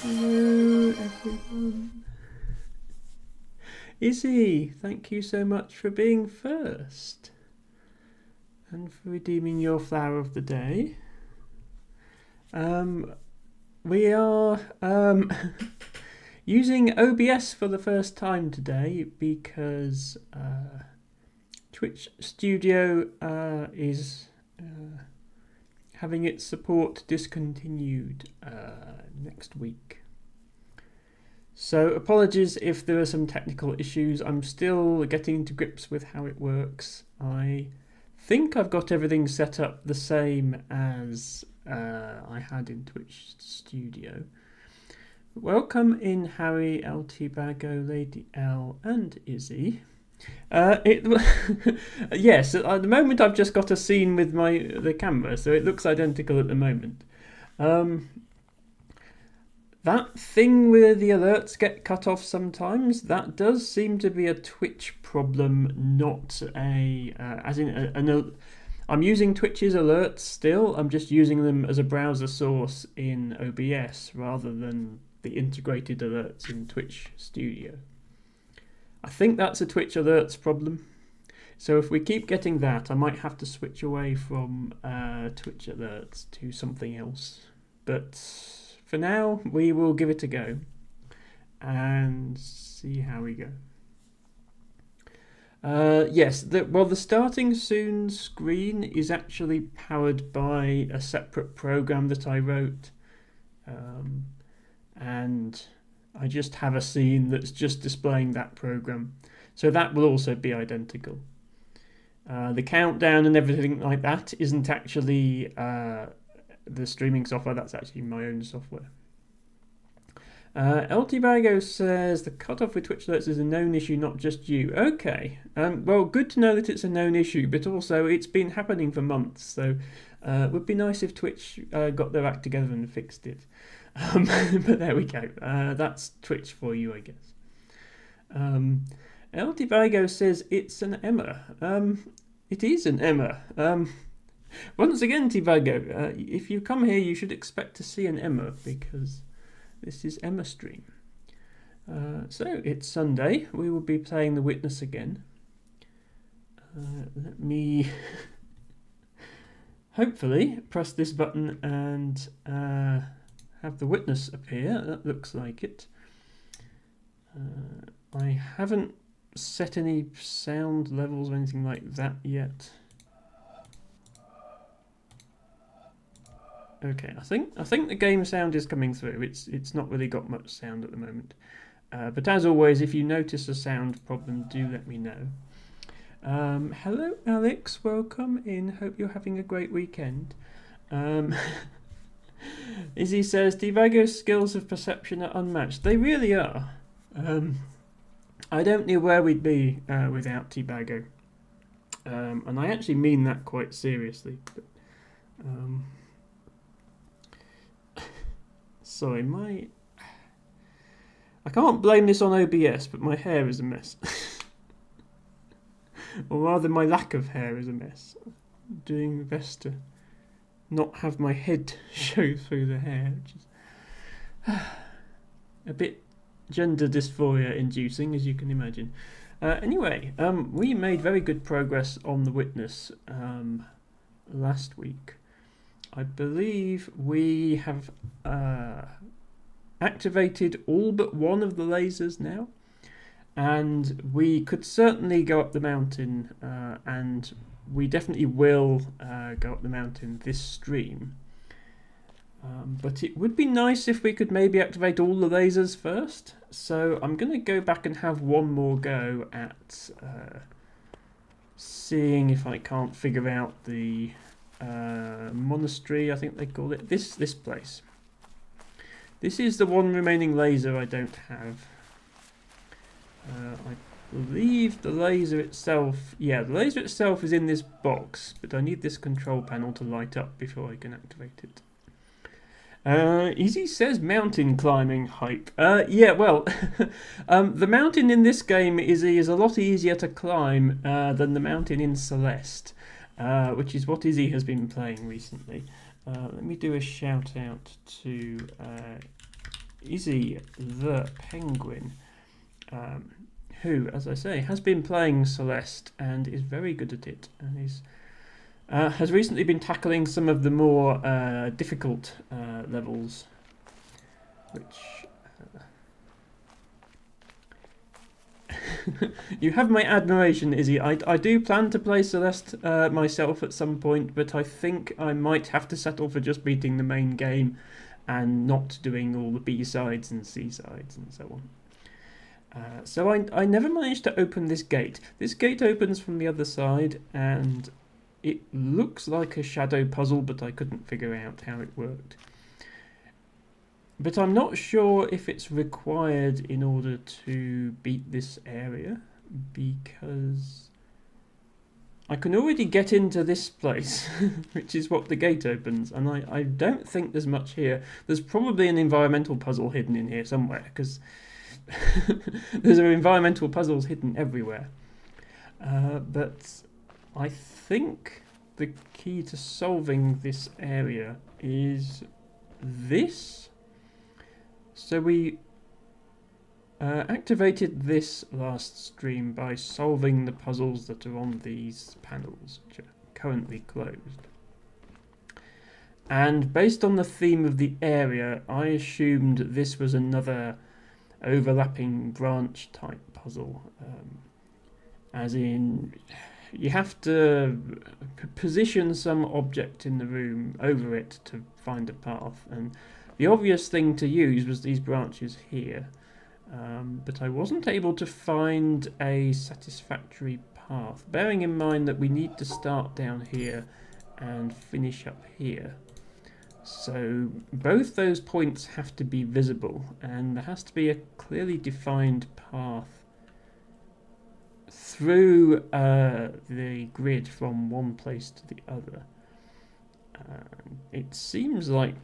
Hello, everyone. Izzy, thank you so much for being first and for redeeming your flower of the day. We are using OBS for the first time today because Twitch Studio is having its support discontinued next week. So apologies if there are some technical issues. I'm still getting to grips with how it works. I think I've got everything set up the same as I had in Twitch Studio. Welcome in Harry, LT Bago, Lady L and Izzy. Yes, at the moment I've just got a scene with the camera, so it looks identical at the moment. That thing where the alerts get cut off sometimes, that does seem to be a Twitch problem, not I'm using Twitch's alerts still, I'm just using them as a browser source in OBS rather than the integrated alerts in Twitch Studio. I think that's a Twitch alerts problem. So if we keep getting that, I might have to switch away from Twitch alerts to something else. But for now, we will give it a go and see how we go. Yes, the starting soon screen is actually powered by a separate program that I wrote. And I just have a scene that's just displaying that program. So that will also be identical. The countdown and everything like that isn't actually the streaming software, that's actually my own software. LT Bago says the cutoff with Twitch alerts is a known issue, not just you. Okay, well, good to know that it's a known issue, but also it's been happening for months, so it would be nice if Twitch got their act together and fixed it. But there we go. That's Twitch for you, I guess. LT Bago says it's an Emma. It is an Emma. Once again, Tivago, if you come here, you should expect to see an Emma because this is Emma Stream. So it's Sunday. We will be playing The Witness again. Let me hopefully press this button and have The Witness appear. That looks like it. I haven't set any sound levels or anything like that yet. Okay, I think the game sound is coming through. It's not really got much sound at the moment. But as always, if you notice a sound problem, do let me know. Hello, Alex. Welcome in. Hope you're having a great weekend. Izzy says, Tivago's skills of perception are unmatched. They really are. I don't know where we'd be without Tivago. And I actually mean that quite seriously. But, sorry, I can't blame this on OBS, but my hair is a mess. Or rather, my lack of hair is a mess. I'm doing my best to not have my head show through the hair, which is a bit gender dysphoria inducing, as you can imagine. Anyway, we made very good progress on The Witness last week. I believe we have activated all but one of the lasers now, and we could certainly go up the mountain, and we definitely will go up the mountain this stream. But it would be nice if we could maybe activate all the lasers first. So I'm going to go back and have one more go at seeing if I can't figure out the monastery, I think they call it. This place. This is the one remaining laser I don't have. I believe the laser itself... Yeah, the laser itself is in this box, but I need this control panel to light up before I can activate it. Izzy says mountain climbing hype. Yeah, well, the mountain in this game is a lot easier to climb than the mountain in Celeste, which is what Izzy has been playing recently. Let me do a shout out to Izzy the Penguin, who, as I say, has been playing Celeste and is very good at it, and has recently been tackling some of the more difficult levels, which you have my admiration, Izzy. I do plan to play Celeste myself at some point, but I think I might have to settle for just beating the main game and not doing all the B-sides and C-sides and so on. So I never managed to open this gate. This gate opens from the other side, and it looks like a shadow puzzle, but I couldn't figure out how it worked. But I'm not sure if it's required in order to beat this area, because I can already get into this place, which is what the gate opens, and I don't think there's much here. There's probably an environmental puzzle hidden in here somewhere, because there's environmental puzzles hidden everywhere. But I think the key to solving this area is this. So we activated this last stream by solving the puzzles that are on these panels, which are currently closed. And based on the theme of the area, I assumed this was another overlapping branch type puzzle. As in, you have to position some object in the room over it to find a path, and the obvious thing to use was these branches here, but I wasn't able to find a satisfactory path, bearing in mind that we need to start down here and finish up here. So both those points have to be visible, and there has to be a clearly defined path through the grid from one place to the other. It seems like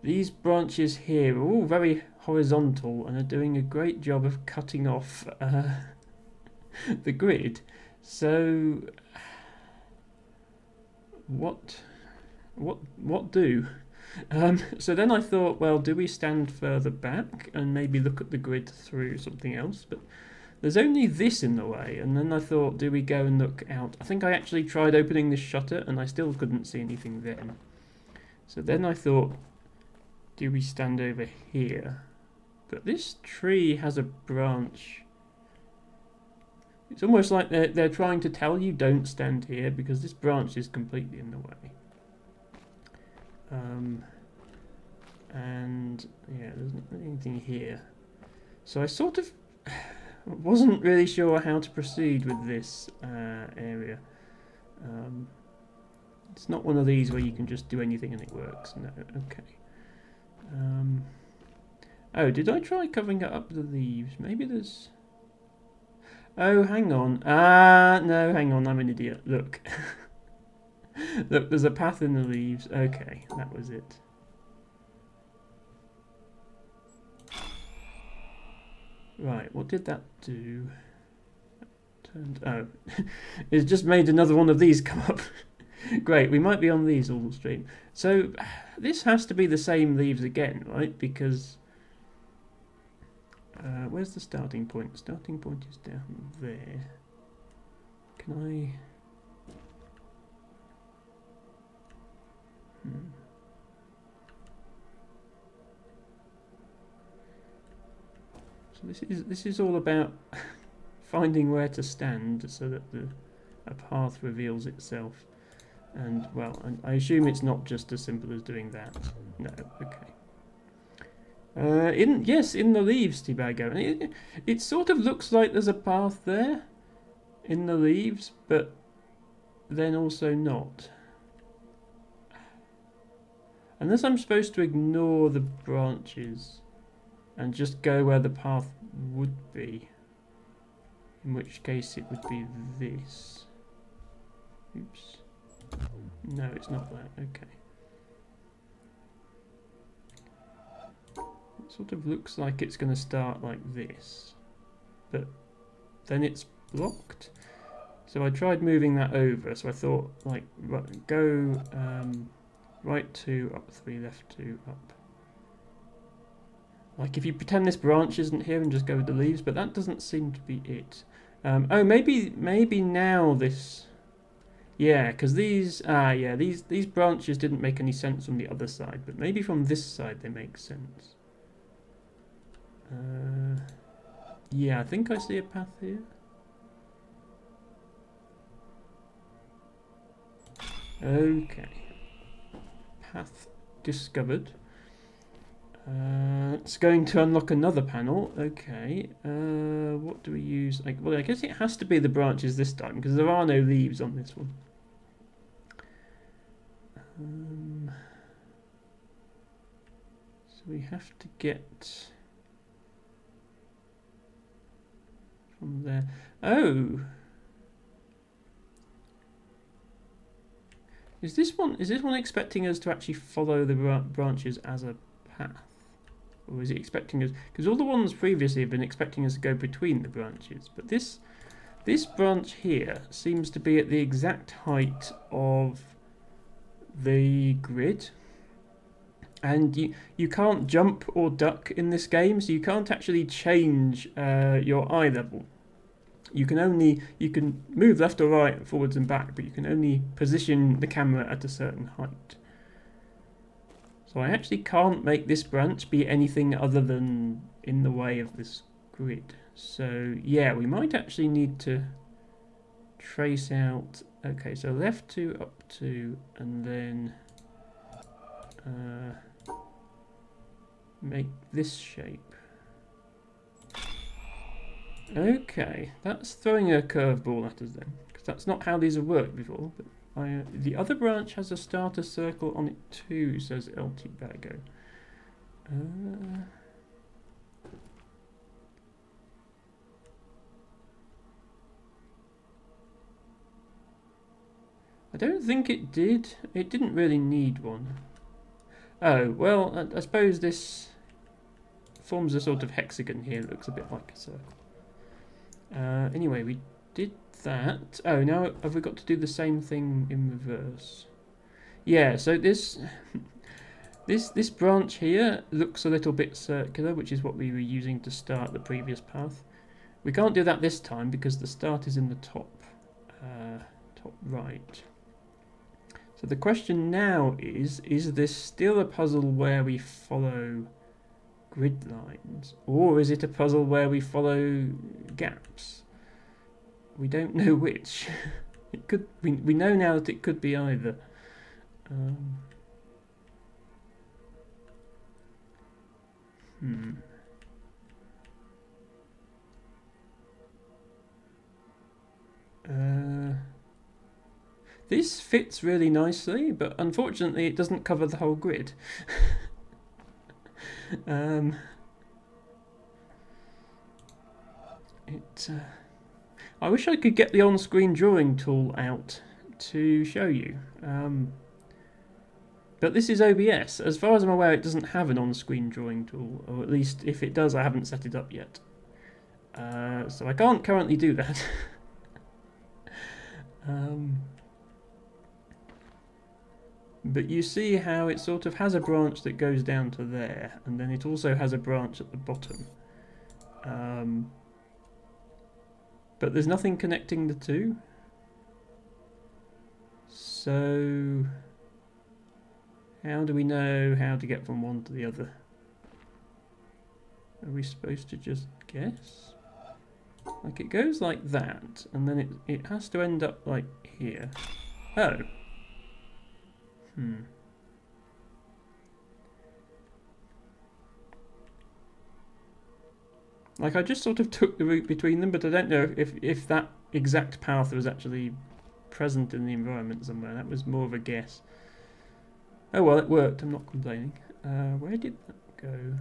these branches here are all very horizontal and are doing a great job of cutting off the grid. So what do? So then I thought, well, do we stand further back and maybe look at the grid through something else? But there's only this in the way, and then I thought, do we go and look out? I think I actually tried opening this shutter and I still couldn't see anything then. So then I thought, do we stand over here? But this tree has a branch. It's almost like they're trying to tell you don't stand here because this branch is completely in the way. And yeah, there's not anything here. So I sort of wasn't really sure how to proceed with this area. It's not one of these where you can just do anything and it works. No, okay. Oh, did I try covering up the leaves? Maybe there's... Oh, hang on. No, hang on, I'm an idiot. Look. Look, there's a path in the leaves. Okay, that was it. Right, what did that do? Oh, it's just made another one of these come up. Great, we might be on these all stream. So, this has to be the same leaves again, right? Because... where's the starting point? The starting point is down there. Can I... So this is all about finding where to stand so that a path reveals itself. And well, I assume it's not just as simple as doing that. No, okay. In the leaves, Tibago. It sort of looks like there's a path there in the leaves, but then also not. Unless I'm supposed to ignore the branches and just go where the path would be, in which case it would be this. Oops. No, it's not that. Okay. It sort of looks like it's going to start like this, but then it's blocked. So I tried moving that over, so I thought, like, go right 2, up 3, left 2, up. Like if you pretend this branch isn't here and just go with the leaves, but that doesn't seem to be it. Oh, maybe now this... Yeah, because these branches didn't make any sense from the other side, but maybe from this side they make sense. Yeah, I think I see a path here. Okay. Path discovered. It's going to unlock another panel. Okay. What do we use? Well, I guess it has to be the branches this time because there are no leaves on this one. So we have to get from there. Oh. Is this one expecting us to actually follow the branches as a path? Or is it expecting us... Because all the ones previously have been expecting us to go between the branches. But this branch here seems to be at the exact height of the grid. And you can't jump or duck in this game, so you can't actually change your eye level. You can move left or right, forwards and back, but you can only position the camera at a certain height. So I actually can't make this branch be anything other than in the way of this grid. So yeah, we might actually need to trace out... Okay, so left 2, up 2, and then make this shape. Okay, that's throwing a curveball at us then, because that's not how these have worked before. But the other branch has a starter circle on it too, says LT Bago. I don't think it did. It didn't really need one. Oh, well, I suppose this forms a sort of hexagon here. It looks a bit like a circle. Anyway, we did that. Oh, now have we got to do the same thing in reverse? Yeah, so this branch here looks a little bit circular, which is what we were using to start the previous path. We can't do that this time because the start is in the top right. So the question now is this still a puzzle where we follow grid lines, or is it a puzzle where we follow gaps? We don't know which. It could. We know now that it could be either. This fits really nicely, but unfortunately it doesn't cover the whole grid. I wish I could get the on-screen drawing tool out to show you. But this is OBS. As far as I'm aware, it doesn't have an on-screen drawing tool, or at least if it does, I haven't set it up yet. So I can't currently do that. But you see how it sort of has a branch that goes down to there, and then it also has a branch at the bottom. But there's nothing connecting the two. So how do we know how to get from one to the other? Are we supposed to just guess? Like it goes like that, and then it has to end up like here. Oh. Like I just sort of took the route between them, but I don't know if that exact path was actually present in the environment somewhere. That was more of a guess. Oh well, it worked. I'm not complaining. Where did that go?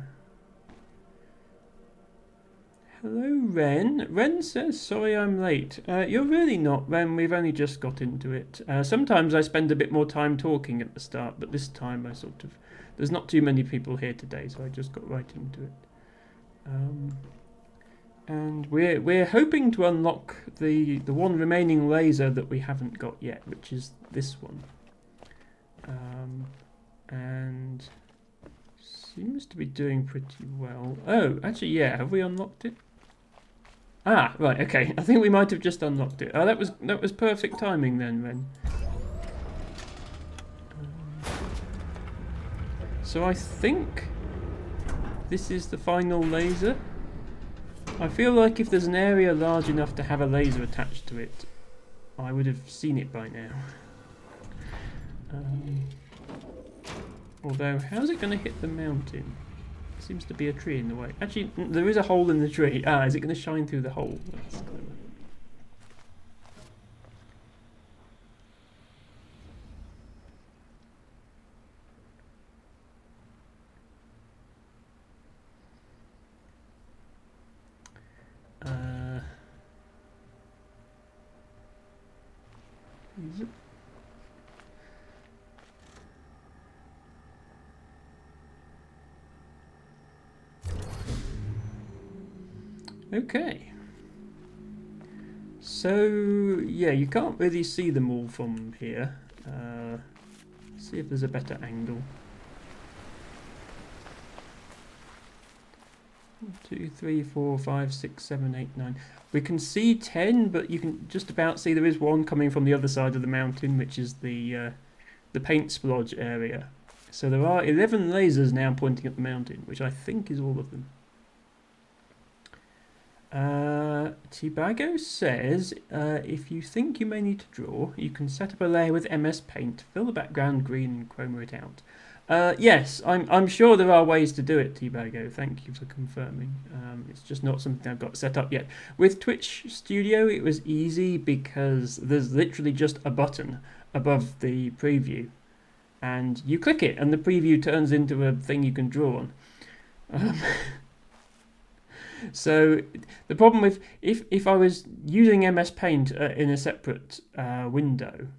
Hello, Ren. Ren says, sorry I'm late. You're really not, Ren. We've only just got into it. Sometimes I spend a bit more time talking at the start, but this time I sort of... There's not too many people here today, so I just got right into it. And we're hoping to unlock the one remaining laser that we haven't got yet, which is this one. And Seems to be doing pretty well. Oh, actually, yeah. Have we unlocked it? Ah, right. Okay. I think we might have just unlocked it. Oh, that was perfect timing then, Ren. So I think this is the final laser. I feel like if there's an area large enough to have a laser attached to it, I would have seen it by now. Although, how's it going to hit the mountain? Seems to be a tree in the way. Actually, there is a hole in the tree. Ah, is it going to shine through the hole? That's clever. Is it? Okay. So, yeah, you can't really see them all from here. See if there's a better angle. 1, 2, 3, 4, 5, 6, 7, 8, 9. We can see 10, but you can just about see there is one coming from the other side of the mountain, which is the paint splodge area. So there are 11 lasers now pointing at the mountain, which I think is all of them. Tibago says, if you think you may need to draw, you can set up a layer with MS Paint, fill the background green and chroma it out. Yes, I'm sure there are ways to do it, Tibago. Thank you for confirming. It's just not something I've got set up yet. With Twitch Studio, it was easy because there's literally just a button above the preview. And you click it, and the preview turns into a thing you can draw on. So the problem with if I was using MS Paint in a separate window,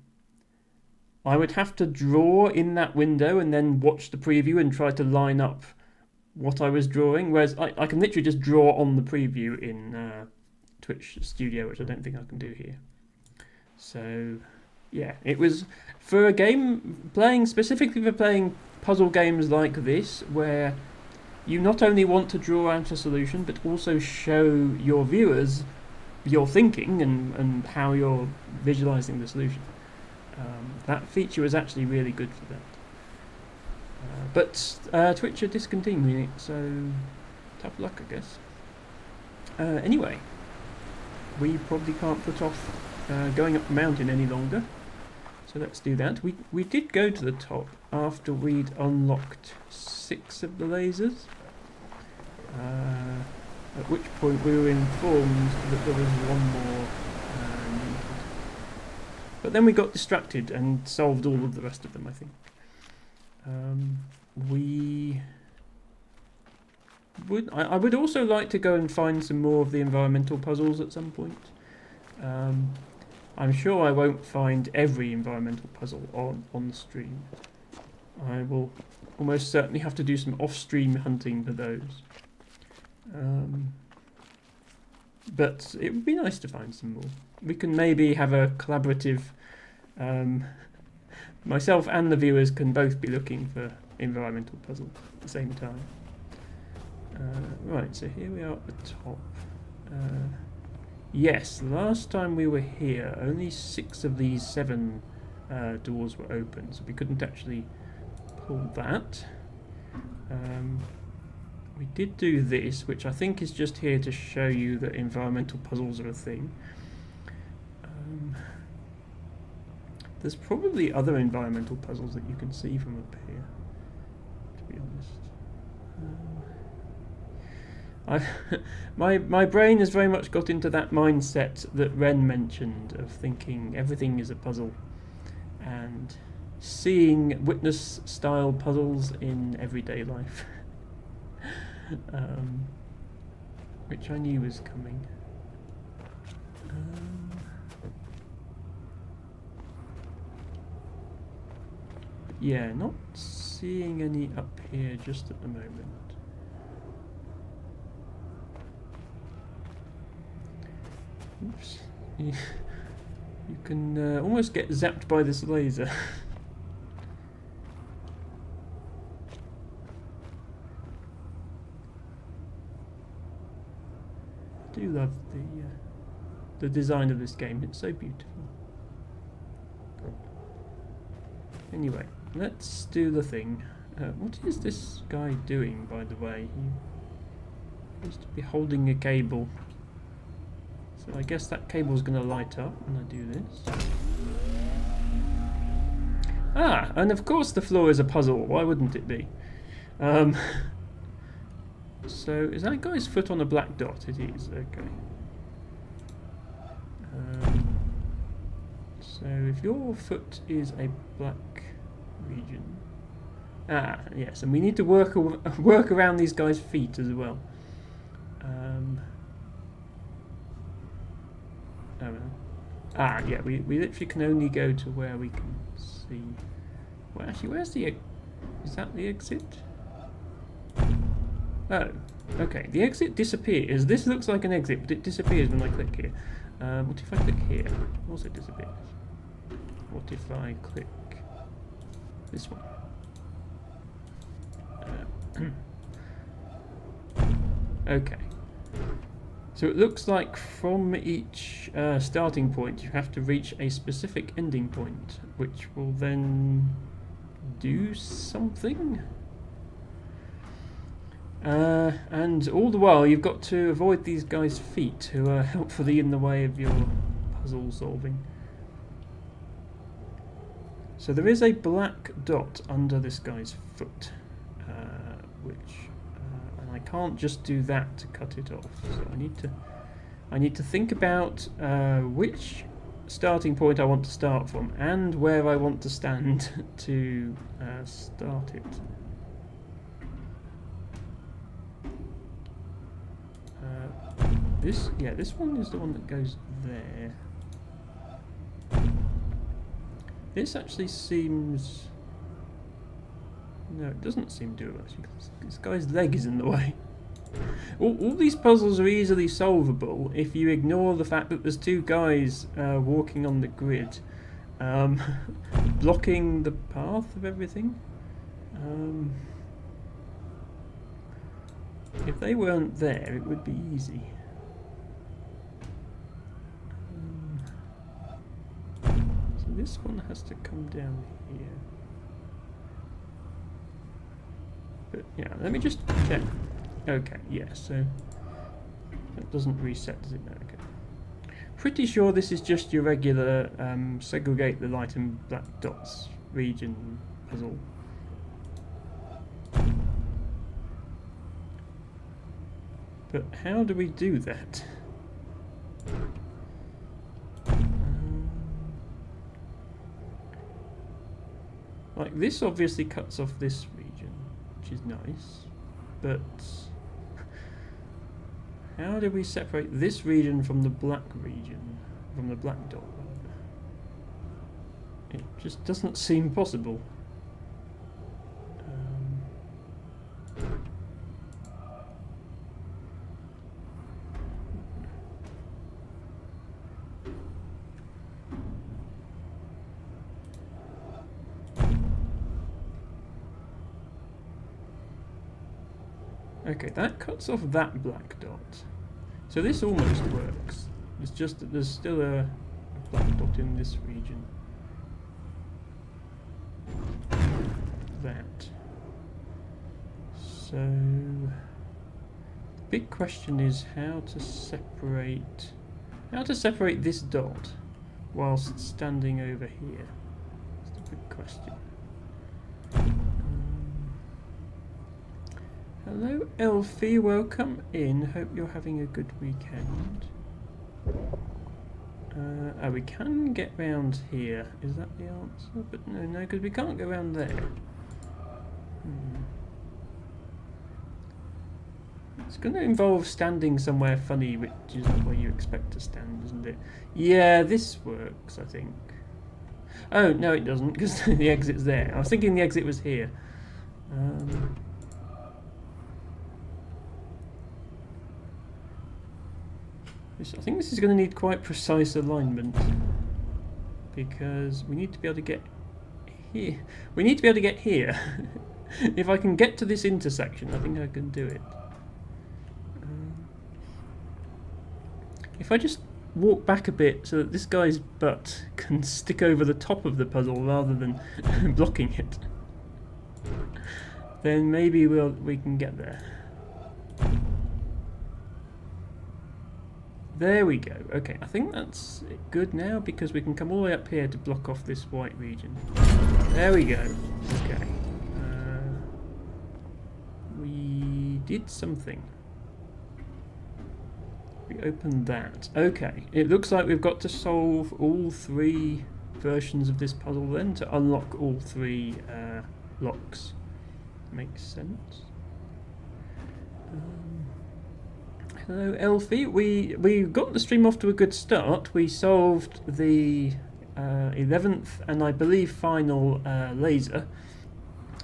I would have to draw in that window and then watch the preview and try to line up what I was drawing. Whereas I can literally just draw on the preview in Twitch Studio, which I don't think I can do here. So yeah, it was for a game specifically for playing puzzle games like this, where you not only want to draw out a solution, but also show your viewers your thinking and how you're visualizing the solution. That feature was actually really good for that. But Twitch are discontinuing it, so tough luck, I guess. Anyway, we probably can't put off going up the mountain any longer, so let's do that. We did go to the top after we'd unlocked 6 of the lasers, at which point we were informed that there was one more needed. But then we got distracted and solved all of the rest of them, I think. I would also like to go and find some more of the environmental puzzles at some point. I'm sure I won't find every environmental puzzle on the stream. I will almost certainly have to do some off-stream hunting for those. But it would be nice to find some more. We can maybe have a collaborative... myself and the viewers can both be looking for environmental puzzles at the same time. Right, so here we are at the top. Yes, last time we were here, only 6 of these 7 doors were open, so we couldn't actually pull that. We did do this, which I think is just here to show you that environmental puzzles are a thing. There's probably other environmental puzzles that you can see from up here, to be honest. My brain has very much got into that mindset that Ren mentioned of thinking everything is a puzzle and seeing Witness-style puzzles in everyday life, which I knew was coming. Yeah, not seeing any up here just at the moment. Oops. You can almost get zapped by this laser. do love the design of this game. It's so beautiful. Anyway, let's do the thing. What is this guy doing, by the way? He seems to be holding a cable. So I guess that cable's going to light up when I do this. Ah, and of course the floor is a puzzle. Why wouldn't it be? So is that guy's foot on a black dot? It is, okay. So if your foot is a black region... Ah, yes, and we need to work around these guys' feet as well. Oh well. Ah, yeah, we literally can only go to where we can see... Well, actually, where's the... Is that the exit? Oh, okay. The exit disappears. This looks like an exit, but it disappears when I click here. What if I click here? Also disappears. What if I click this one? Okay. So it looks like from each starting point you have to reach a specific ending point, which will then do something. And all the while you've got to avoid these guys' feet, who are helpfully in the way of your puzzle solving. So there is a black dot under this guy's foot, and I can't just do that to cut it off. So I need to think about which starting point I want to start from and where I want to stand to start it. This one is the one that goes there. This actually seems... No, it doesn't seem doable actually. This guy's leg is in the way. All these puzzles are easily solvable if you ignore the fact that there's two guys walking on the grid, blocking the path of everything. If they weren't there, it would be easy. So this one has to come down here. But yeah, let me just check. Okay, yeah, so that doesn't reset, does it? No, okay. Pretty sure this is just your regular segregate the light and black dots region puzzle. But how do we do that? Like, this obviously cuts off this region, which is nice, but how do we separate this region from the black region, from the black dot? It just doesn't seem possible. Okay, that cuts off that black dot. So this almost works. It's just that there's still a black dot in this region. That. So the big question is how to separate this dot whilst standing over here. That's the big question. Hello Elfie, welcome in. Hope you're having a good weekend. Oh, we can get round here. Is that the answer? But no, because we can't go round there. It's going to involve standing somewhere funny, which is not where you expect to stand, isn't it? Yeah, this works, I think. Oh, no it doesn't, because the exit's there. I was thinking the exit was here. I think this is going to need quite precise alignment, because we need to be able to get here. We need to be able to get here. If I can get to this intersection, I think I can do it. If I just walk back a bit so that this guy's butt can stick over the top of the puzzle rather than blocking it, then maybe we can get there. There we go. Okay, I think that's good now because we can come all the way up here to block off this white region. There we go. Okay. We did something. We opened that. Okay, it looks like we've got to solve all 3 versions of this puzzle then to unlock all 3 locks. Makes sense. Hello, Elfie. We got the stream off to a good start. We solved the 11th and I believe final laser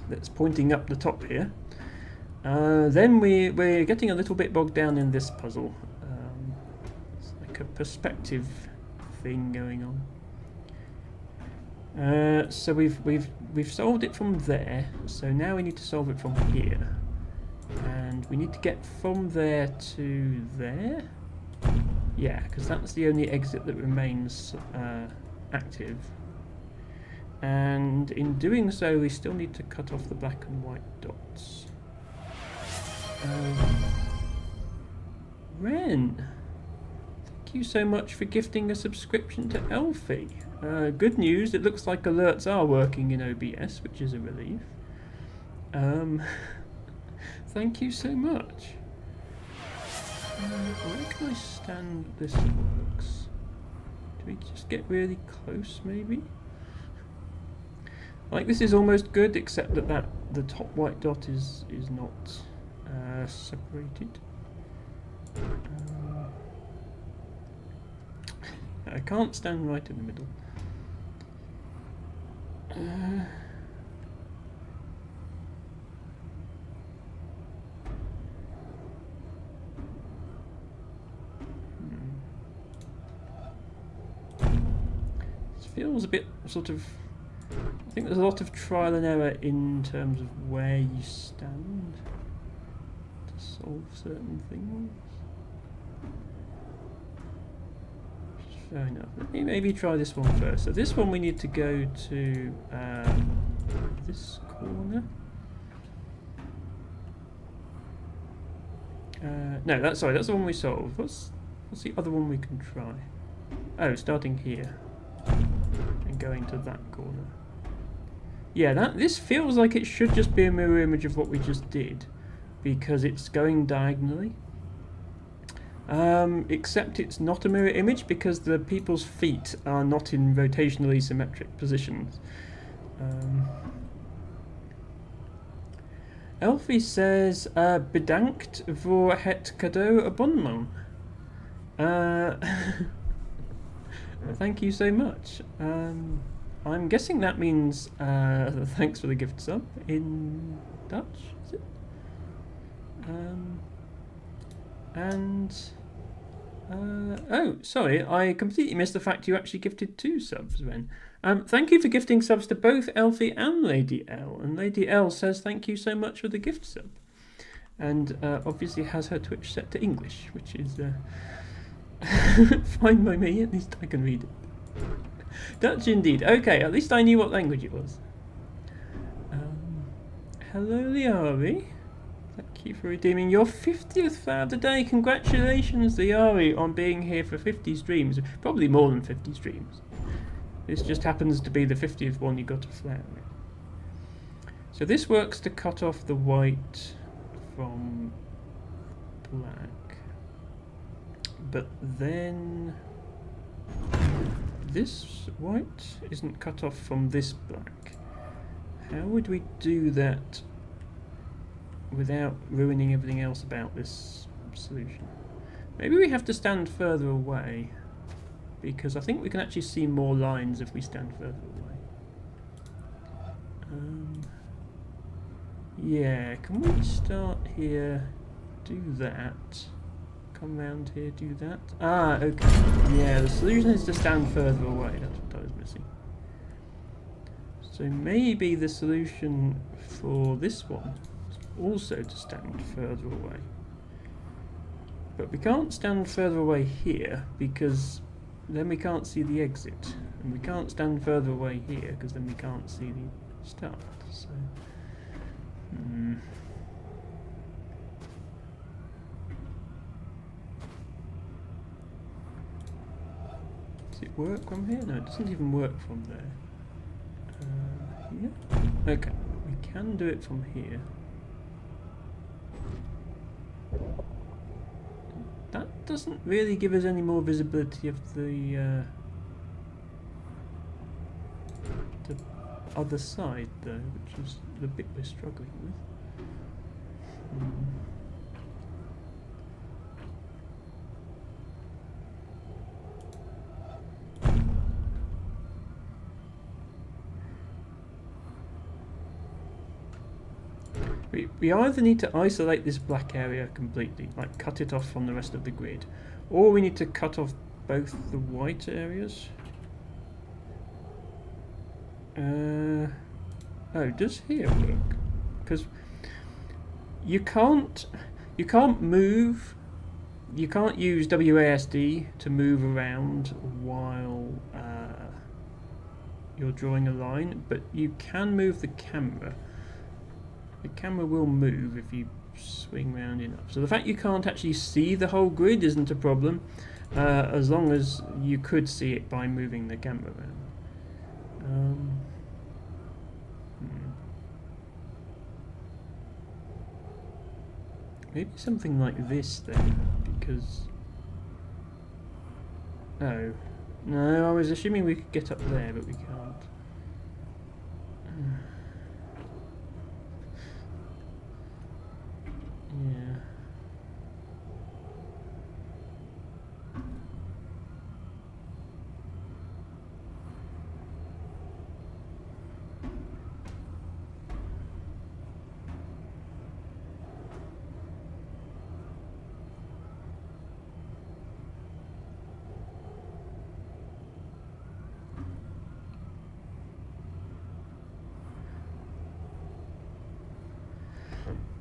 that's pointing up the top here. Then we're getting a little bit bogged down in this puzzle. It's like a perspective thing going on. So we've solved it from there. So now we need to solve it from here. And we need to get from there to there. Yeah, because that's the only exit that remains active. And in doing so, we still need to cut off the black and white dots. Ren, thank you so much for gifting a subscription to Elfie. Good news, it looks like alerts are working in OBS, which is a relief. Thank you so much. Where can I stand this works? Do we just get really close, maybe? Like, this is almost good, except that the top white dot is not separated. I can't stand right in the middle. Feels a bit sort of... I think there's a lot of trial and error in terms of where you stand to solve certain things. Fair enough. Let me maybe try this one first. So this one we need to go to this corner. No, that's the one we solved. What's the other one we can try? Oh, starting here. Going to that corner. Yeah, this feels like it should just be a mirror image of what we just did, because it's going diagonally. Except it's not a mirror image because the people's feet are not in rotationally symmetric positions. Elfie says, bedankt voor het cadeau abonnement. Thank you so much. I'm guessing that means thanks for the gift sub in Dutch, is it? Oh, sorry, I completely missed the fact you actually gifted 2 subs, Ren. Thank you for gifting subs to both Elfie and Lady L. And Lady L says thank you so much for the gift sub. And obviously has her Twitch set to English, which is... fine by me, at least I can read it. Dutch indeed. Okay, at least I knew what language it was. Hello, Liari. Thank you for redeeming your 50th flower today. Congratulations, Liari, on being here for 50 streams. Probably more than 50 streams. This just happens to be the 50th one you got a flower with. So this works to cut off the white from black. But then this white isn't cut off from this black. How would we do that without ruining everything else about this solution? Maybe we have to stand further away, because I think we can actually see more lines if we stand further away. Yeah, can we start here, do that? Come round here, do that. Ah, okay. Yeah, the solution is to stand further away. That's what I was missing. So maybe the solution for this one is also to stand further away. But we can't stand further away here because then we can't see the exit. And we can't stand further away here because then we can't see the start. So, Does it work from here? No, it doesn't even work from there. Here? Okay, we can do it from here. That doesn't really give us any more visibility of the other side, though, which is the bit we're struggling with. We either need to isolate this black area completely, like cut it off from the rest of the grid, or we need to cut off both the white areas. Oh, does here work? Because you can't move. You can't use WASD to move around while you're drawing a line, but you can move the camera. The camera will move if you swing round enough. So the fact you can't actually see the whole grid isn't a problem, as long as you could see it by moving the camera around. Maybe something like this then, because... Oh. No, I was assuming we could get up there, but we can't. Yeah.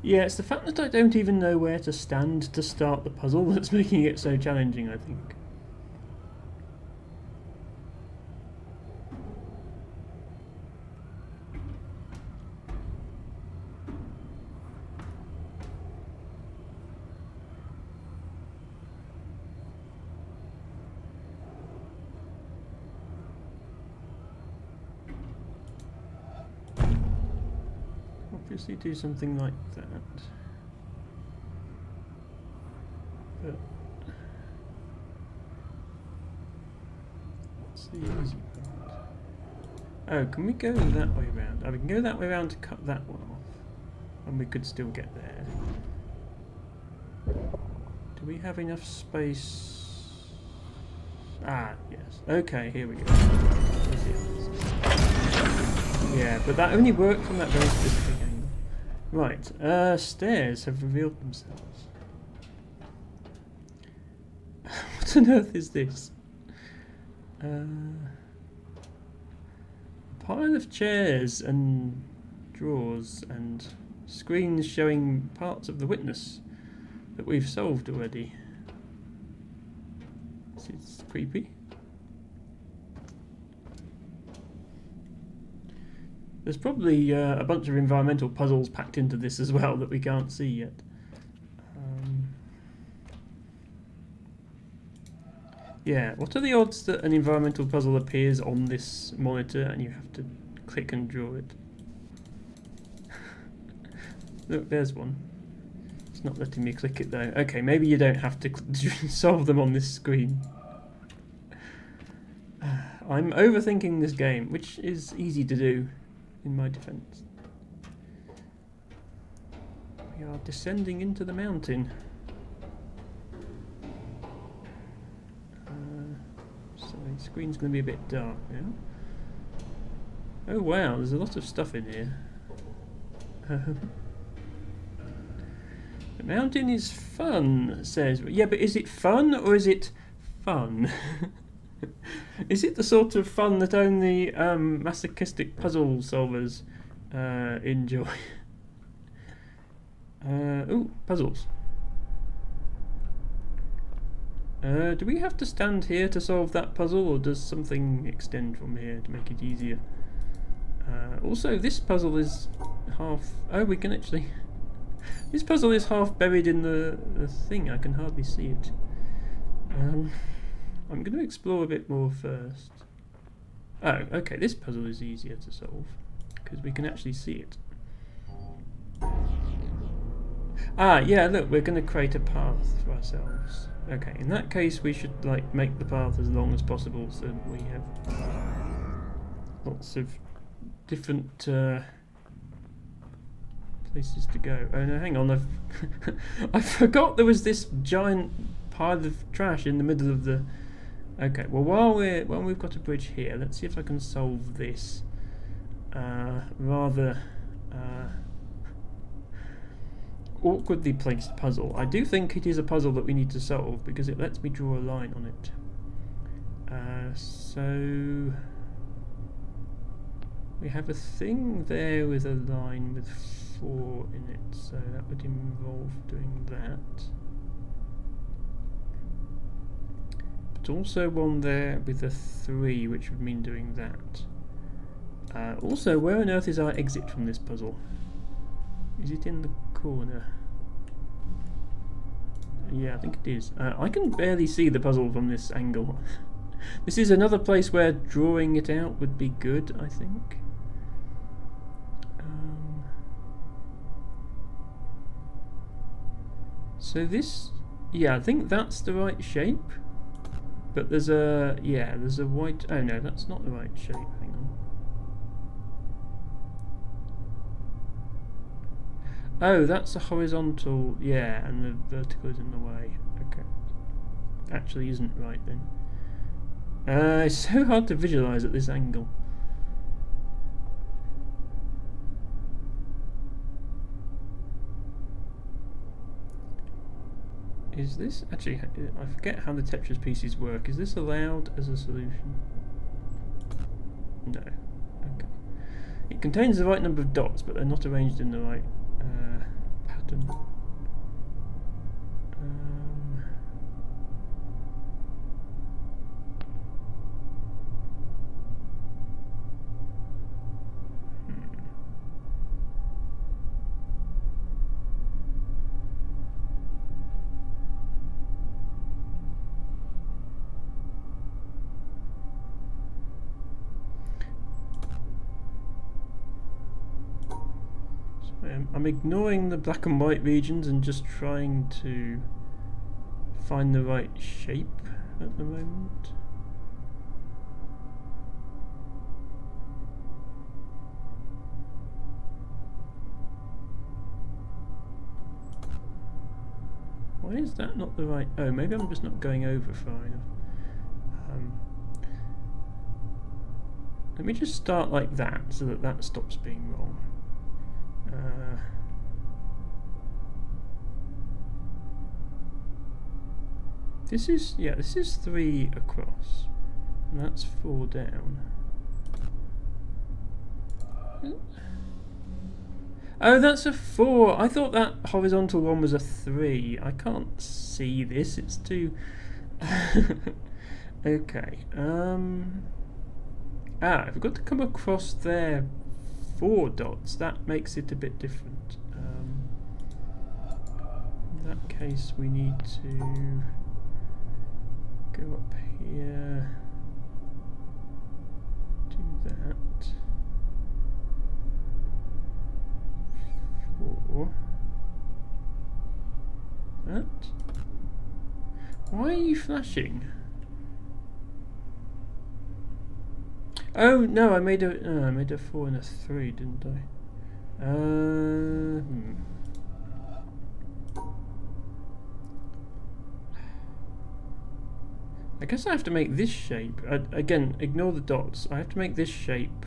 Yeah, it's the fact that I don't even know where to stand to start the puzzle that's making it so challenging, I think. Obviously do something like that. But what's the easy part? Oh, can we go that way round? Oh, we can go that way round to cut that one off. And we could still get there. Do we have enough space? Ah, yes. Okay, here we go. There's the others. Yeah, but that only worked from that very specific angle. Right, stairs have revealed themselves. What on earth is this? A pile of chairs and drawers and screens showing parts of the witness that we've solved already. This is creepy. There's probably a bunch of environmental puzzles packed into this as well that we can't see yet. Yeah, what are the odds that an environmental puzzle appears on this monitor and you have to click and draw it? Look, there's one. It's not letting me click it though. Okay, maybe you don't have to solve them on this screen. I'm overthinking this game, which is easy to do, in my defense. We are descending into the mountain. Sorry, the screen's going to be a bit dark now. Oh wow, there's a lot of stuff in here. The mountain is fun, says. Yeah, but is it fun or is it fun? Is it the sort of fun that only masochistic puzzle solvers enjoy? Ooh, puzzles. Do we have to stand here to solve that puzzle, or does something extend from here to make it easier? Also, this puzzle is half... Oh, we can actually... This puzzle is half buried in the thing. I can hardly see it. I'm going to explore a bit more first. Oh, okay, this puzzle is easier to solve because we can actually see it. Ah, yeah, look, we're going to create a path for ourselves. Okay, in that case we should like make the path as long as possible so that we have lots of different places to go. Oh no, hang on, I forgot there was this giant pile of trash in the middle of the... Okay, well while we've got a bridge here, let's see if I can solve this rather awkwardly placed puzzle. I do think it is a puzzle that we need to solve because it lets me draw a line on it. So we have a thing there with a line with 4 in it, so that would involve doing that. But also one there with a 3, which would mean doing that. Also, where on earth is our exit from this puzzle? Is it in the corner? Yeah, I think it is. I can barely see the puzzle from this angle. This is another place where drawing it out would be good, I think. So this... Yeah, I think that's the right shape. But there's a... Yeah, there's a white... Oh no, that's not the right shape. Hang on. Oh, that's a horizontal, yeah, and the vertical is in the way. Okay. Actually isn't right then. It's so hard to visualise at this angle. Is this... Actually, I forget how the Tetris pieces work. Is this allowed as a solution? No. Okay. It contains the right number of dots, but they're not arranged in the right... pattern. I'm ignoring the black and white regions and just trying to find the right shape at the moment. Why is that not the right... Oh, maybe I'm just not going over far enough. Let me just start like that so that that stops being wrong. This is, yeah, this is 3 across, and that's 4 down. Oh, that's a 4. I thought that horizontal one was a 3. I can't see this. It's too... Okay. If we've got to come across there 4 dots, that makes it a bit different. In that case, we need to go up here, do that. 4. That. Why are you flashing? Oh no, I made a 4 and a 3, didn't I? I guess I have to make this shape. Again, ignore the dots. I have to make this shape.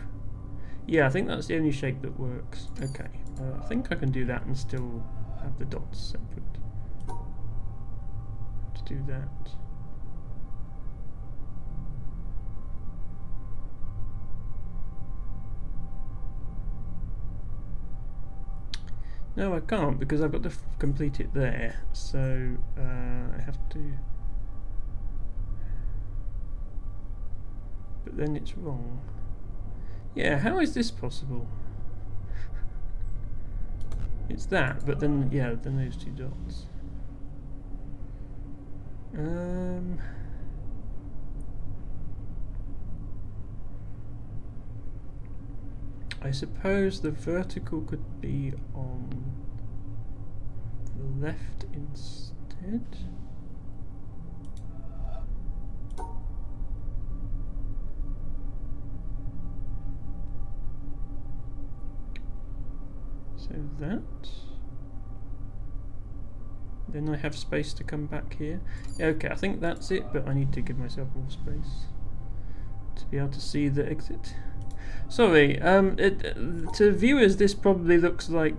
Yeah, I think that's the only shape that works. Okay, I think I can do that and still have the dots separate. To do that. No, I can't because I've got to complete it there. So I have to but then it's wrong. Yeah, how is this possible? It's that, but then, yeah, then those two dots. I suppose the vertical could be on the left instead. So that. Then I have space to come back here. Yeah, okay, I think that's it, but I need to give myself more space to be able to see the exit. Sorry, to viewers this probably looks like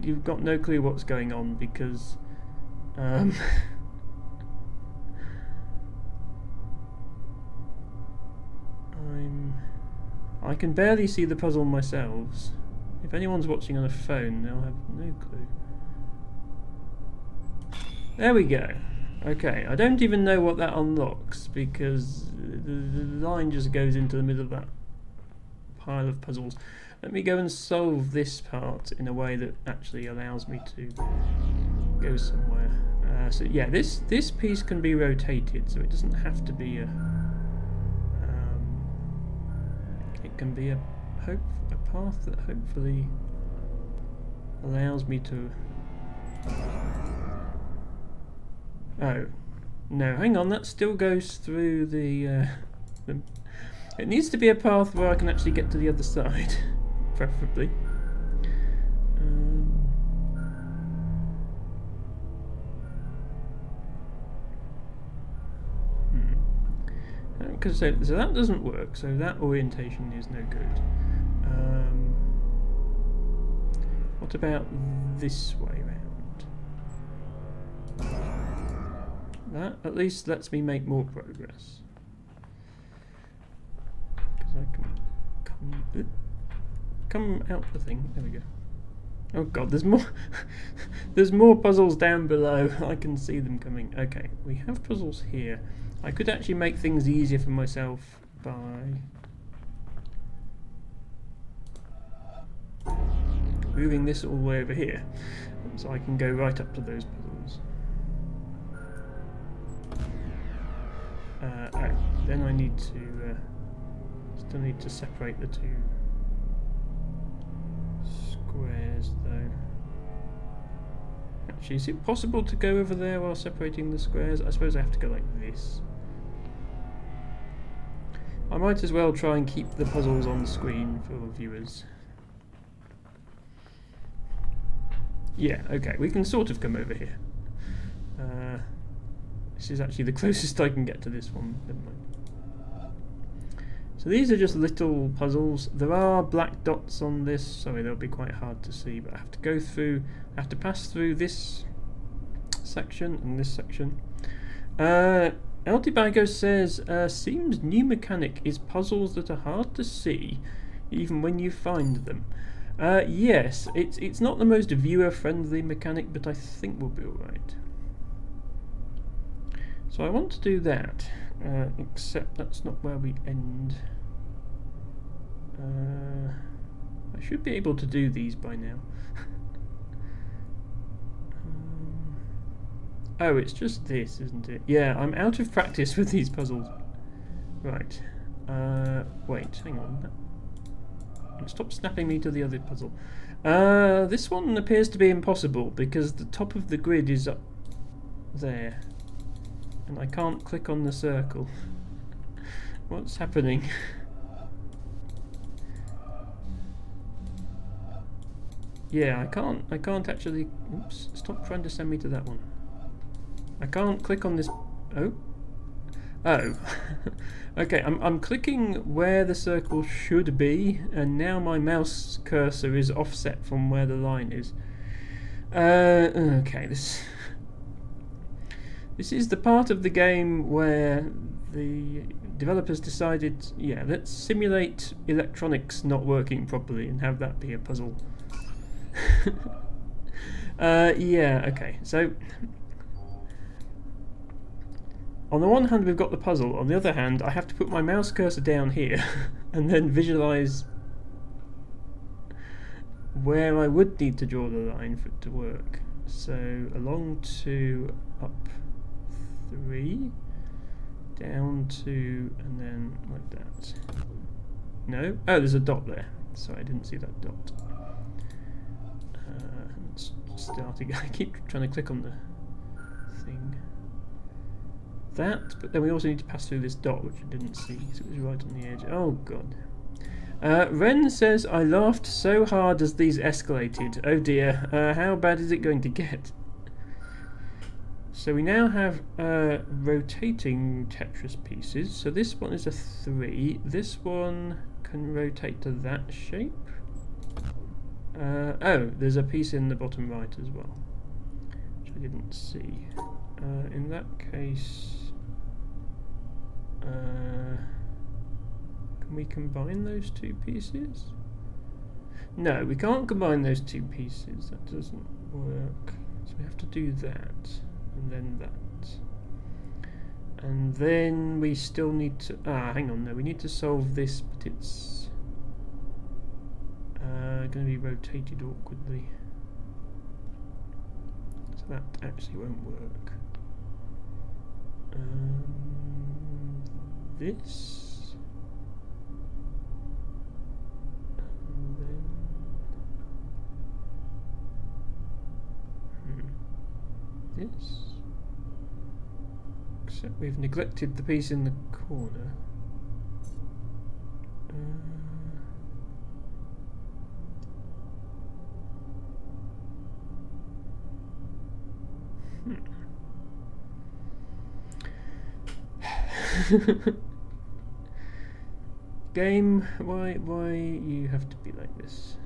you've got no clue what's going on because I can barely see the puzzle myself. If anyone's watching on a phone, they'll have no clue. There we go. Okay, I don't even know what that unlocks because the line just goes into the middle of that pile of puzzles. Let me go and solve this part in a way that actually allows me to go somewhere. So yeah, this piece can be rotated, so it doesn't have to be a. It can be a path that hopefully allows me to. Oh, no, hang on, that still goes through the it needs to be a path where I can actually get to the other side, preferably. So that doesn't work, so that orientation is no good. What about this way round? That at least lets me make more progress. Because I can come out the thing. There we go. Oh god, there's more. There's more puzzles down below. I can see them coming. Okay, we have puzzles here. I could actually make things easier for myself by moving this all the way over here, so I can go right up to those puzzles. Oh, then I need to still need to separate the two squares though. Actually, is it possible to go over there while separating the squares? I suppose I have to go like this. I might as well try and keep the puzzles on the screen for viewers. Yeah, okay, we can sort of come over here. This is actually the closest I can get to this one. Never mind. So these are just little puzzles. There are black dots on this. Sorry, they'll be quite hard to see, but I have to go through, I have to pass through this section and this section. Eldibago says, seems new mechanic is puzzles that are hard to see even when you find them. Yes, it's not the most viewer-friendly mechanic, but I think we'll be alright. So I want to do that, except that's not where we end. I should be able to do these by now. Oh, it's just this, isn't it? Yeah, I'm out of practice with these puzzles. Right. Wait, hang on. Stop snapping me to the other puzzle. This one appears to be impossible because the top of the grid is up there. And I can't click on the circle. What's happening? Yeah, I can't actually. Oops! Stop trying to send me to that one. I can't click on this. Oh. Okay, I'm clicking where the circle should be, and now my mouse cursor is offset from where the line is. Okay, this is the part of the game where the developers decided, yeah, let's simulate electronics not working properly and have that be a puzzle. Yeah, okay, so on the one hand we've got the puzzle, on the other hand I have to put my mouse cursor down here and then visualise where I would need to draw the line for it to work. So along 2, up 3, down 2, and then like that. No? Oh, there's a dot there. Sorry, I didn't see that dot. Let's start again. I keep trying to click on the thing. That, but then we also need to pass through this dot, which I didn't see, so it was right on the edge. Oh god. Ren says, I laughed so hard as these escalated. Oh dear, how bad is it going to get? So we now have rotating Tetris pieces. So this one is a 3. This one can rotate to that shape. Oh, there's a piece in the bottom right as well, which I didn't see. In that case, can we combine those two pieces? No, we can't combine those two pieces. That doesn't work. So we have to do that, and then that. And then we still need to... hang on, no, we need to solve this, but it's going to be rotated awkwardly. So that actually won't work. This, and then this, except we've neglected the piece in the corner. Game, why you have to be like this?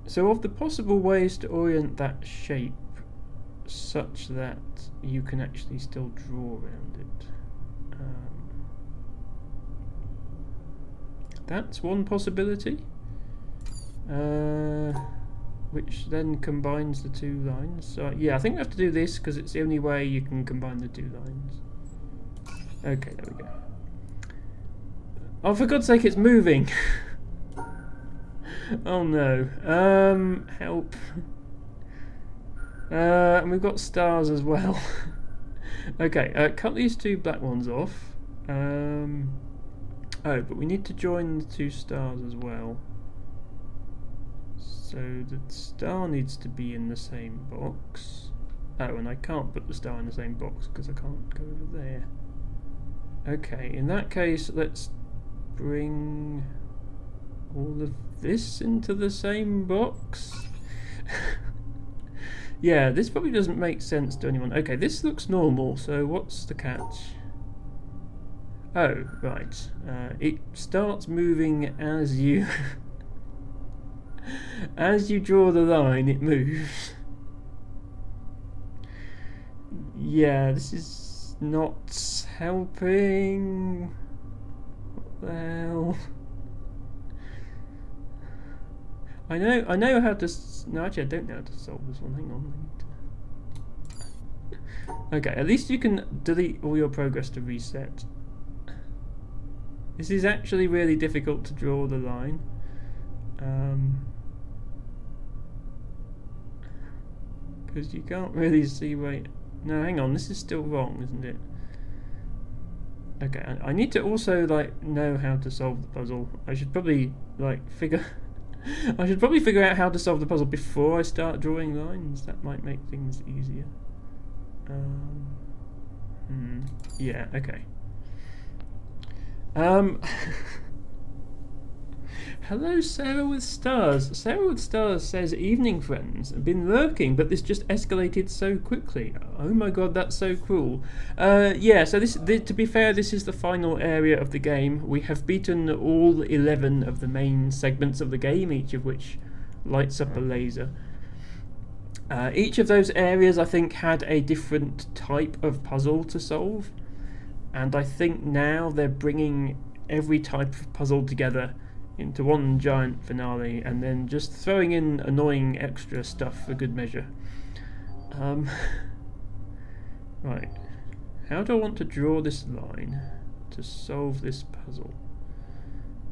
So of the possible ways to orient that shape such that you can actually still draw around it, that's one possibility, which then combines the two lines. So yeah, I think we have to do this because it's the only way you can combine the two lines. Okay, there we go. Oh, for God's sake, it's moving! Oh no. Help. And we've got stars as well. Okay, cut these two black ones off. Oh, but we need to join the two stars as well. So the star needs to be in the same box. Oh, and I can't put the star in the same box because I can't go over there. Okay, in that case, let's bring all of this into the same box. Yeah, this probably doesn't make sense to anyone. Okay, this looks normal, so what's the catch? Oh, right. It starts moving as you... as you draw the line, it moves. Yeah, this is not helping. What the hell? I know how to... No, actually I don't know how to solve this one. Hang on. Okay, at least you can delete all your progress to reset. This is actually really difficult to draw the line. Because you can't really see where... No, hang on, this is still wrong, isn't it? Okay, I need to also, like, know how to solve the puzzle. I should probably, like, figure... I should probably figure out how to solve the puzzle before I start drawing lines. That might make things easier. Yeah, okay. Hello, Sarah with Stars. Sarah with Stars says, evening friends. Been lurking, but this just escalated so quickly. Oh my god, that's so cruel. Yeah, so to be fair, this is the final area of the game. We have beaten all 11 of the main segments of the game, each of which lights up a laser. Each of those areas, I think, had a different type of puzzle to solve. And I think now they're bringing every type of puzzle together into one giant finale, and then just throwing in annoying extra stuff for good measure. Right. How do I want to draw this line to solve this puzzle?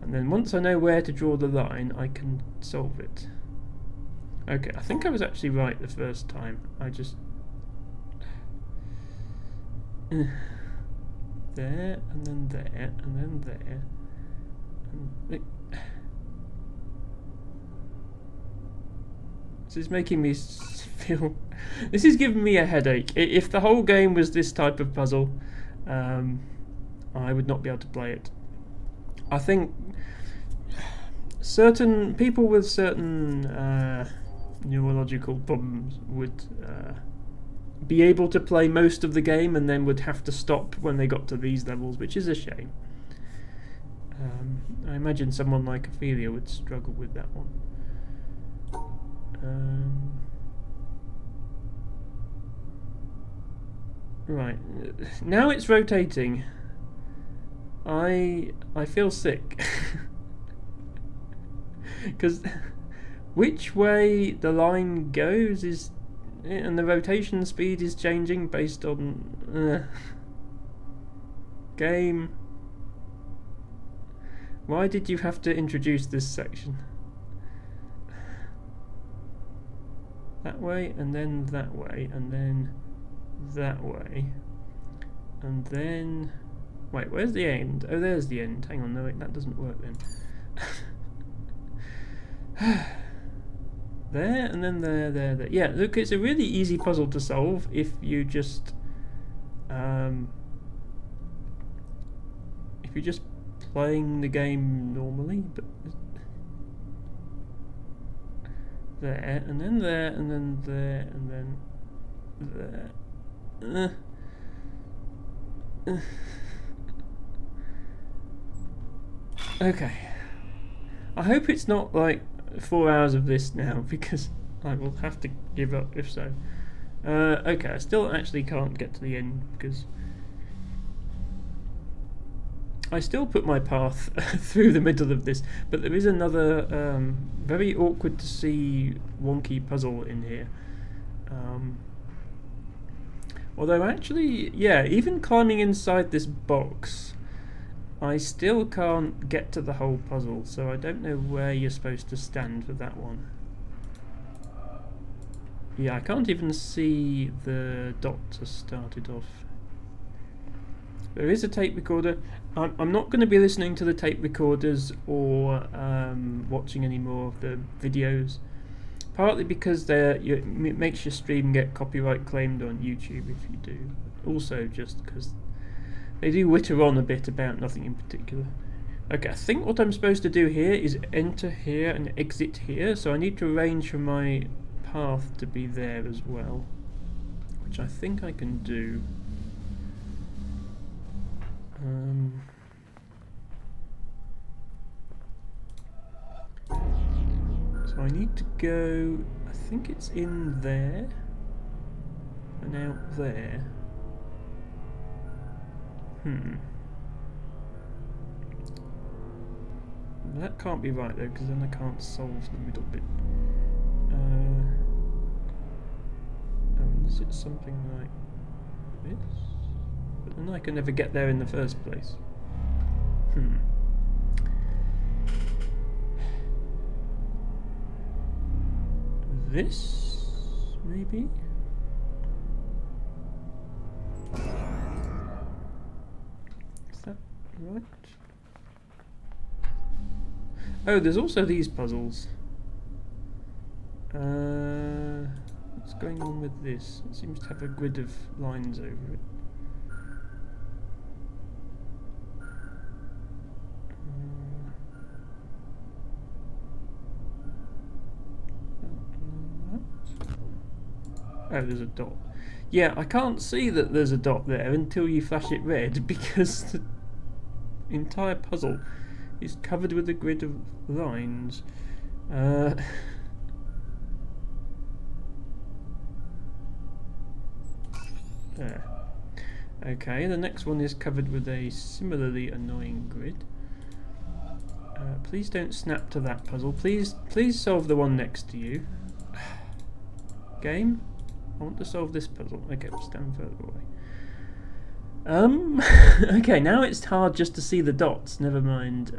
And then once I know where to draw the line, I can solve it. Okay, I think I was actually right the first time. I just... there, and then there, and then there. And this is making me feel... This is giving me a headache. If the whole game was this type of puzzle, I would not be able to play it. I think certain people with certain neurological problems would be able to play most of the game and then would have to stop when they got to these levels, which is a shame. I imagine someone like Ophelia would struggle with that one. Right, now it's rotating. I feel sick. Because which way the line goes is, and the rotation speed is changing based on game. Why did you have to introduce this section? That way, and then that way, and then that way, and then... Wait, where's the end? Oh, there's the end. Hang on, no, that doesn't work then. There, and then there. Yeah, look, it's a really easy puzzle to solve if you just... if you're just playing the game normally, but... There, and then there, and then there, and then there. Okay. I hope it's not like 4 hours of this now, because I will have to give up if so. Okay, I still actually can't get to the end because I still put my path through the middle of this, but there is another very awkward to see wonky puzzle in here. Although actually, yeah, even climbing inside this box, I still can't get to the whole puzzle, so I don't know where you're supposed to stand for that one. Yeah, I can't even see the dot to start it off. There is a tape recorder. I'm not going to be listening to the tape recorders or watching any more of the videos. Partly because it makes your stream get copyright claimed on YouTube if you do. Also just because they do witter on a bit about nothing in particular. Okay, I think what I'm supposed to do here is enter here and exit here, so I need to arrange for my path to be there as well, which I think I can do. So I need to go, I think it's in there and out there. That can't be right though, because then I can't solve the middle bit. Unless it's something like this, but then I can never get there in the first place. This, maybe? Is that right? Oh, there's also these puzzles. What's going on with this? It seems to have a grid of lines over it. Oh, there's a dot. Yeah, I can't see that there's a dot there until you flash it red, because the entire puzzle is covered with a grid of lines. There. Okay, the next one is covered with a similarly annoying grid. Please don't snap to that puzzle. Please solve the one next to you. Game? I want to solve this puzzle. Okay, we'll stand further away. Okay, now it's hard just to see the dots. Never mind.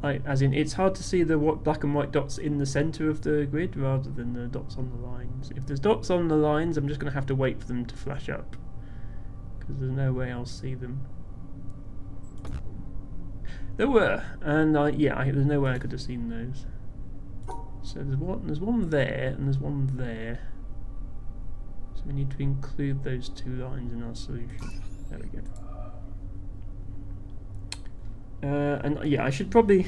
As in, it's hard to see the black and white dots in the centre of the grid rather than the dots on the lines. If there's dots on the lines, I'm just going to have to wait for them to flash up, because there's no way I'll see them. There were, and there's no way I could have seen those. So there's one there, and there's one there. So we need to include those two lines in our solution. There we go. And yeah, I should probably,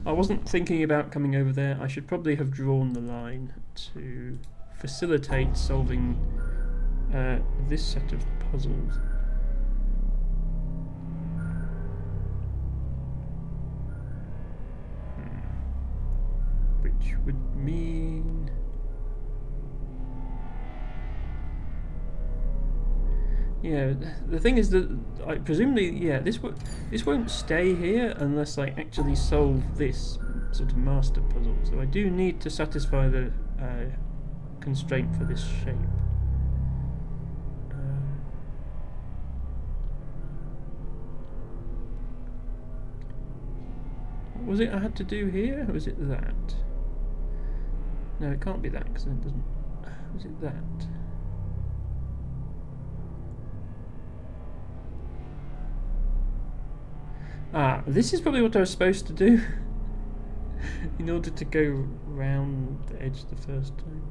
I wasn't thinking about coming over there. I should probably have drawn the line to facilitate solving this set of puzzles. Which would mean... Yeah, the thing is that presumably, yeah, this won't stay here unless I actually solve this sort of master puzzle. So I do need to satisfy the constraint for this shape. What was it I had to do here? Or was it that? No, it can't be that because it doesn't. Was it that? Ah, this is probably what I was supposed to do in order to go round the edge the first time.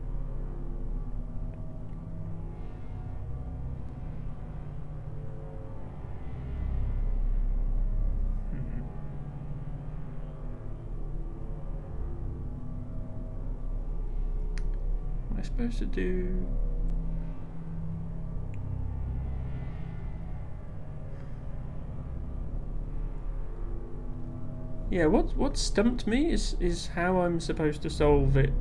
What am I supposed to do? Yeah, what stumped me is how I'm supposed to solve it.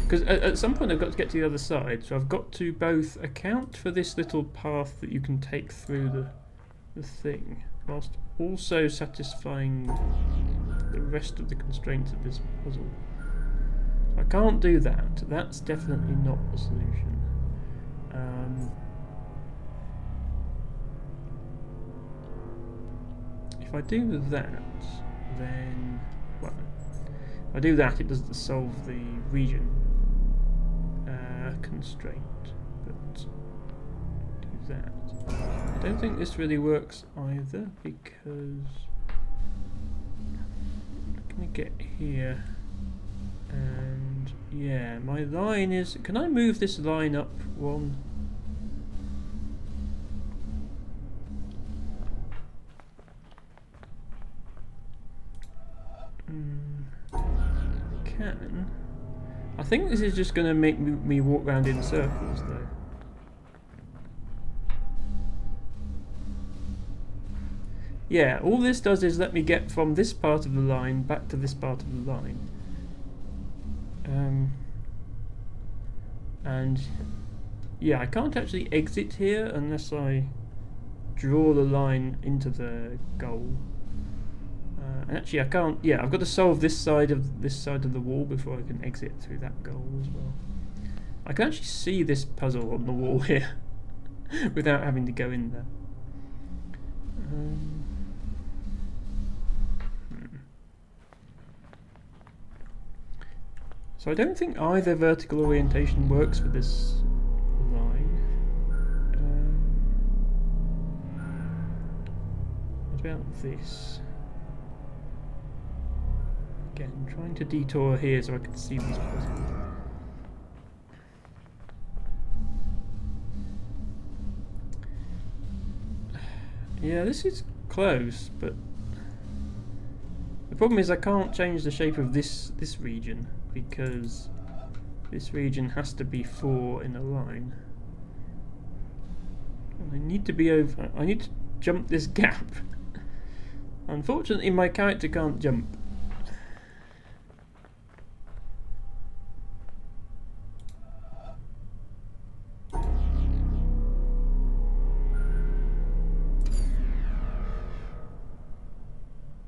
Because at some point I've got to get to the other side, so I've got to both account for this little path that you can take through the thing, whilst also satisfying the rest of the constraints of this puzzle. I can't do that. That's definitely not the solution. If I do that, then, well, if I do that, it doesn't solve the region constraint, but do that. I don't think this really works either, because I'm going to get here, and yeah, my line is, can I move this line up one? Can. I think this is just going to make me walk around in circles, though. Yeah, all this does is let me get from this part of the line back to this part of the line. And yeah, I can't actually exit here unless I draw the line into the goal. And actually I can't, yeah, I've got to solve this side of the wall before I can exit through that goal as well. I can actually see this puzzle on the wall here without having to go in there. So I don't think either vertical orientation works for this line. What about this? Again, I'm trying to detour here so I can see these puzzles. Yeah, this is close, but the problem is I can't change the shape of this region, because this region has to be 4 in a line. And I need to be over. I need to jump this gap. Unfortunately, my character can't jump.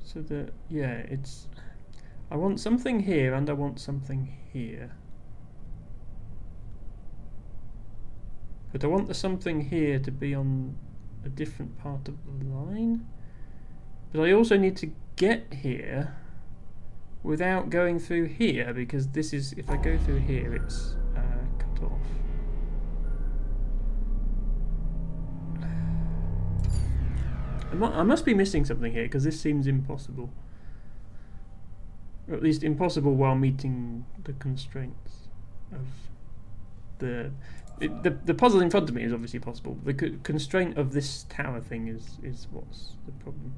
So that, yeah, it's... I want something here and I want something here. But I want the something here to be on a different part of the line. But I also need to get here without going through here, because this is, if I go through here, it's cut off. I must be missing something here, because this seems impossible. Or at least impossible while meeting the constraints of the puzzle in front of me is obviously possible. The constraint of this tower thing is what's the problem.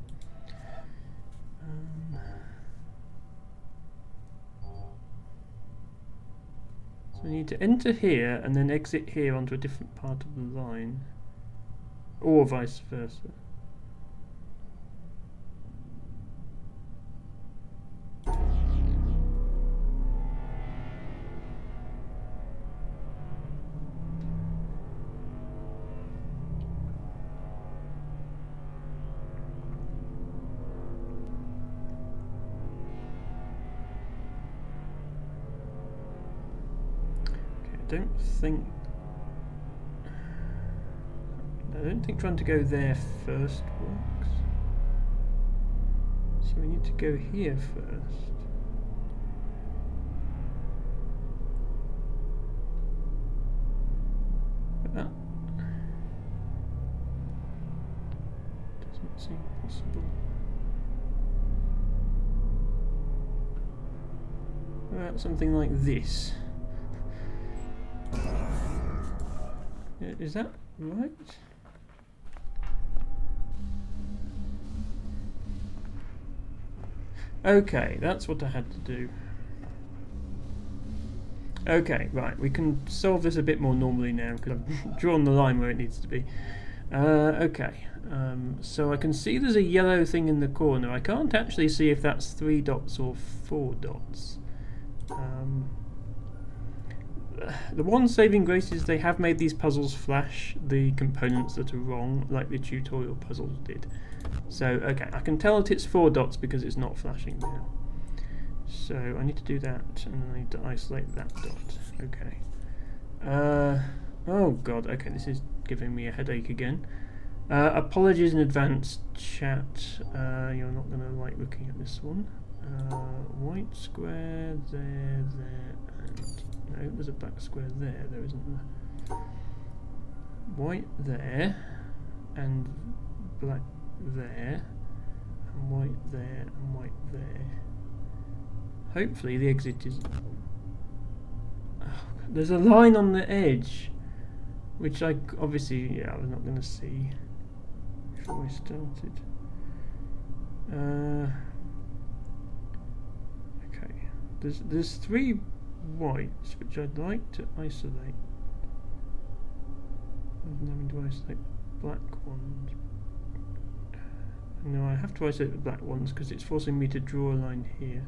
So we need to enter here and then exit here onto a different part of the line, or vice versa. I don't think trying to go there first works. So we need to go here first. But that doesn't seem possible. What about something like this? Is that right? Okay, that's what I had to do. Okay, right, we can solve this a bit more normally now because I've drawn the line where it needs to be. Okay, so I can see there's a yellow thing in the corner. I can't actually see if that's 3 dots or 4 dots. The one saving grace is they have made these puzzles flash the components that are wrong, like the tutorial puzzles did. So, okay, I can tell that it's 4 dots because it's not flashing now. So, I need to do that, and then I need to isolate that dot. Okay. Oh god, okay, this is giving me a headache again. Apologies in advance, chat. You're not going to like looking at this one. White square, there, and... No, there's a black square there, isn't there? White there, and black there, and white there, and white there. Hopefully the exit is... Oh, there's a line on the edge, which I obviously, I was not going to see before I started. Okay, there's 3 whites which I'd like to isolate. I'm having to isolate black ones. No, I have to isolate the black ones because it's forcing me to draw a line here.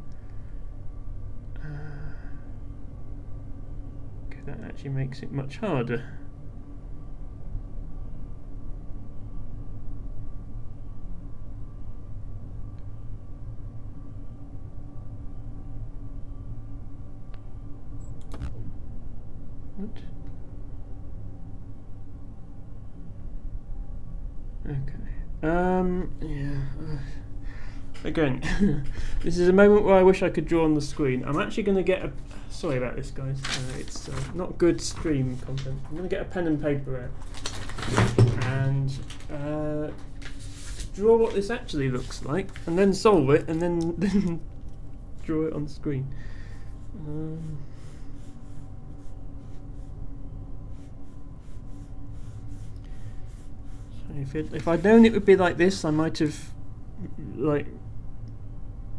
Okay, that actually makes it much harder. What? Okay. Yeah. Again, this is a moment where I wish I could draw on the screen. I'm actually going to get a... Sorry about this, guys. It's not good stream content. I'm going to get a pen and paper out and draw what this actually looks like, and then solve it, and then draw it on the screen. So if I'd known it would be like this, I might have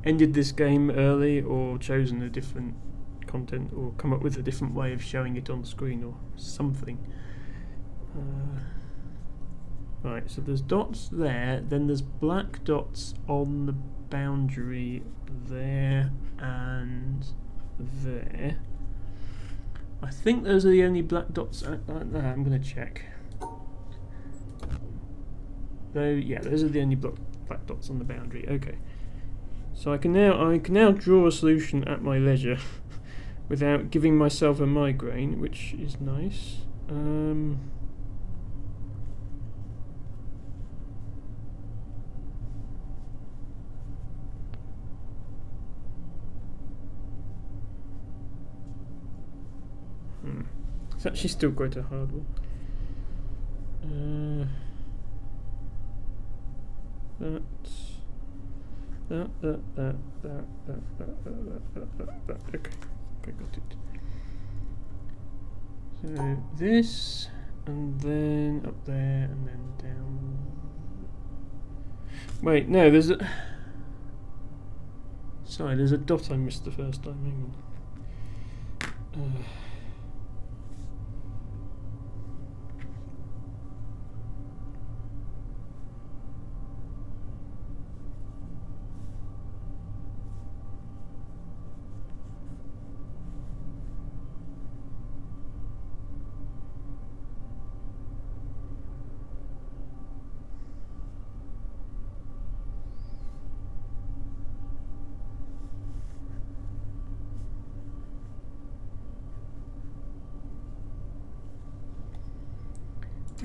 ended this game early, or chosen a different content, or come up with a different way of showing it on screen or something. Right, so there's dots there, then there's black dots on the boundary there and there. I think those are the only black dots. I'm going to check. Though, yeah, those are the only black dots on the boundary. Okay. So I can now draw a solution at my leisure without giving myself a migraine, which is nice. It's actually still quite a hard one. That. Okay, got it. So this, and then up there, and then down. Wait, no, there's a. Sorry, there's a dot I missed the first time. Hang on.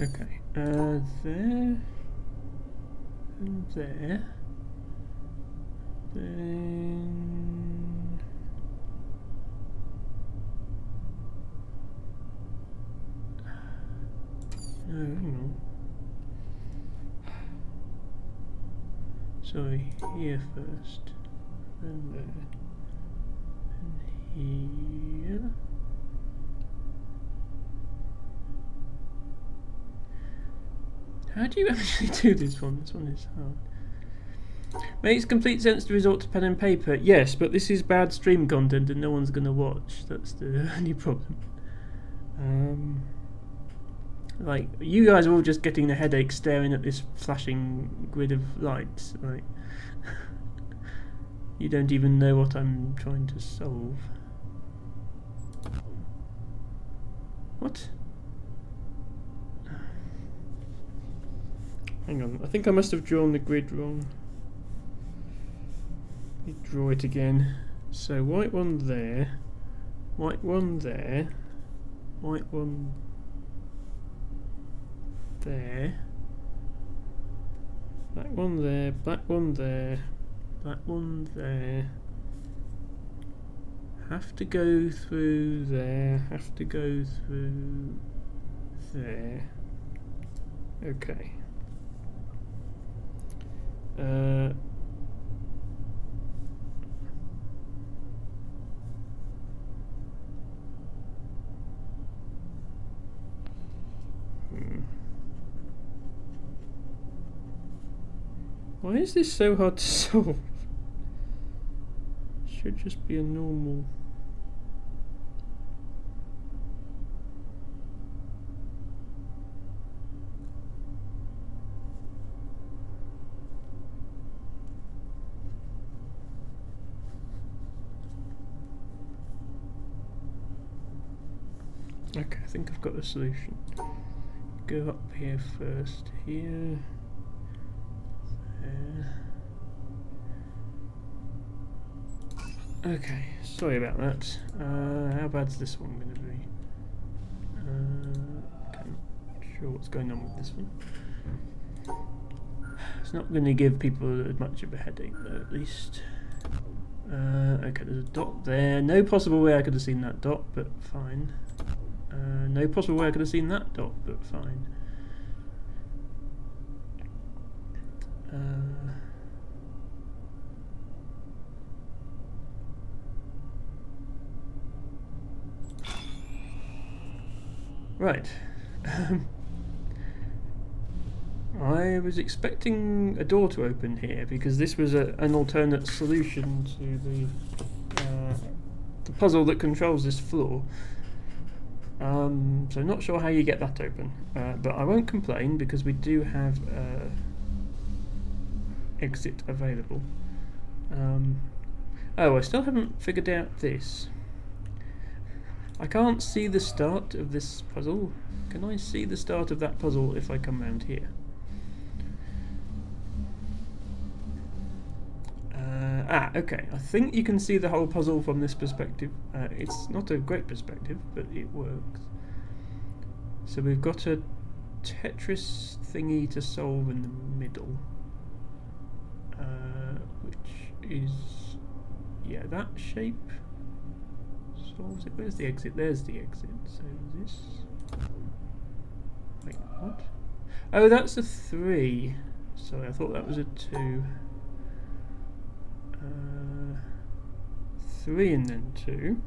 Okay, there and there. Then no, hang on. Sorry, here first, then there, then here. How do you actually do this one? This one is hard. Makes complete sense to resort to pen and paper. Yes, but this is bad stream content and no one's going to watch. That's the only problem. Like, you guys are all just getting a headache staring at this flashing grid of lights. Like, you don't even know what I'm trying to solve. What? Hang on, I think I must have drawn the grid wrong. Let me draw it again. So white one there, white one there, white one there, black one there, black one there, black one there. Have to go through there, have to go through there. Okay. Why is this so hard to solve? Should just be a normal. Okay, I think I've got the solution. Go up here first, here, there. Okay, sorry about that. How bad's this one going to be? Okay, not sure what's going on with this one. It's not going to give people much of a headache though, at least. Okay, there's a dot there. No possible way I could have seen that dot, but fine. No possible way I could have seen that dot, but fine. Right. I was expecting a door to open here because this was an alternate solution to the puzzle that controls this floor. So not sure how you get that open, but I won't complain because we do have exit available. Oh, I still haven't figured out this. I can't see the start of this puzzle. Can I see the start of that puzzle if I come round here? Okay. I think you can see the whole puzzle from this perspective. It's not a great perspective, but it works. So we've got a Tetris thingy to solve in the middle, which is, yeah, that shape solves it. Where's the exit? There's the exit. So this. Wait, what? Oh, that's a 3. Sorry, I thought that was a 2. 3 and then 2,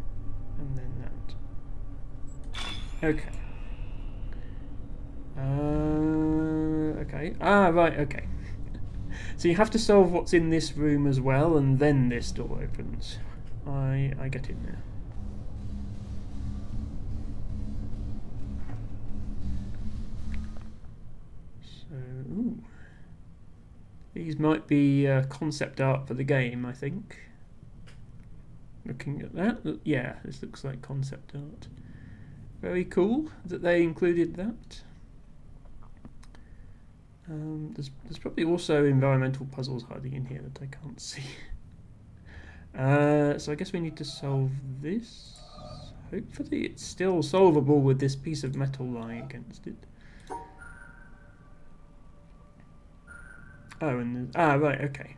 and then that. Okay. Okay. Right, okay. So you have to solve what's in this room as well, and then this door opens. I get it now. So, ooh. These might be concept art for the game, I think. Looking at that, yeah, this looks like concept art. Very cool that they included that. There's probably also environmental puzzles hiding in here that I can't see. So I guess we need to solve this. Hopefully it's still solvable with this piece of metal lying against it. Oh, and right, okay.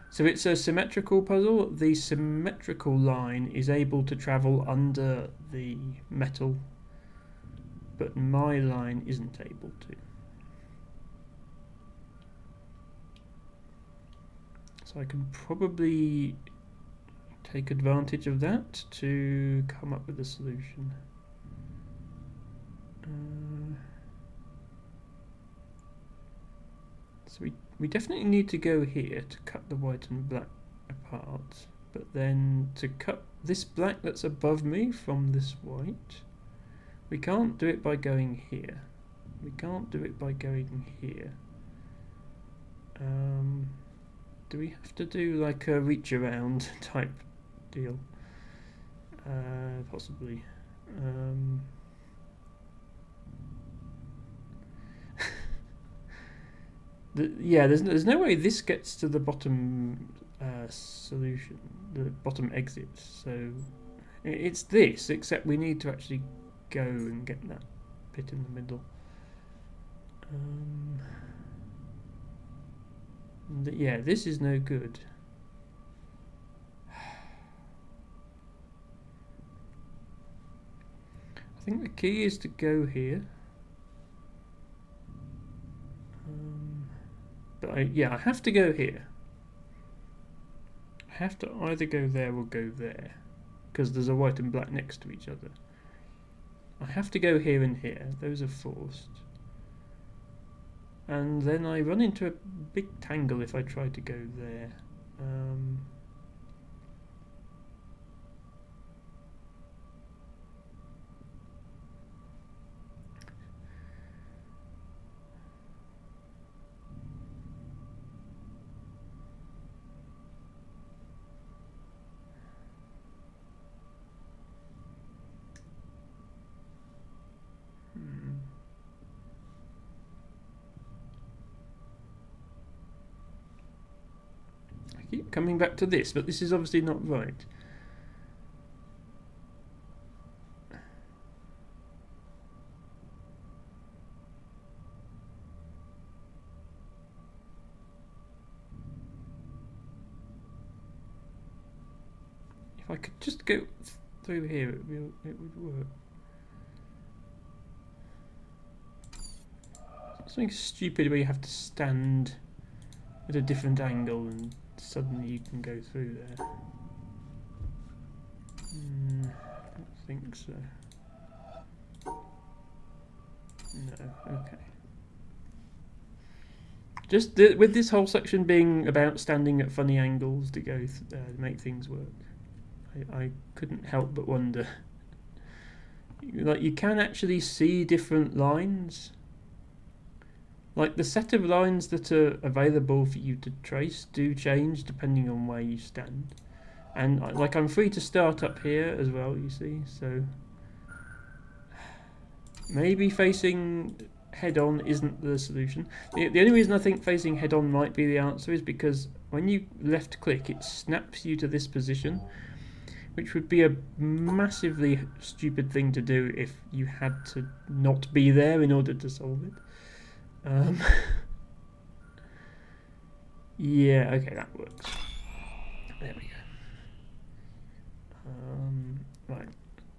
So it's a symmetrical puzzle. The symmetrical line is able to travel under the metal, but my line isn't able to. So I can probably take advantage of that to come up with a solution. So we definitely need to go here to cut the white and black apart, but then to cut this black that's above me from this white, we can't do it by going here. We can't do it by going here. Do we have to do like a reach around type deal? Possibly. Yeah, there's no way this gets to the bottom solution, the bottom exit. So it's this, except we need to actually go and get that bit in the middle. Yeah, this is no good. I think the key is to go here. But I have to go here. I have to either go there or go there, because there's a white and black next to each other. I have to go here and here. Those are forced. And then I run into a big tangle if I try to go there. Keep coming back to this, but this is obviously not right. If I could just go through here, it would work. Something stupid where you have to stand at a different angle and suddenly you can go through there. I don't think so. No, okay. Just with this whole section being about standing at funny angles to go make things work, I couldn't help but wonder. Like, you can actually see different lines. Like, the set of lines that are available for you to trace do change depending on where you stand. And like, I'm free to start up here as well, you see, so maybe facing head on isn't the solution. The only reason I think facing head on might be the answer is because when you left click, it snaps you to this position, which would be a massively stupid thing to do if you had to not be there in order to solve it. Yeah, okay, that works. There we go. Right,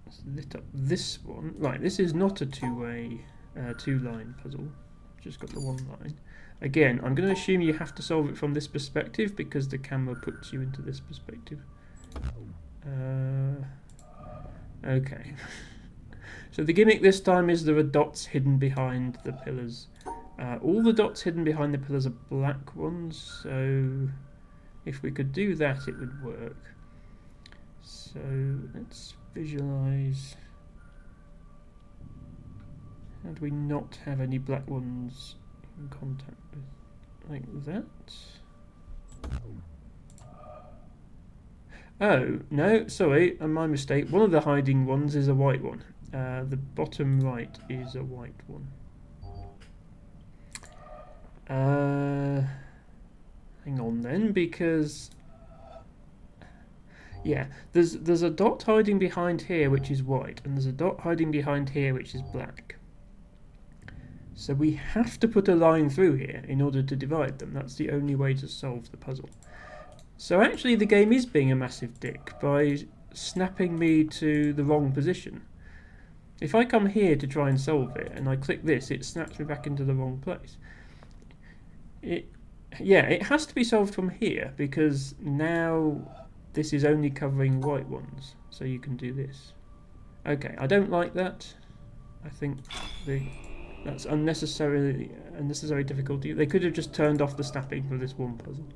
let's lit up this one. Right, this is not a two-line puzzle. Just got the one line. Again, I'm going to assume you have to solve it from this perspective because the camera puts you into this perspective. Okay. So the gimmick this time is there are dots hidden behind the pillars. All the dots hidden behind the pillars are black ones, so if we could do that it would work. So let's visualize. How do we not have any black ones in contact with? Like that? Oh, no, sorry, my mistake. One of the hiding ones is a white one. The bottom right is a white one. Hang on then, because yeah, there's a dot hiding behind here which is white, and there's a dot hiding behind here which is black. So we have to put a line through here in order to divide them. That's the only way to solve the puzzle. So actually the game is being a massive dick by snapping me to the wrong position. If I come here to try and solve it and I click this, it snaps me back into the wrong place. Yeah, it has to be solved from here because now this is only covering white ones, so you can do this. Okay, I don't like that. I think that's unnecessary difficulty. They could have just turned off the snapping for this one puzzle.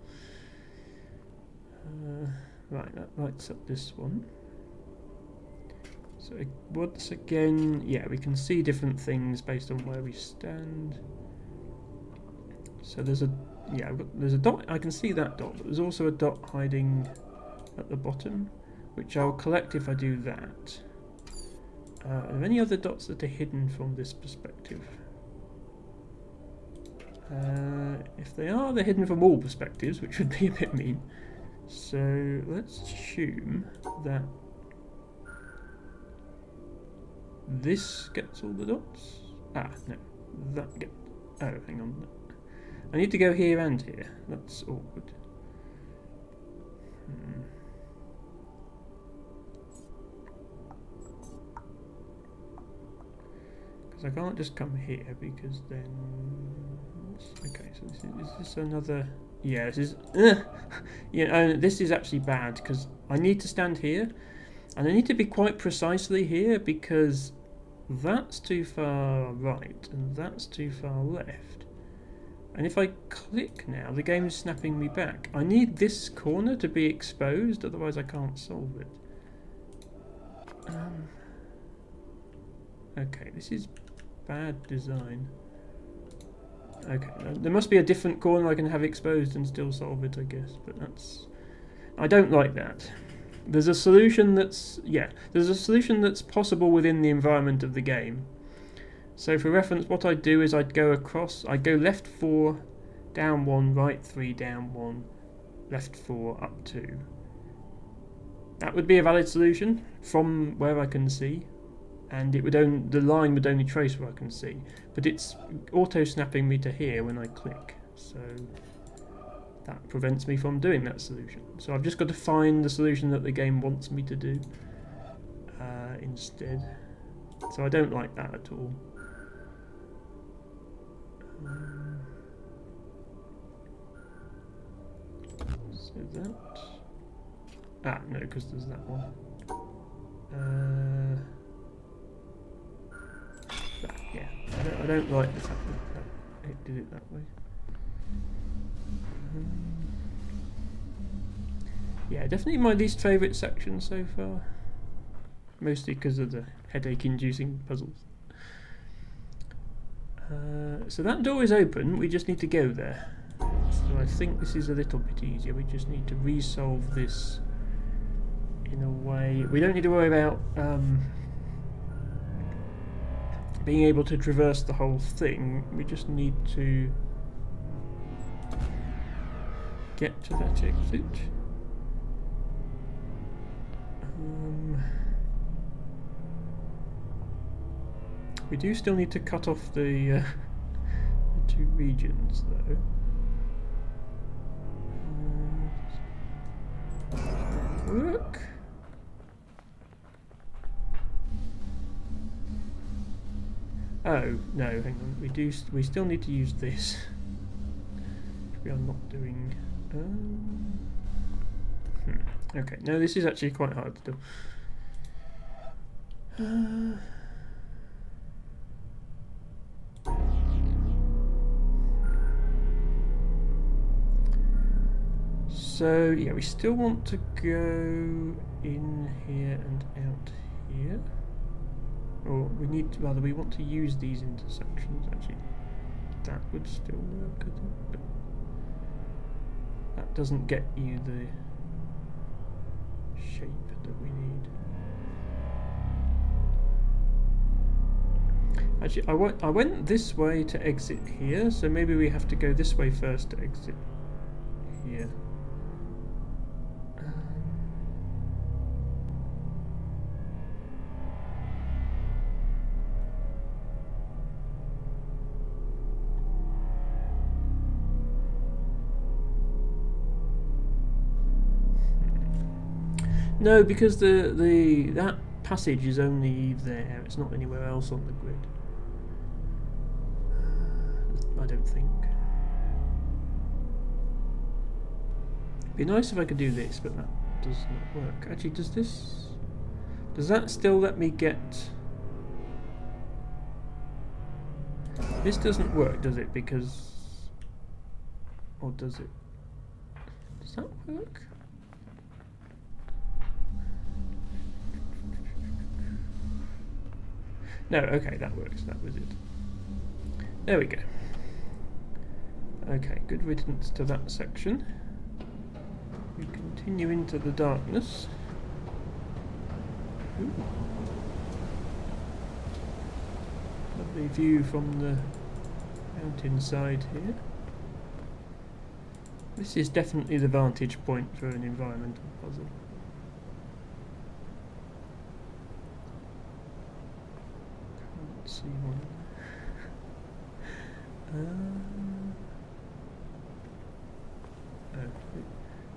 Right, that lights up this one. So once again, yeah, we can see different things based on where we stand. So there's a dot. I can see that dot, but there's also a dot hiding at the bottom, which I'll collect if I do that. Are there any other dots that are hidden from this perspective? If they are, they're hidden from all perspectives, which would be a bit mean. So let's assume that this gets all the dots. Ah, no, that gets. Oh, hang on. I need to go here and here. That's awkward. Because I can't just come here because then. Okay, so is this another? Yeah, this is. Yeah, this is actually bad because I need to stand here, and I need to be quite precisely here because that's too far right and that's too far left. And if I click now, the game is snapping me back. I need this corner to be exposed, otherwise I can't solve it. Okay, this is bad design. Okay, there must be a different corner I can have exposed and still solve it, I guess. But that's... I don't like that. There's a solution that's... Yeah, there's a solution that's possible within the environment of the game. So for reference, what I'd do is I'd go across, I'd go left 4, down 1, right 3, down 1, left 4, up 2. That would be a valid solution from where I can see, and it would the line would only trace where I can see. But it's auto-snapping me to here when I click, so that prevents me from doing that solution. So I've just got to find the solution that the game wants me to do instead. So I don't like that at all. So that... Ah, no, because there's that one. That, yeah, I don't like the fact that it did it that way. Yeah, definitely my least favourite section so far. Mostly because of the headache-inducing puzzles. So that door is open, we just need to go there. So I think this is a little bit easier, we just need to resolve this in a way... We don't need to worry about being able to traverse the whole thing, we just need to get to that exit. We do still need to cut off the two regions, though. Work. Oh no, hang on. We still need to use this, which we are not doing. Okay, no, this is actually quite hard to do. So yeah, we still want to go in here and out here. Or we want to use these intersections actually. That would still work, I think, but that doesn't get you the shape that we need. Actually, I went this way to exit here, so maybe we have to go this way first to exit here. No, because that passage is only there. It's not anywhere else on the grid. I don't think. It'd be nice if I could do this, but that does not work. Actually, does that still let me get? This doesn't work, does it? Because, or does it? Does that work? No, okay, that works. That was it. There we go. Okay, good riddance to that section. We continue into the darkness. Ooh. Lovely view from the mountainside here. This is definitely the vantage point for an environmental puzzle. See one.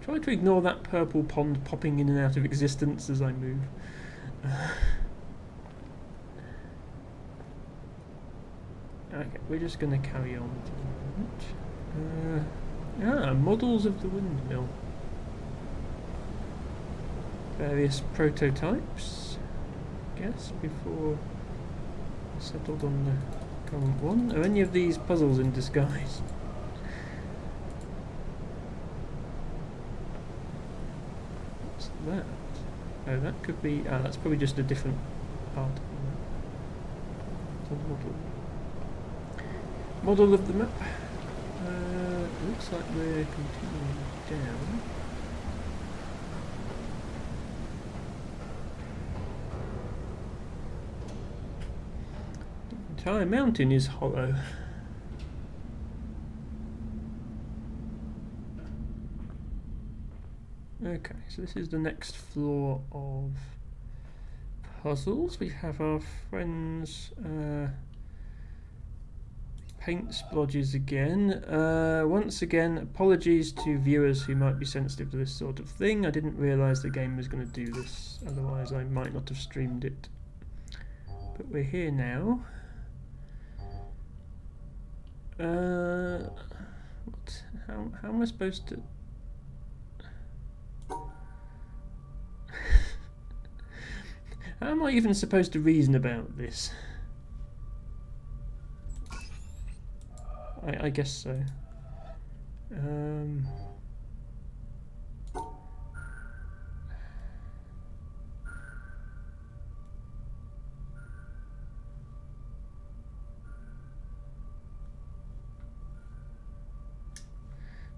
Try to ignore that purple pond popping in and out of existence as I move. Okay, we're just going to carry on for a moment. Models of the windmill. Various prototypes, I guess, before settled on the current one. Are any of these puzzles in disguise? What's that? Oh, that could be. That's probably just a different part of the model. Model of the map. Looks like we're continuing down. The entire mountain is hollow. Okay, so this is the next floor of puzzles. We have our friends paint splodges again. Once again, apologies to viewers who might be sensitive to this sort of thing. I didn't realise the game was going to do this, otherwise I might not have streamed it. But we're here now. What? How am I supposed to? How am I even supposed to reason about this? I guess so.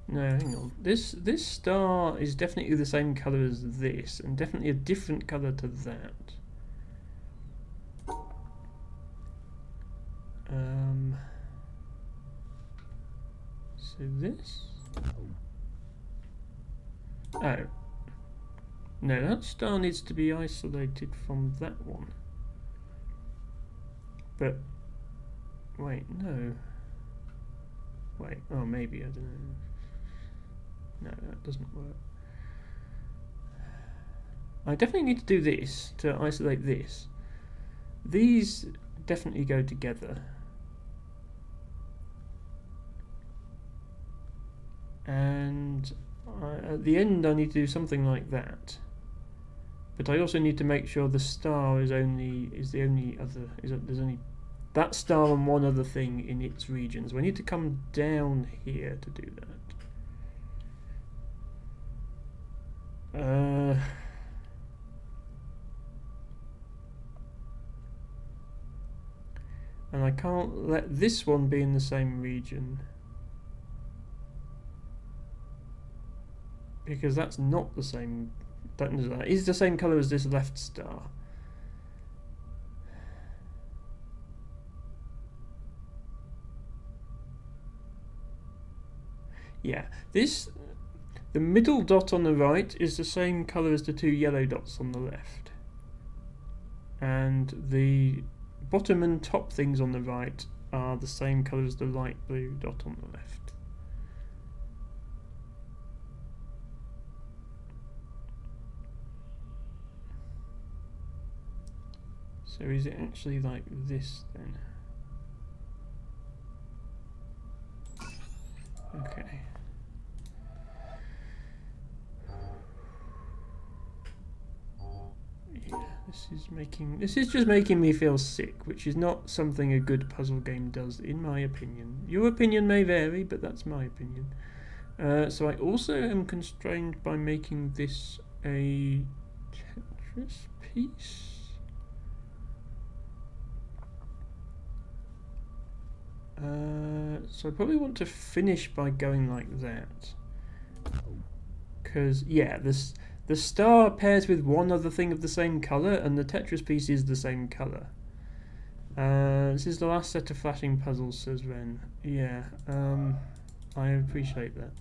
No, hang on. This star is definitely the same colour as this, and definitely a different colour to that. So this. Oh. No, that star needs to be isolated from that one. But, wait, no. Wait, oh maybe, I don't know. No, that doesn't work. I definitely need to do this to isolate this. These definitely go together. And at the end I need to do something like that. But I also need to make sure the star is the only other, there's only that star and one other thing in its region. So I need to come down here to do that. And I can't let this one be in the same region, because that's not the same. That is the same colour as this left star. Yeah, the middle dot on the right is the same colour as the two yellow dots on the left. And the bottom and top things on the right are the same colour as the light blue dot on the left. So is it actually like this then? Okay. Yeah, this is just making me feel sick, which is not something a good puzzle game does, in my opinion. Your opinion may vary, but that's my opinion. So I also am constrained by making this a Tetris piece. So I probably want to finish by going like that, because yeah, the star pairs with one other thing of the same colour, and the Tetris piece is the same colour. This is the last set of flashing puzzles, says Ren. Yeah, I appreciate that.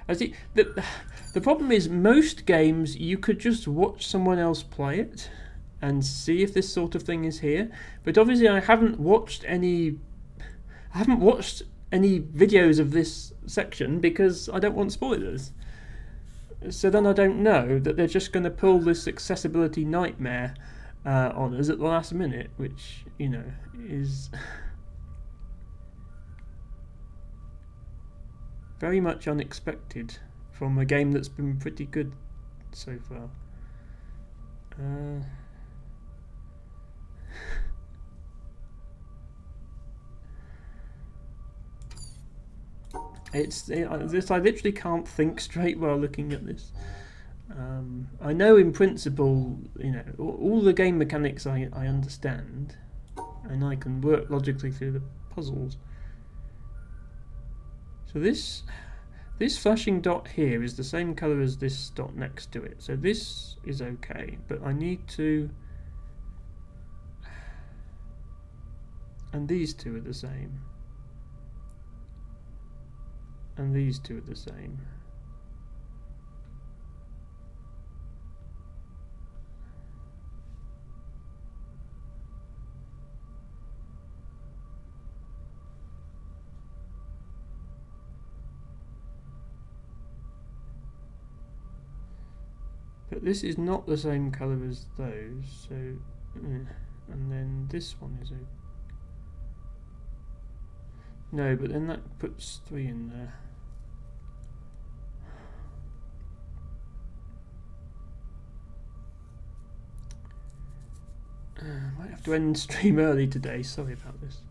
I see. The problem is, most games you could just watch someone else play it and see if this sort of thing is here. But obviously I haven't watched any videos of this section because I don't want spoilers. So then I don't know that they're just going to pull this accessibility nightmare on us at the last minute, which, you know, is very much unexpected from a game that's been pretty good so far. I literally can't think straight while looking at this. I know in principle, you know, all the game mechanics I understand, and I can work logically through the puzzles. So this flashing dot here is the same colour as this dot next to it. So this is okay, but I need to... And these two are the same. And these two are the same. But this is not the same colour as those, so... and then this one is a... No, but then that puts 3 in there. Might have to end stream early today, sorry about this.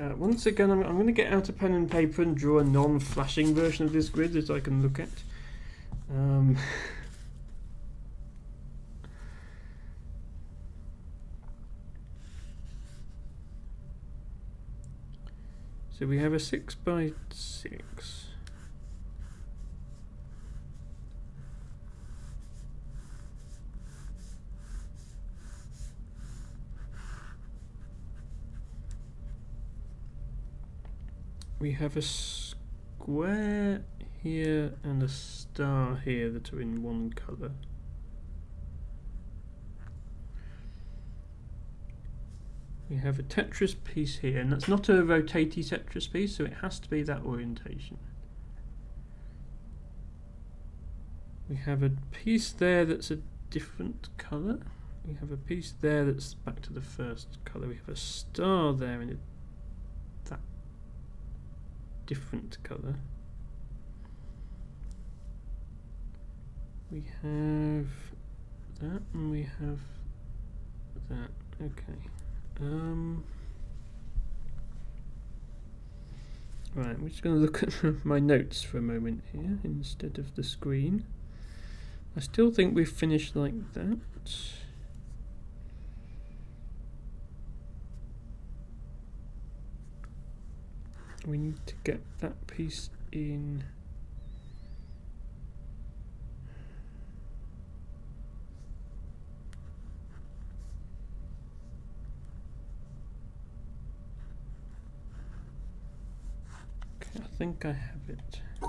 Once again, I'm going to get out a pen and paper and draw a non-flashing version of this grid that I can look at. So we have a 6 by 6. We have a square here and a star here that are in one colour. We have a Tetris piece here, and that's not a rotatey Tetris piece, so it has to be that orientation. We have a piece there that's a different colour. We have a piece there that's back to the first colour. We have a star there in that different colour. We have that, and we have that. Okay. Right, I'm just going to look at my notes for a moment here instead of the screen. I still think we've finished like that. We need to get that piece in. Okay, I think I have it. I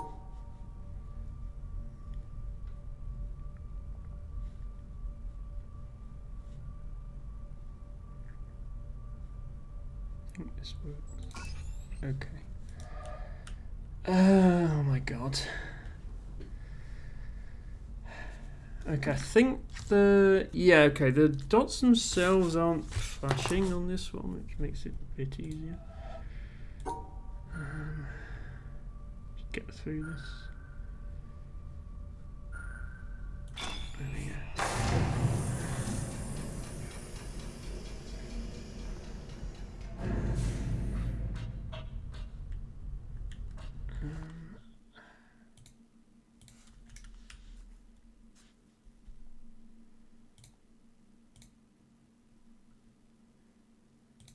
think this works. Okay. Oh my god. Okay, I think the dots themselves aren't flashing on this one, which makes it a bit easier. Just get through this. There we go.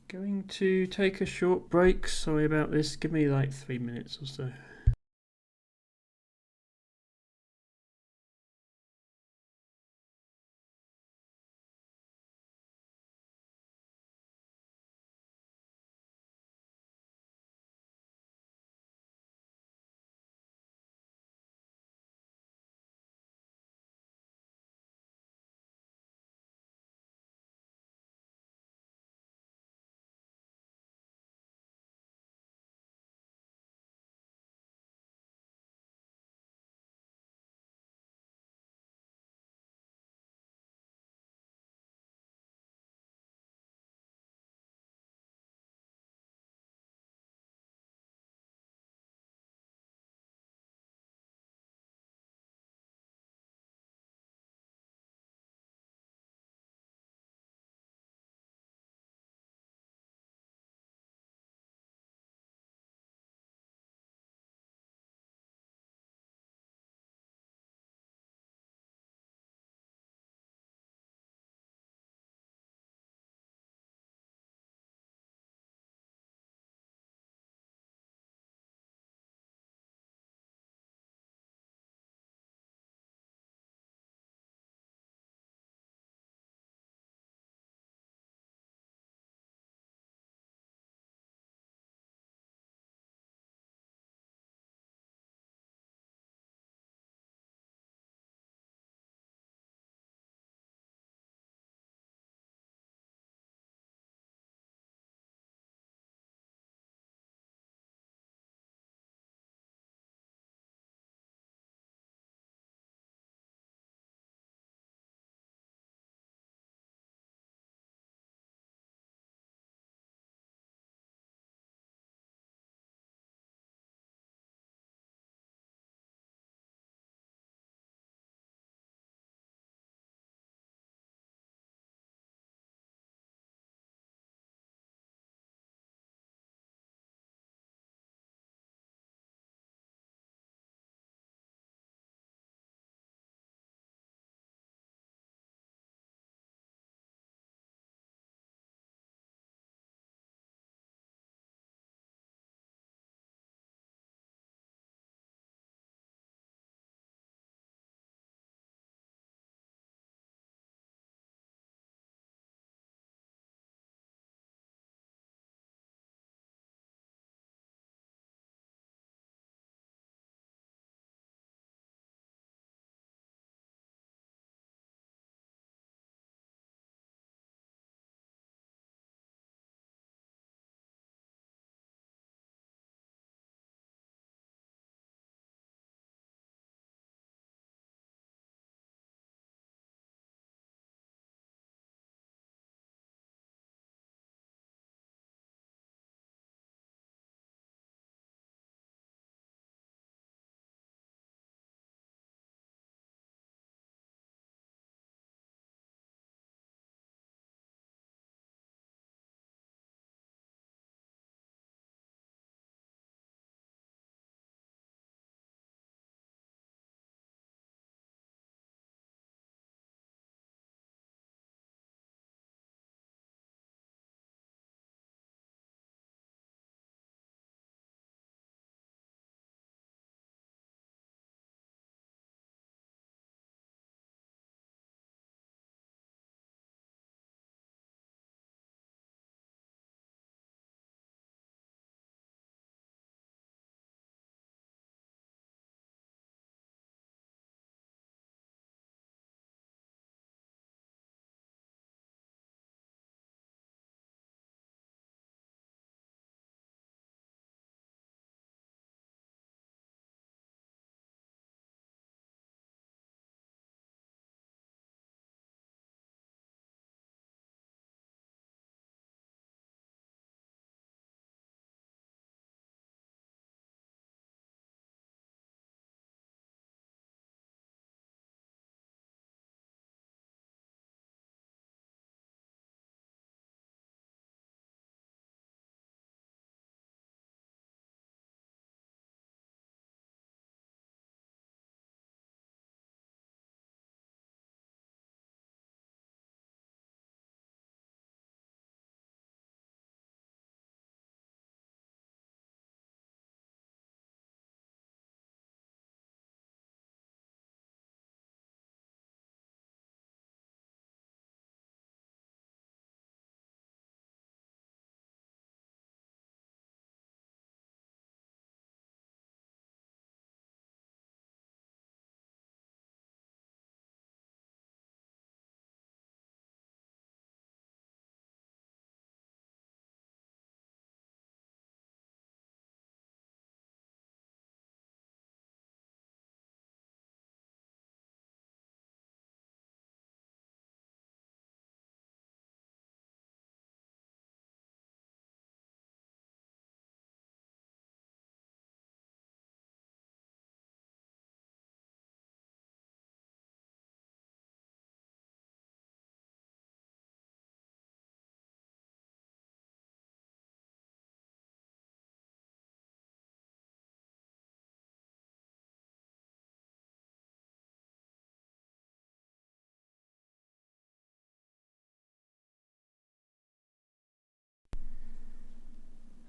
Going to take a short break. Sorry about this. Give me like 3 minutes or so.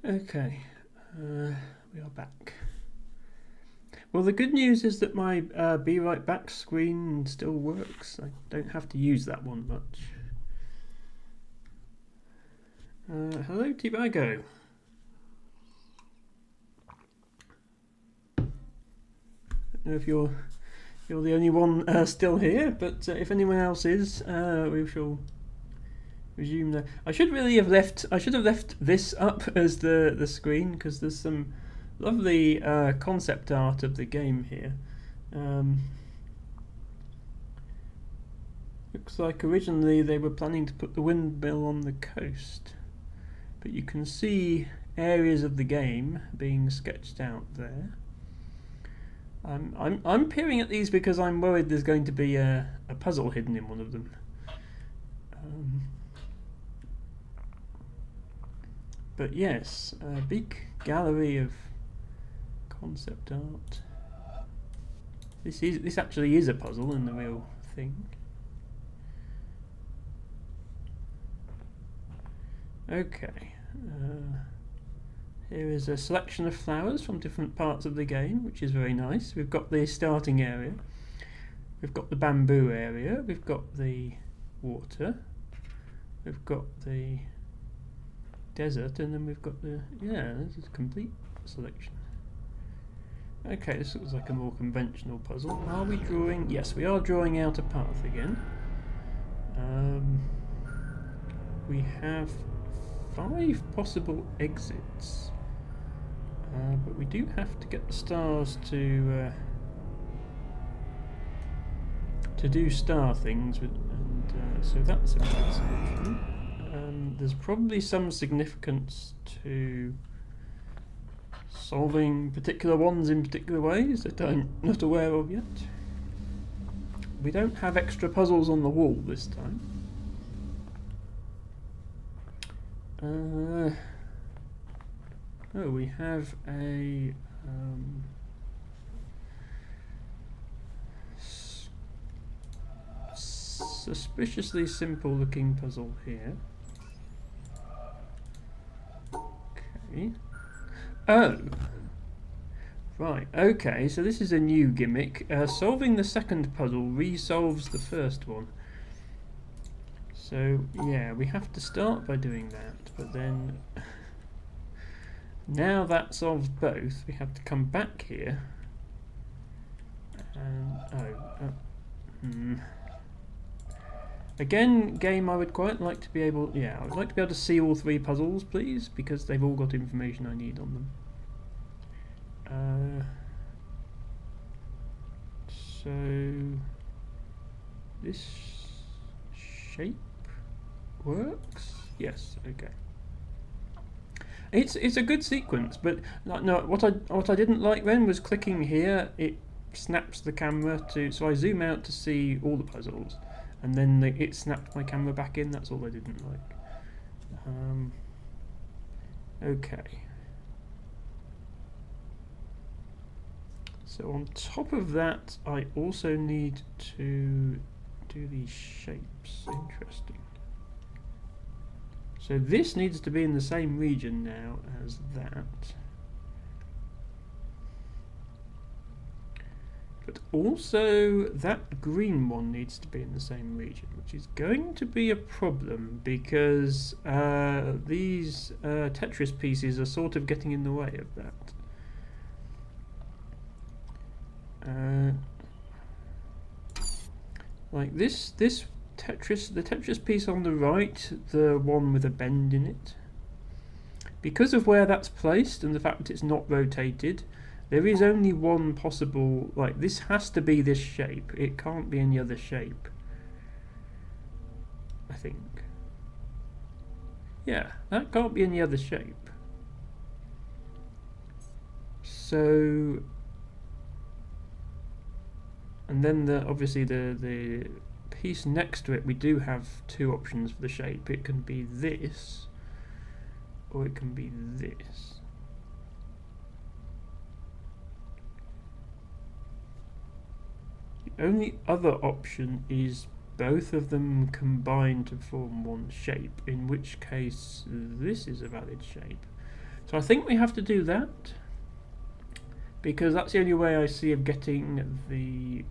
Okay, we are back. Well, the good news is that my Be Right Back screen still works. I don't have to use that one much. Hello, Tibago. I don't know if you're the only one still here, but if anyone else is, we shall resume the. I should have left this up as the screen, because there's some lovely concept art of the game here. Looks like originally they were planning to put the windmill on the coast, but you can see areas of the game being sketched out there. I'm peering at these because I'm worried there's going to be a puzzle hidden in one of them. But yes, a big gallery of concept art. This actually is a puzzle and the real thing. Okay. Here is a selection of flowers from different parts of the game, which is very nice. We've got the starting area, we've got the bamboo area, we've got the water, we've got the desert, and then we've got the... yeah, this is a complete selection. Okay, this looks like a more conventional puzzle. Are we drawing... yes, we are drawing out a path again. We have 5 possible exits. But we do have to get the stars to do star things, and so that's a good solution. There's probably some significance to solving particular ones in particular ways that I'm not aware of yet. We don't have extra puzzles on the wall this time. Oh, we have a suspiciously simple looking puzzle here. Okay. Oh! Right, okay, so this is a new gimmick. Solving the second puzzle resolves the first one. So, yeah, we have to start by doing that, but then... now that solves both, we have to come back here. And... again, game, I would quite like to be able... yeah, I would like to be able to see all 3 puzzles, please, because they've all got information I need on them. So... this shape works? Yes, okay. It's a good sequence, but no, what I didn't like then was clicking here, it snaps the camera to... so I zoom out to see all the puzzles, and then it snapped my camera back in. That's all I didn't like. Okay. So on top of that, I also need to do these shapes. Interesting. So this needs to be in the same region now as that. But also that green one needs to be in the same region, which is going to be a problem because these Tetris pieces are sort of getting in the way of that. Like this Tetris, the Tetris piece on the right, the one with a bend in it, because of where that's placed and the fact that it's not rotated, there is only one possible, like this has to be this shape, it can't be any other shape, I think. Yeah, that can't be any other shape. So, and then obviously the piece next to it, we do have 2 options for the shape. It can be this, or it can be this. The only other option is both of them combine to form one shape, in which case this is a valid shape. So I think we have to do that, because that's the only way I see of getting the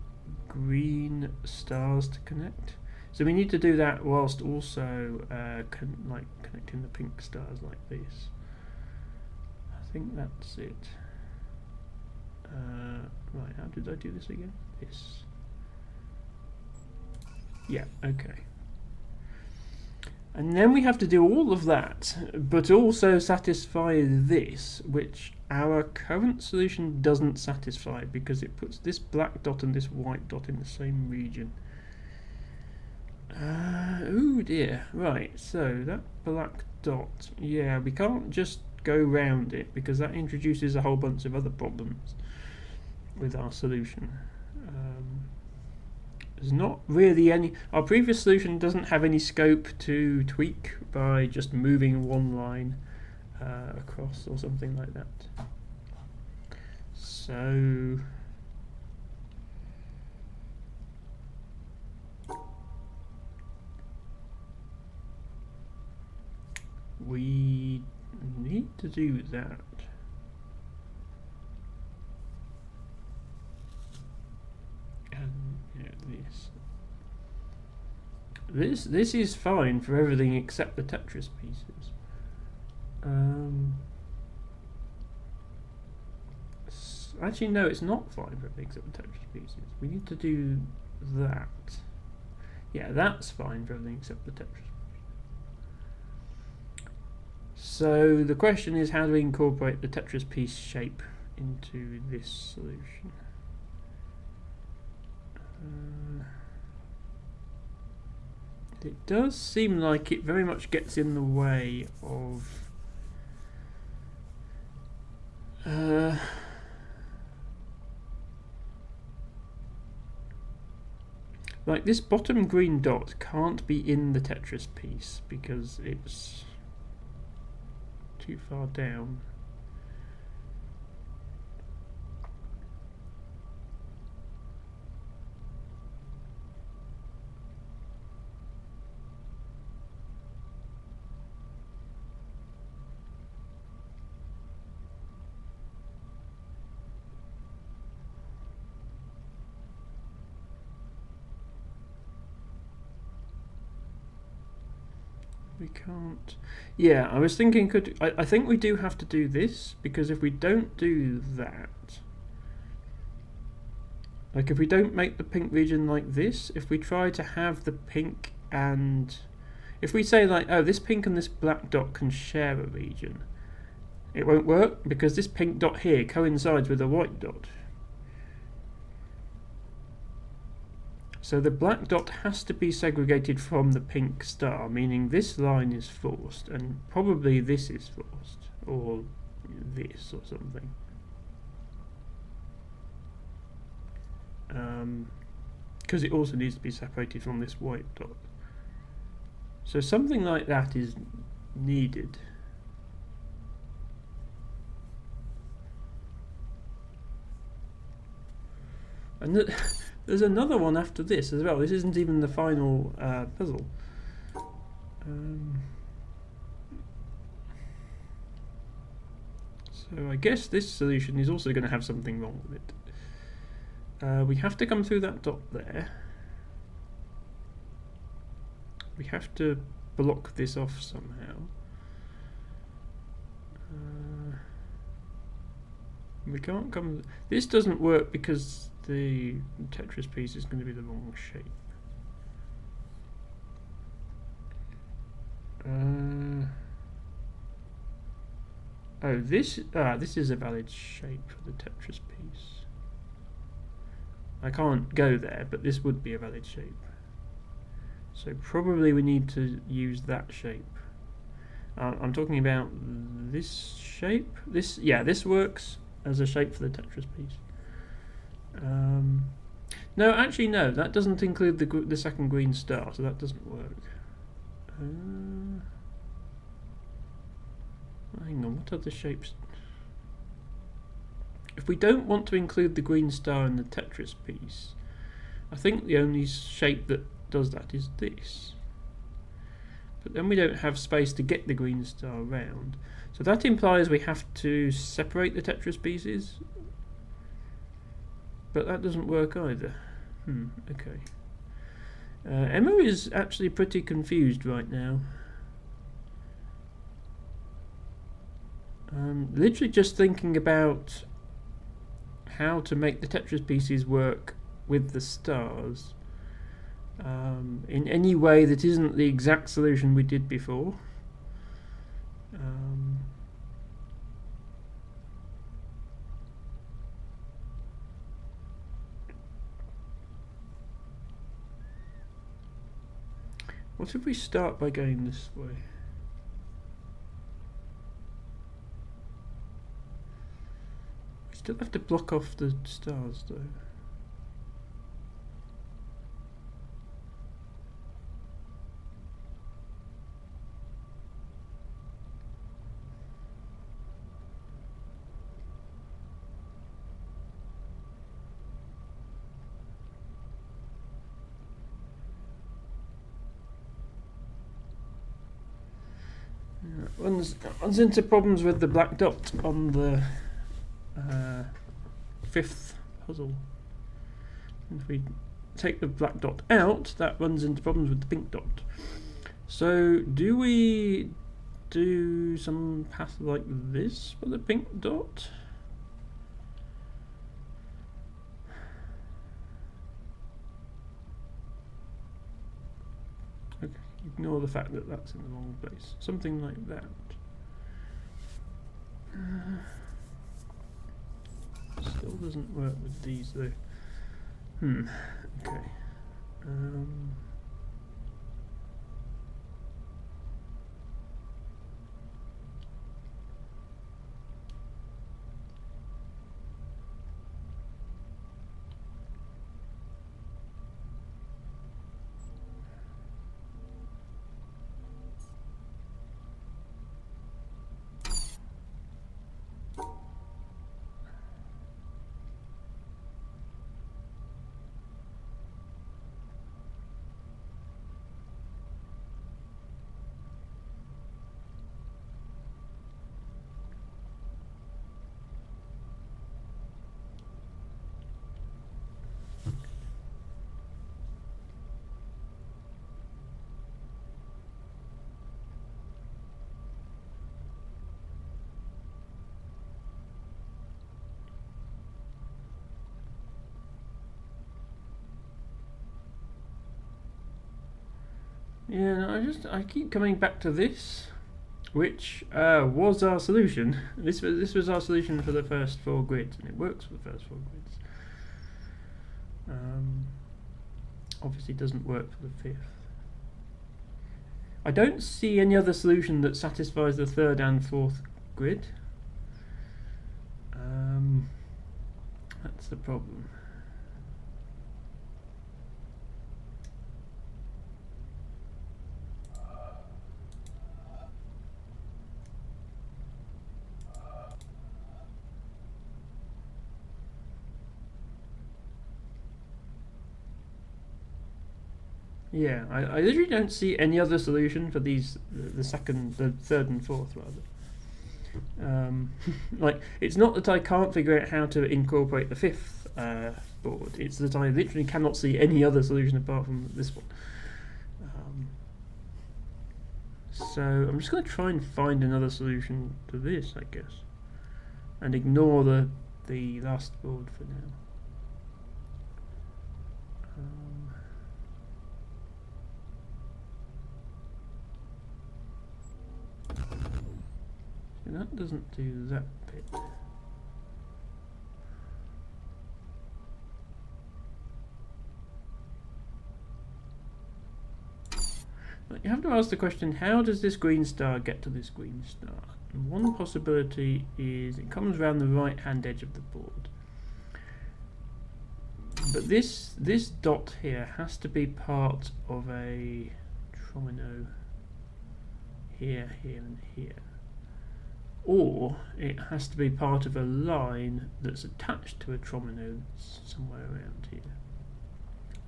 green stars to connect. So we need to do that whilst also connecting the pink stars like this. I think that's it. Right, how did I do this again? This. Yeah, okay. And then we have to do all of that, but also satisfy this, which our current solution doesn't satisfy, because it puts this black dot and this white dot in the same region. Oh dear. Right, so that black dot, yeah, we can't just go round it, because that introduces a whole bunch of other problems with our solution. There's not really any. Our previous solution doesn't have any scope to tweak by just moving one line across or something like that. So we need to do that. This is fine for everything except the Tetris pieces. Actually, no, it's not fine for everything except the Tetris pieces. We need to do that. Yeah, that's fine for everything except the Tetris pieces. So the question is, how do we incorporate the Tetris piece shape into this solution? It does seem like it very much gets in the way of like this bottom green dot can't be in the Tetris piece because it's too far down. We can't. Yeah, I was thinking, I think we do have to do this, because if we don't do that, like if we don't make the pink region like this, if we try to have the pink and if we say like, oh, this pink and this black dot can share a region, it won't work because this pink dot here coincides with the white dot. So the black dot has to be segregated from the pink star, meaning this line is forced, and probably this is forced, or this, or something. Because it also needs to be separated from this white dot. So something like that is needed. And there's another one after this as well. This isn't even the final puzzle. So I guess this solution is also going to have something wrong with it. We have to come through that dot there. We have to block this off somehow. We can't come. This doesn't work because the Tetris piece is going to be the wrong shape. Oh, this is a valid shape for the Tetris piece. I can't go there, but this would be a valid shape. So probably we need to use that shape. I'm talking about this shape. This works as a shape for the Tetris piece. No, actually no, that doesn't include the second green star, so that doesn't work. Hang on, what other shapes? If we don't want to include the green star in the Tetris piece, I think the only shape that does that is this. But then we don't have space to get the green star around. So that implies we have to separate the tetraspecies, but that doesn't work either. Okay. Emma is actually pretty confused right now. Literally just thinking about how to make the tetraspecies work with the stars in any way that isn't the exact solution we did before. What if we start by going this way? We still have to block off the stars though. Runs into problems with the black dot on the fifth puzzle. If we take the black dot out, that runs into problems with the pink dot. So do we do some path like this for the pink dot? Okay, ignore the fact that that's in the wrong place. Something like that. Still doesn't work with these though. Okay. Yeah, no, I keep coming back to this, which was our solution. This was our solution for the first 4 grids, and it works for the first 4 grids. Obviously, doesn't work for the 5th. I don't see any other solution that satisfies the 3rd and 4th grid. That's the problem. Yeah, I literally don't see any other solution for these, the 3rd and 4th rather. Like, it's not that I can't figure out how to incorporate the 5th board, it's that I literally cannot see any other solution apart from this one. So I'm just going to try and find another solution to this, I guess, and ignore the last board for now. That doesn't do that bit. But you have to ask the question, how does this green star get to this green star? And one possibility is it comes around the right hand edge of the board. But this dot here has to be part of a tromino here, here and here. Or it has to be part of a line that's attached to a tromino somewhere around here.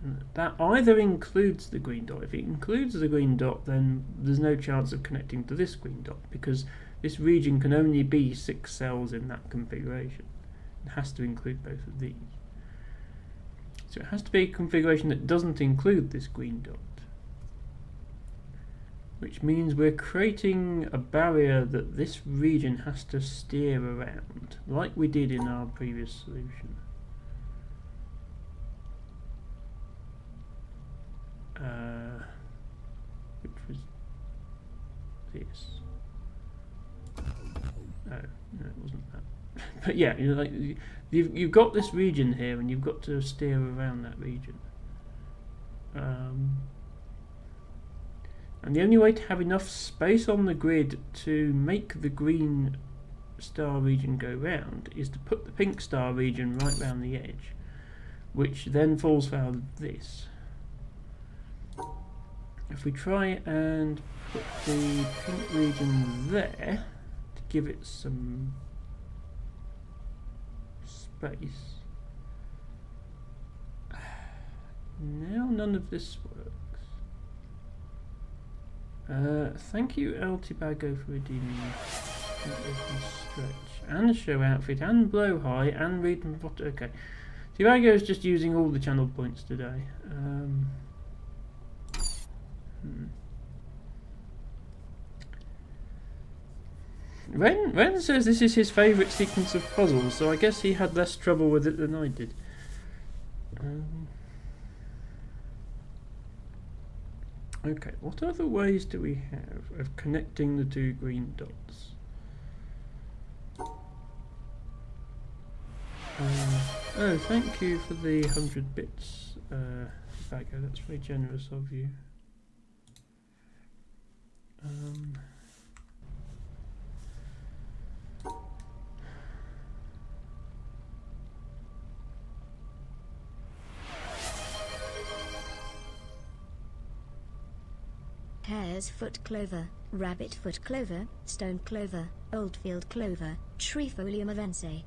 And that either includes the green dot. If it includes the green dot, then there's no chance of connecting to this green dot, because this region can only be 6 cells in that configuration. It has to include both of these. So it has to be a configuration that doesn't include this green dot. Which means we're creating a barrier that this region has to steer around, like we did in our previous solution. Which was this. Oh, no, it wasn't that. But yeah, you've got this region here, and you've got to steer around that region. And the only way to have enough space on the grid to make the green star region go round is to put the pink star region right round the edge, which then falls foul of this. If we try and put the pink region there to give it some space. Now none of this works. Thank you, Altibago, for redeeming stretch and show outfit and blow high and read and photo. Okay, Tibago is just using all the channel points today. Ren says this is his favourite sequence of puzzles, so I guess he had less trouble with it than I did. Okay, what other ways do we have of connecting the two green dots? Oh, thank you for the 100 bits, Tibago. That's very generous of you. Hare's foot clover, rabbit foot clover, stone clover, oldfield clover, Trifolium ovense.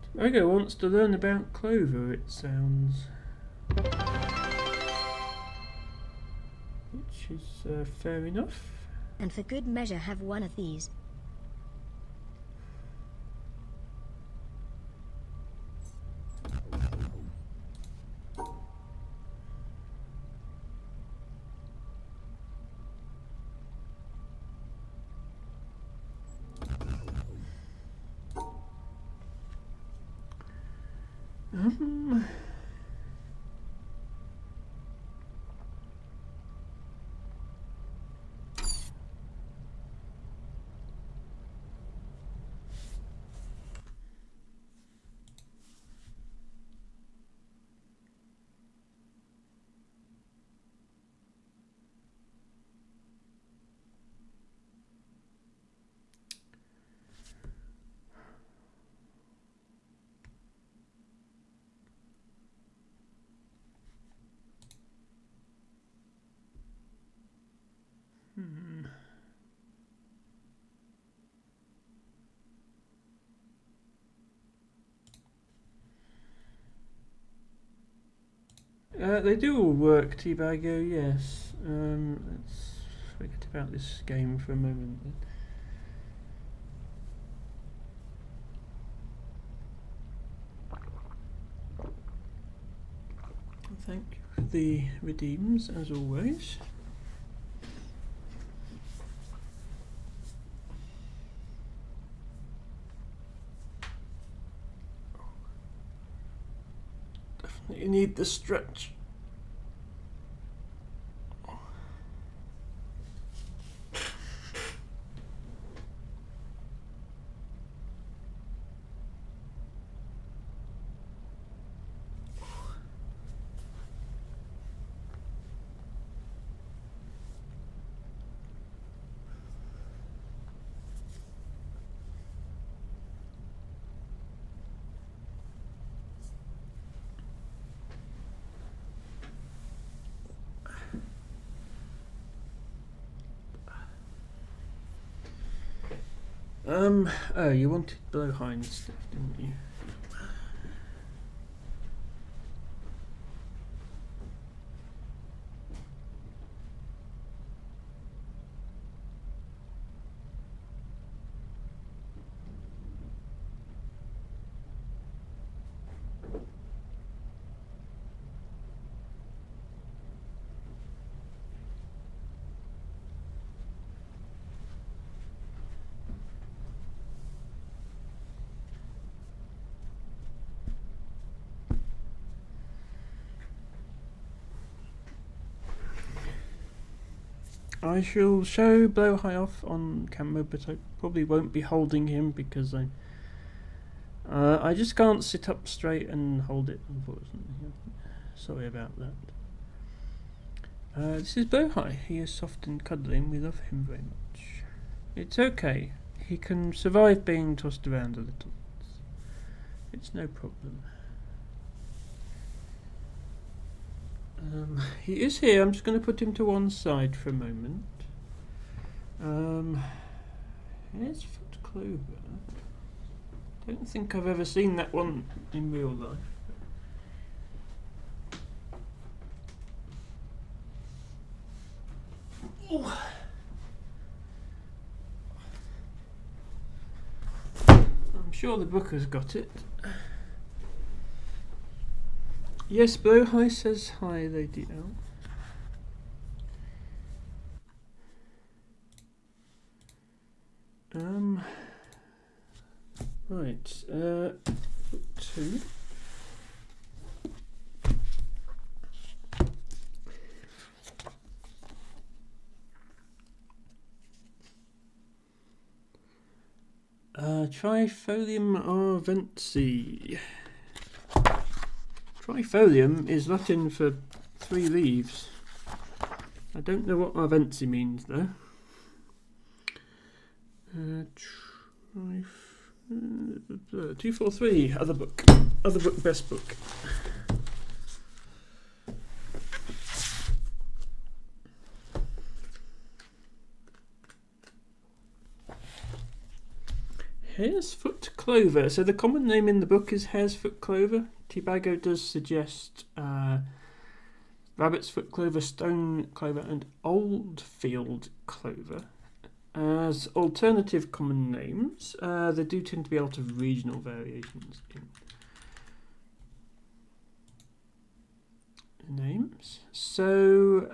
Tibago wants to learn about clover, it sounds. Which is fair enough. And for good measure have one of these. They do all work, Tibago, yes. Let's forget about this game for a moment then. Thank you for the redeems, as always. Definitely need the stretch. Oh, you wanted blowhine stuff, didn't you? I shall show Blowhigh off on camera, but I probably won't be holding him because I just can't sit up straight and hold it, unfortunately. Sorry about that. This is Blowhigh. He is soft and cuddly and we love him very much. It's okay. He can survive being tossed around a little. It's no problem. He is here. I'm just going to put him to one side for a moment. Here's Foot Clover. Don't think I've ever seen that one in real life. Ooh. I'm sure the book has got it. Yes, Blowhigh says hi, Lady L. Right, 2. Trifolium arvensi. Trifolium is Latin for 3 leaves. I don't know what arvensi means though. 243, other book, best book. Hare's foot clover. So the common name in the book is hare's foot clover. Tibago does suggest rabbit's foot clover, stone clover, and oldfield clover as alternative common names. There do tend to be a lot of regional variations in names. So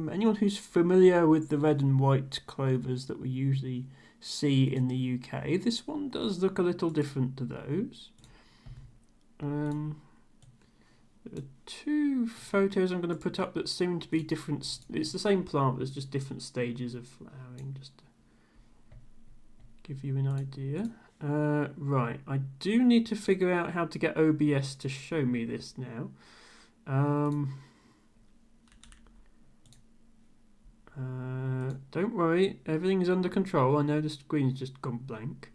anyone who's familiar with the red and white clovers that we usually see in the UK, this one does look a little different to those. There are 2 photos I'm going to put up that seem to be different. It's the same plant, there's just different stages of flowering, just to give you an idea. Right, I do need to figure out how to get OBS to show me this now. Don't worry, everything is under control. I know the screen's just gone blank.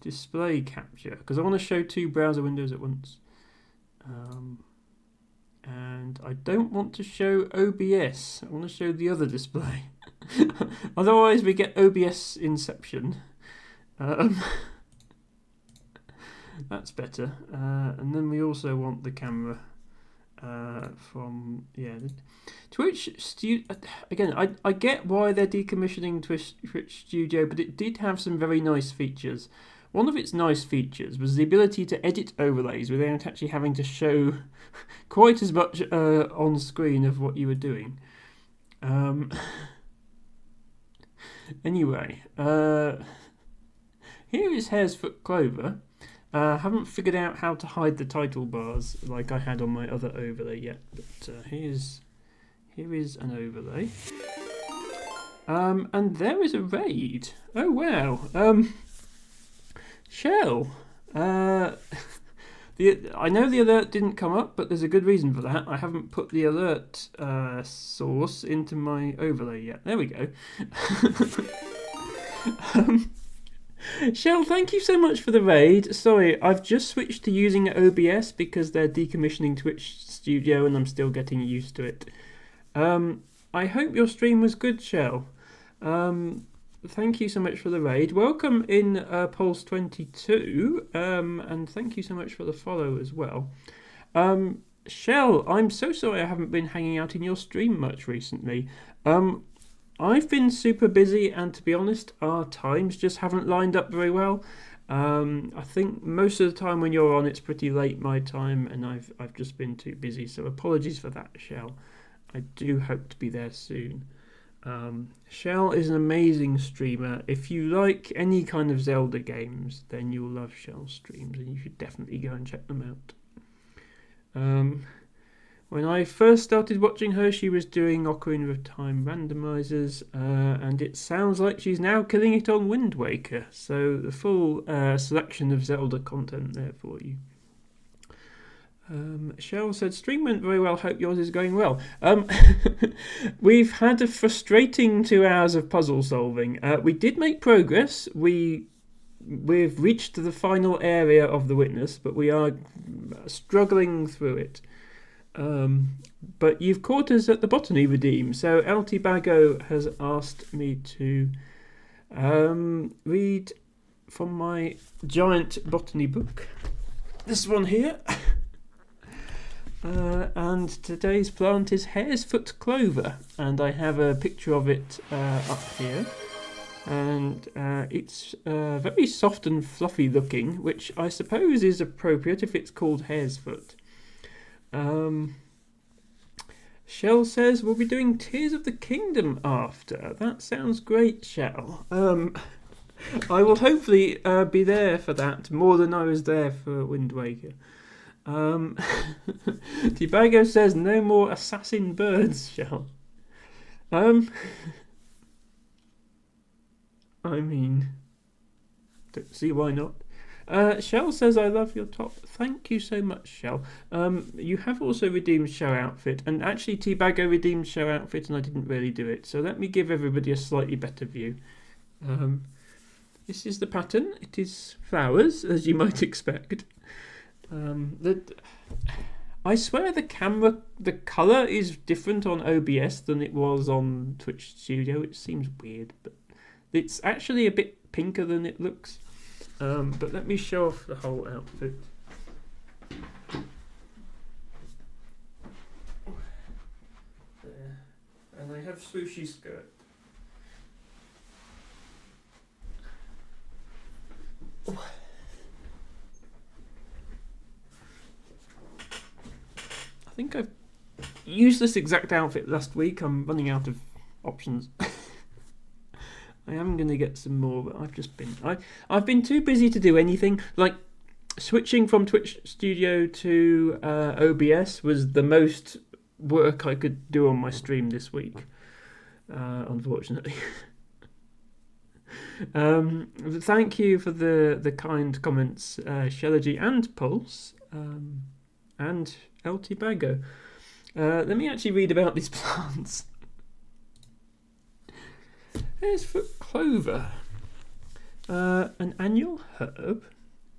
Display capture, because I want to show 2 browser windows at once. And I don't want to show OBS. I want to show the other display. Otherwise we get OBS inception. That's better. And then we also want the camera from Twitch Studio. Again, I get why they're decommissioning Twitch Studio, but it did have some very nice features. One of its nice features was the ability to edit overlays without actually having to show quite as much on screen of what you were doing. Anyway, here is Hare's Foot Clover. Haven't figured out how to hide the title bars like I had on my other overlay yet, but here is an overlay. And there is a raid. Oh wow. Shell. I know the alert didn't come up, but there's a good reason for that. I haven't put the alert source into my overlay yet. There we go. Shell, thank you so much for the raid. Sorry, I've just switched to using OBS because they're decommissioning Twitch Studio and I'm still getting used to it. I hope your stream was good, Shell. Thank you so much for the raid. Welcome in Pulse22, and thank you so much for the follow as well. Shell, I'm so sorry I haven't been hanging out in your stream much recently. I've been super busy, and to be honest, our times just haven't lined up very well. I think most of the time when you're on, it's pretty late my time, and I've just been too busy. So apologies for that, Shell. I do hope to be there soon. Shell is an amazing streamer. If you like any kind of Zelda games, then you'll love Shell's streams, and you should definitely go and check them out. When I first started watching her, she was doing Ocarina of Time randomizers, and it sounds like she's now killing it on Wind Waker. So the full selection of Zelda content there for you. Cheryl said, stream went very well, hope yours is going well. We've had a frustrating 2 hours of puzzle solving. We did make progress. We've reached the final area of the witness, but we are struggling through it. But you've caught us at the botany redeem. So LT Bago has asked me to read from my giant botany book. This one here. And today's plant is hare's foot clover, and I have a picture of it up here. And it's very soft and fluffy looking, which I suppose is appropriate if it's called hare's foot. Shell says we'll be doing Tears of the Kingdom after. That sounds great, Shell. I will hopefully be there for that more than I was there for Wind Waker. Tibago says no more assassin birds, Shell. I mean, don't see why not. Shell says, I love your top. Thank you so much, Shell. You have also redeemed show outfit, and actually Tibago redeemed show outfit and I didn't really do it, so let me give everybody a slightly better view. This is the pattern. It is flowers, as you might expect. I swear the colour is different on OBS than it was on Twitch Studio. It seems weird, but it's actually a bit pinker than it looks. But let me show off the whole outfit. There. And I have swooshy skirt. I think I've used this exact outfit last week. I'm running out of options. I am going to get some more, but I've been too busy to do anything. Like switching from Twitch Studio to OBS was the most work I could do on my stream this week, unfortunately. Thank you for the kind comments, Shelagy and Pulse, and LT Bago. Let me actually read about these plants. Hare's foot clover, an annual herb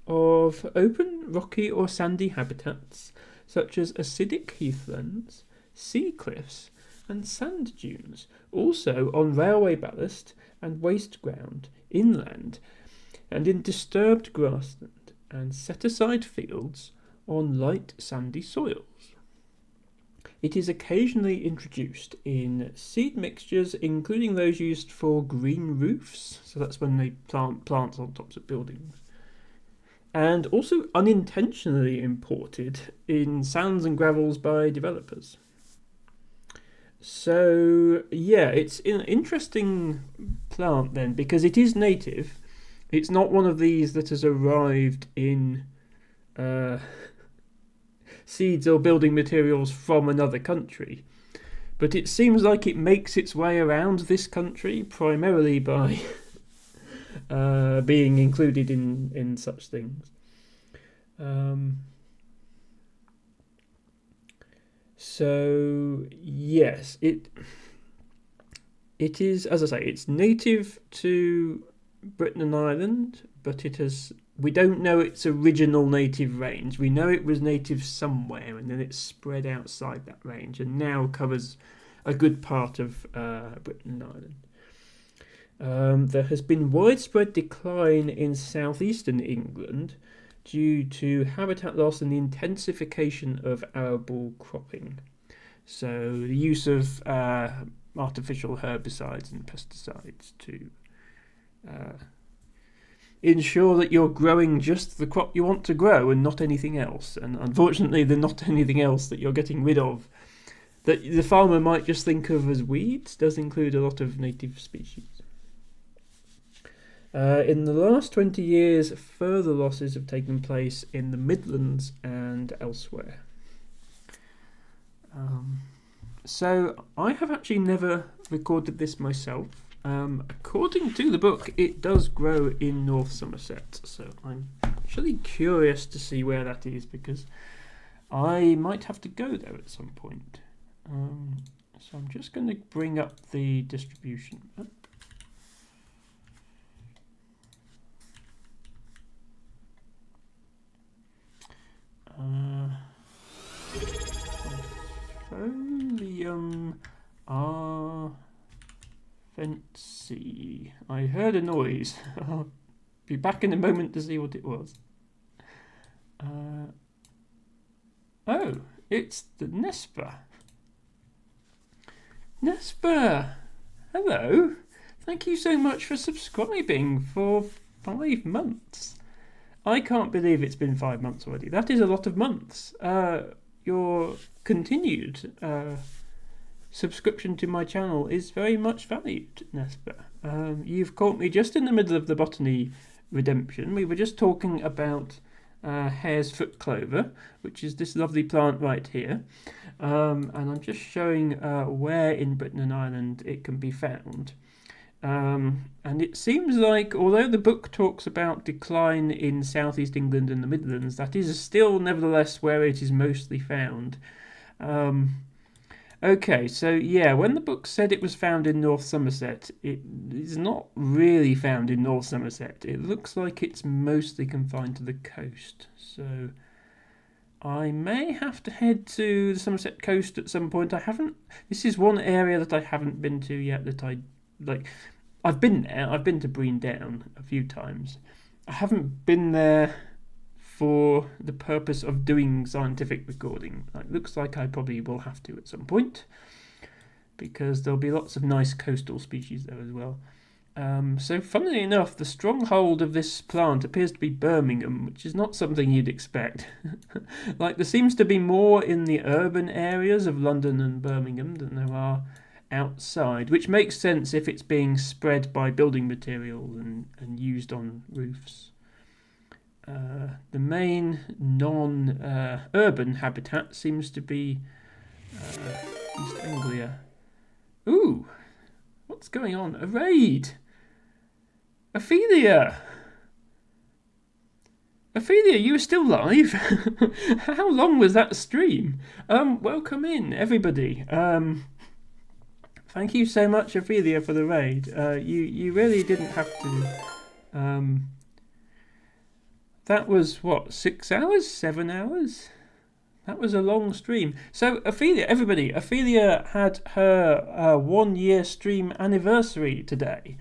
of open, rocky or sandy habitats such as acidic heathlands, sea cliffs and sand dunes, also on railway ballast and waste ground, inland and in disturbed grassland and set-aside fields on light sandy soils. It is occasionally introduced in seed mixtures, including those used for green roofs, so that's when they plant plants on tops of buildings, and also unintentionally imported in sands and gravels by developers. So yeah, it's an interesting plant then, because it is native. It's not one of these that has arrived in seeds or building materials from another country, but it seems like it makes its way around this country primarily by being included in such things. So yes, it is, as I say, it's native to Britain and Ireland, but we don't know its original native range. We know it was native somewhere, and then it spread outside that range, and now covers a good part of Britain and Ireland. There has been widespread decline in southeastern England due to habitat loss and the intensification of arable cropping. So the use of artificial herbicides and pesticides to ensure that you're growing just the crop you want to grow and not anything else. And unfortunately, the not anything else that you're getting rid of, that the farmer might just think of as weeds, does include a lot of native species. In the last 20 years, further losses have taken place in the Midlands and elsewhere. So I have actually never recorded this myself. According to the book, it does grow in North Somerset, so I'm actually curious to see where that is, because I might have to go there at some point. So I'm just going to bring up the distribution map. Folium Fancy. I heard a noise. I'll be back in a moment to see what it was. Oh, it's the Nespa. Nespa! Hello! Thank you so much for subscribing for 5 months. I can't believe it's been 5 months already. That is a lot of months. Your continued subscription to my channel is very much valued, Nespa. You've caught me just in the middle of the botany redemption. We were just talking about hare's foot clover, which is this lovely plant right here. And I'm just showing where in Britain and Ireland it can be found. And it seems like, although the book talks about decline in southeast England and the Midlands, that is still nevertheless where it is mostly found. Okay, so yeah, when the book said it was found in North Somerset, it is not really found in North Somerset. It looks like it's mostly confined to the coast. So I may have to head to the Somerset coast at some point. This is one area that I haven't been to yet that I like. I've been there. I've been to Brean Down a few times. I haven't been there for the purpose of doing scientific recording. It looks like I probably will have to at some point, because there'll be lots of nice coastal species there as well. So funnily enough, the stronghold of this plant appears to be Birmingham, which is not something you'd expect. There seems to be more in the urban areas of London and Birmingham than there are outside, which makes sense if it's being spread by building materials and used on roofs. The main non-urban habitat seems to be East Anglia. Ooh, what's going on? A raid! Ophelia! Ophelia, you are still live? How long was that stream? Welcome in, everybody. Thank you so much, Ophelia, for the raid. You really didn't have to. That was, 6 hours? 7 hours? That was a long stream. So, Ophelia had her 1 year stream anniversary today.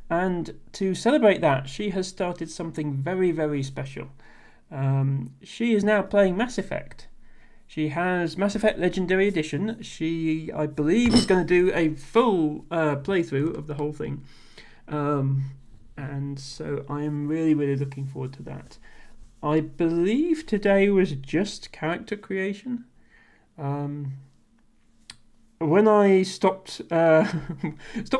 And to celebrate that, she has started something very, very special. She is now playing Mass Effect. She has Mass Effect Legendary Edition. She, I believe, is going to do a full playthrough of the whole thing. And so I am really, really looking forward to that. I believe today was just character creation. When I stopped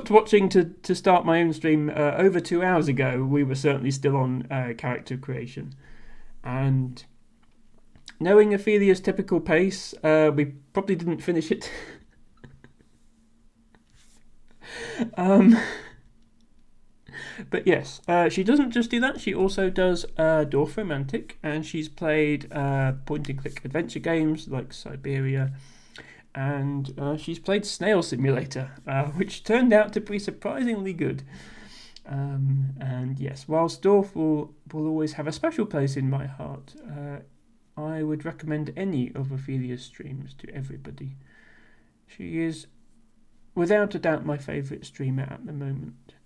watching to start my own stream over 2 hours ago, we were certainly still on character creation. And knowing Ophelia's typical pace, we probably didn't finish it. But yes, she doesn't just do that. She also does Dorfromantik, and she's played point-and-click adventure games like Siberia, and she's played Snail Simulator, which turned out to be surprisingly good. And yes, whilst Dorf will always have a special place in my heart, I would recommend any of Ophelia's streams to everybody. She is, without a doubt, my favourite streamer at the moment.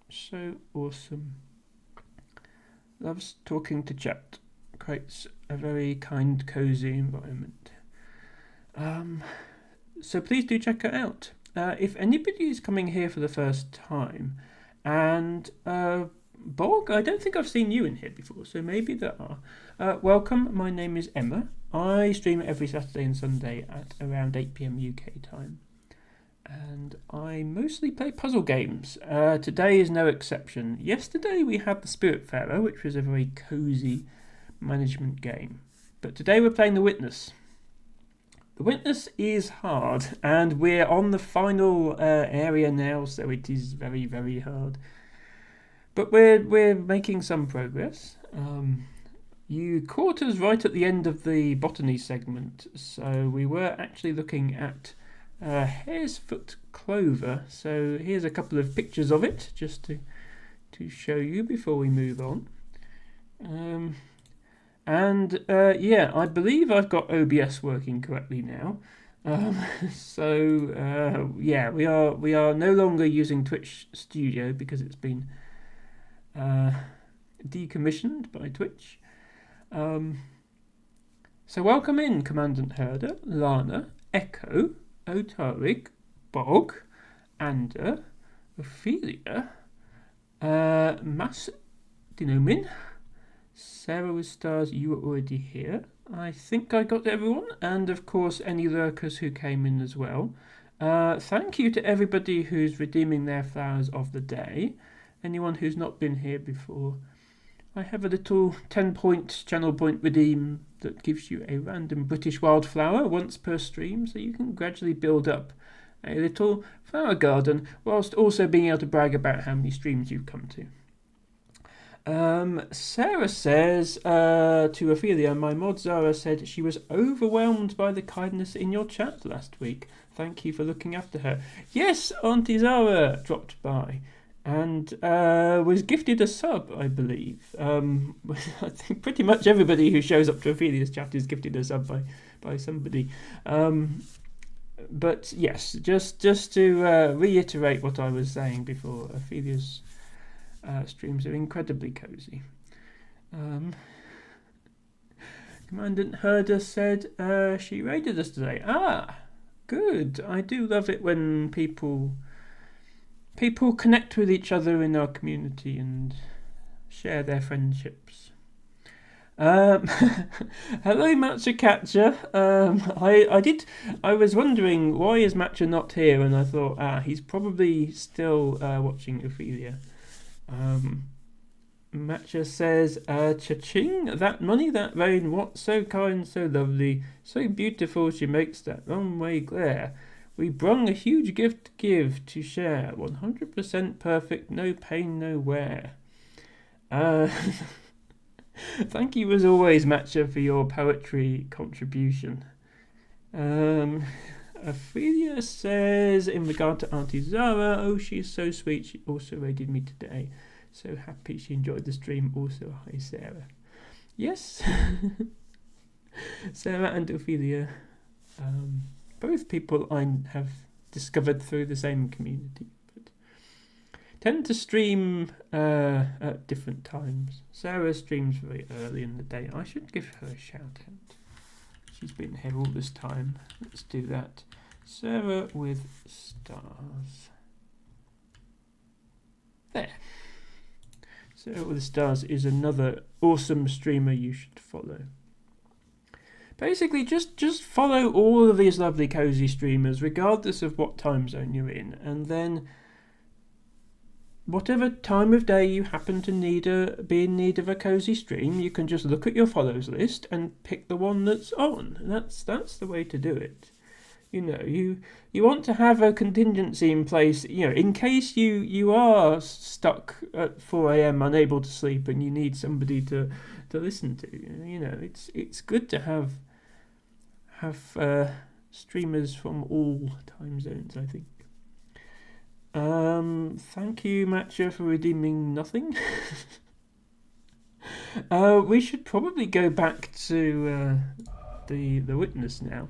So awesome. Loves talking to chat. Creates a very kind, cosy environment. So please do check her out. If anybody is coming here for the first time, and Bog, I don't think I've seen you in here before, so maybe there are. Welcome, my name is Emma. I stream every Saturday and Sunday at around 8 PM UK time. And I mostly play puzzle games. Today is no exception. Yesterday we had the Spiritfarer, which was a very cosy management game. But today we're playing The Witness. The witness is hard, and we're on the final area now, so it is very, very hard. But we're making some progress. You caught us right at the end of the botany segment, so we were actually looking at hare's foot clover. So here's a couple of pictures of it, just to show you before we move on. Yeah, I believe I've got OBS working correctly now. Yeah, we are no longer using Twitch Studio because it's been decommissioned by Twitch. So welcome in, Commandant Herder, Lana, Echo, Otarig, Bog, Ander, Ophelia, Mas Dinomin, Sarah with stars, you were already here. I think I got everyone, and of course any lurkers who came in as well. Thank you to everybody who's redeeming their flowers of the day. Anyone who's not been here before, I have a little 10-point channel point redeem that gives you a random British wildflower once per stream, so you can gradually build up a little flower garden whilst also being able to brag about how many streams you've come to. Sarah says to Ophelia, my mod Zara said she was overwhelmed by the kindness in your chat last week. Thank you for looking after her. Yes, Auntie Zara dropped by and was gifted a sub, I believe. I think pretty much everybody who shows up to Ophelia's chat is gifted a sub by somebody. But yes, just to reiterate what I was saying before, Ophelia's streams are incredibly cozy. Commandant Herder said she raided us today. Ah, good. I do love it when people connect with each other in our community and share their friendships. Hello, Matcha Catcher. I was wondering why is Matcha not here, and I thought, he's probably still watching Ophelia. Matcha says, cha-ching, that money, that rain, what so kind, so lovely, so beautiful she makes that long way glare. We brung a huge gift to give, to share, 100% perfect, no pain, no wear. Thank you as always, Matcha, for your poetry contribution. Ophelia says, in regard to Auntie Zara, oh, she's so sweet, she also raided me today. So happy she enjoyed the stream. Also, hi, Sarah. Yes. Sarah and Ophelia, both people I have discovered through the same community, but tend to stream at different times. Sarah streams very early in the day. I should give her a shout out. She's been here all this time. Let's do that. Sarah with stars. There. Sarah with stars is another awesome streamer you should follow. Basically, just follow all of these lovely cozy streamers, regardless of what time zone you're in, and then whatever time of day you happen to be in need of a cozy stream, you can just look at your follows list and pick the one that's on. That's the way to do it. You know, you want to have a contingency in place, you know, in case you are stuck at 4 a.m. unable to sleep and you need somebody to listen to. You know, it's good to have streamers from all time zones, I think. Thank you, Matcha, for redeeming nothing. We should probably go back to the witness now.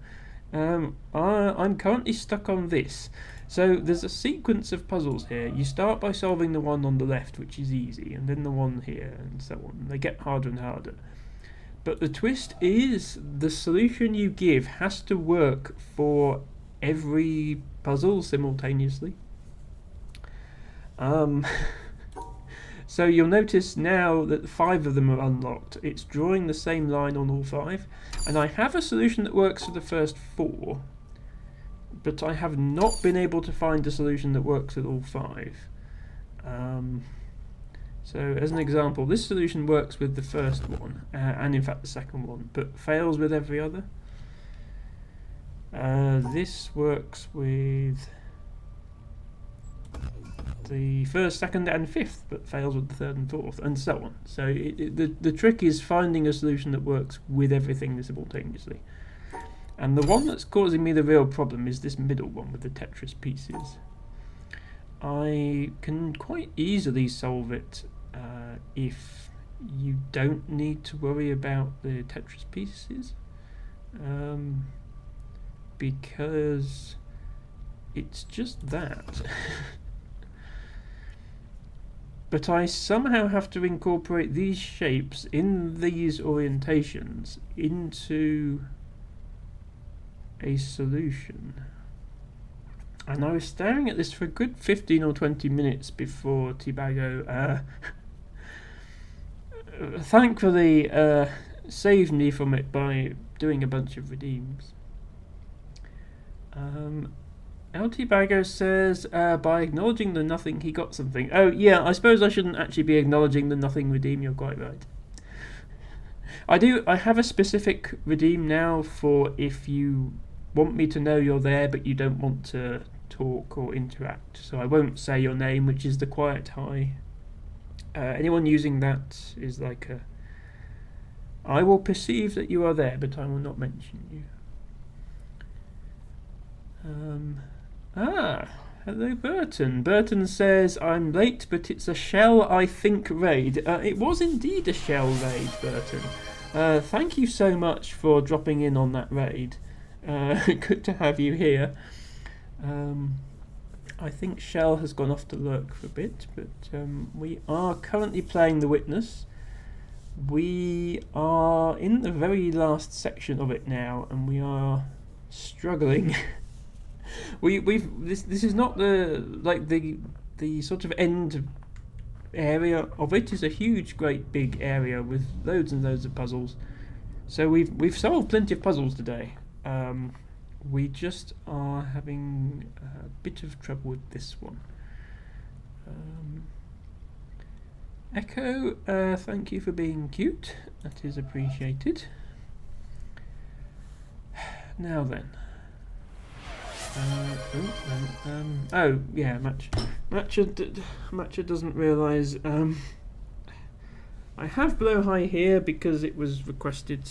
I'm currently stuck on this. So there's a sequence of puzzles here. You start by solving the one on the left, which is easy, and then the one here, and so on. They get harder and harder. But the twist is the solution you give has to work for every puzzle simultaneously. So you'll notice now that 5 of them are unlocked. It's drawing the same line on all 5. And I have a solution that works for the first 4. But I have not been able to find a solution that works with all 5. So as an example, this solution works with the first one, and in fact the second one, but fails with every other. This works with the first, second, and fifth, but fails with the third and fourth, and so on. So the trick is finding a solution that works with everything simultaneously. And the one that's causing me the real problem is this middle one with the Tetris pieces. I can quite easily solve it if you don't need to worry about the Tetris pieces, because it's just that. But I somehow have to incorporate these shapes in these orientations into a solution. And I was staring at this for a good 15 or 20 minutes before Teabago thankfully saved me from it by doing a bunch of redeems. El Teabago says, by acknowledging the nothing, he got something. Oh, yeah, I suppose I shouldn't actually be acknowledging the nothing redeem, you're quite right. I have a specific redeem now for if you want me to know you're there but you don't want to talk or interact. So I won't say your name, which is the quiet hi. Anyone using that is like a... I will perceive that you are there, but I will not mention you. Hello Burton. Burton says, I'm late, but it's a shell, I think, raid. It was indeed a shell raid, Burton. Thank you so much for dropping in on that raid. Good to have you here. I think Shell has gone off to lurk for a bit, but we are currently playing The Witness. We are in the very last section of it now, and we are struggling. This is not the sort of end area of it. Is a huge, great, big area with loads and loads of puzzles. So we've solved plenty of puzzles today. We just are having a bit of trouble with this one. Echo, thank you for being cute. That is appreciated. Now then. Oh yeah, Matcha doesn't realise. I have Blow High here because it was requested.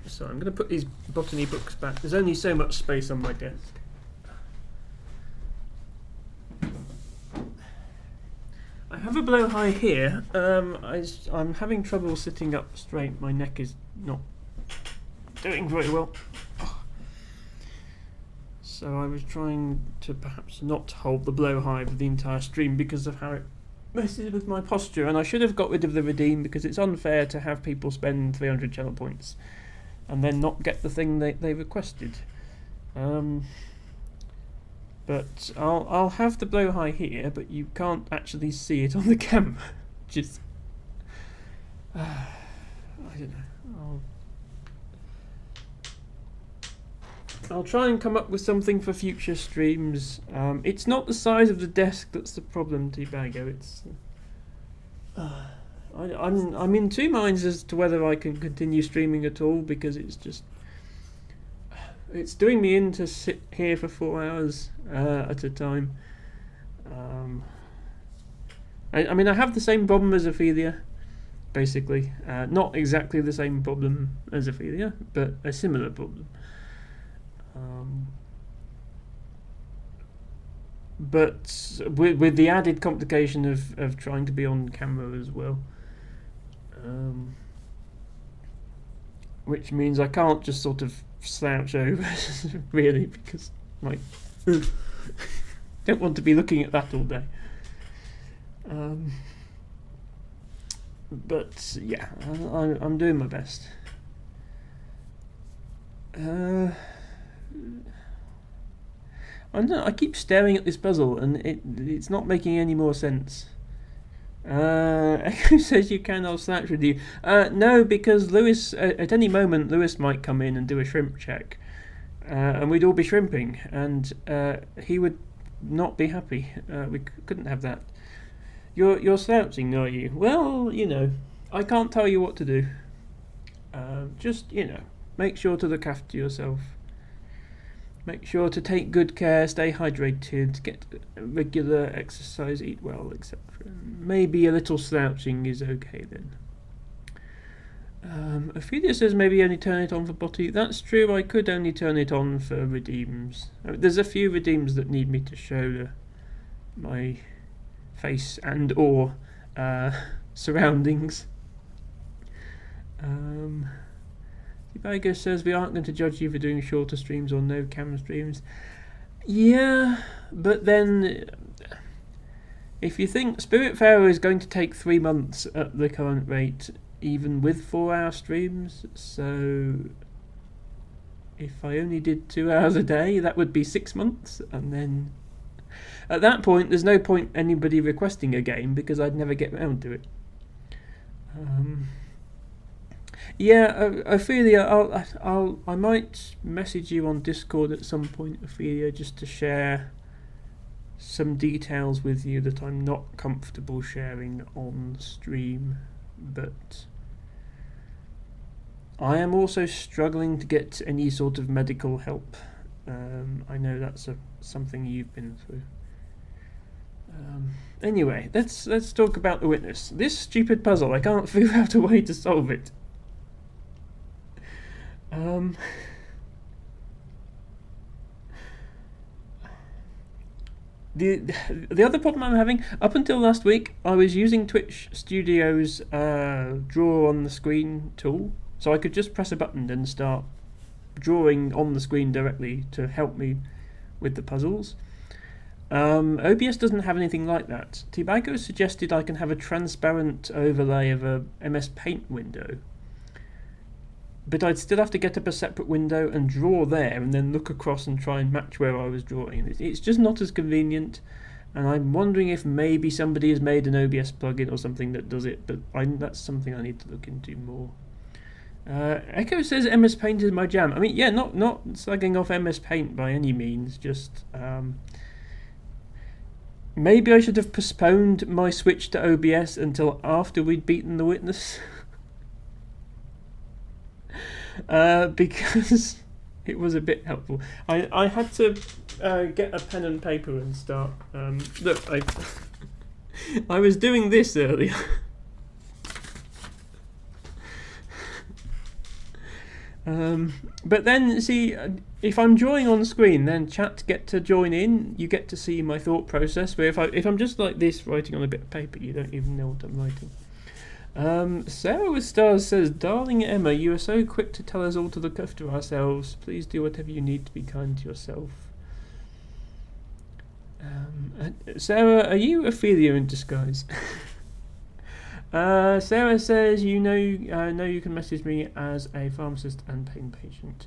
So I'm going to put these botany books back. There's only so much space on my desk. I have a Blow High here. I'm having trouble sitting up straight. My neck is not doing very well. So I was trying to perhaps not hold the Blow High for the entire stream because of how it messes with my posture, and I should have got rid of the redeem because it's unfair to have people spend 300 channel points and then not get the thing they requested. But I'll have the Blow High here, but you can't actually see it on the camera. Just I don't know. I'll try and come up with something for future streams. It's not the size of the desk that's the problem, Teabago. It's I'm in two minds as to whether I can continue streaming at all, because it's doing me in to sit here for 4 hours at a time. I mean, I have the same problem as Ophelia, basically. Not exactly the same problem as Ophelia, but a similar problem. But with the added complication of trying to be on camera as well, which means I can't just sort of slouch over really, because like don't want to be looking at that all day. But yeah, I'm doing my best. I don't know, I keep staring at this puzzle and it's not making any more sense. Echo says you can, I'll slouch with you. No, because Lewis, at any moment, Lewis might come in and do a shrimp check. And we'd all be shrimping, and he would not be happy. We couldn't have that. You're slouching, are you? Well, you know, I can't tell you what to do. Just, you know, make sure to look after yourself. Make sure to take good care, stay hydrated, get regular exercise, eat well, etc. Maybe a little slouching is okay then. Ophelia says maybe only turn it on for Botty. That's true, I could only turn it on for redeems. There's a few redeems that need me to show my face and or surroundings. Tibago says we aren't going to judge you for doing shorter streams or no camera streams. Yeah, but then if you think Spiritfarer is going to take 3 months at the current rate, even with 4-hour streams, so if I only did 2 hours a day, that would be 6 months, and then at that point there's no point anybody requesting a game because I'd never get round to it. Yeah, Ophelia, I might message you on Discord at some point, Ophelia, just to share some details with you that I'm not comfortable sharing on stream, but I am also struggling to get any sort of medical help. I know that's something you've been through. Anyway, let's talk about the witness. This stupid puzzle, I can't figure out a way to solve it. The other problem I'm having, up until last week, I was using Twitch Studio's draw on the screen tool, so I could just press a button and start drawing on the screen directly to help me with the puzzles. OBS doesn't have anything like that. Tibago suggested I can have a transparent overlay of a MS Paint window, but I'd still have to get up a separate window and draw there and then look across and try and match where I was drawing. It's just not as convenient, and I'm wondering if maybe somebody has made an OBS plugin or something that does it, but that's something I need to look into more. Echo says MS Paint is my jam. I mean, yeah, not slagging off MS Paint by any means, just maybe I should have postponed my switch to OBS until after we'd beaten the witness. Because it was a bit helpful. I had to get a pen and paper and start. Look, I was doing this earlier. But then, see, if I'm drawing on the screen, then chat get to join in. You get to see my thought process. But if I'm just like this, writing on a bit of paper, you don't even know what I'm writing. Sarah with Stars says, Darling Emma, you are so quick to tell us all to look after ourselves. Please do whatever you need to be kind to yourself. Sarah, are you Ophelia in disguise? Sarah says, you know you can message me as a pharmacist and pain patient.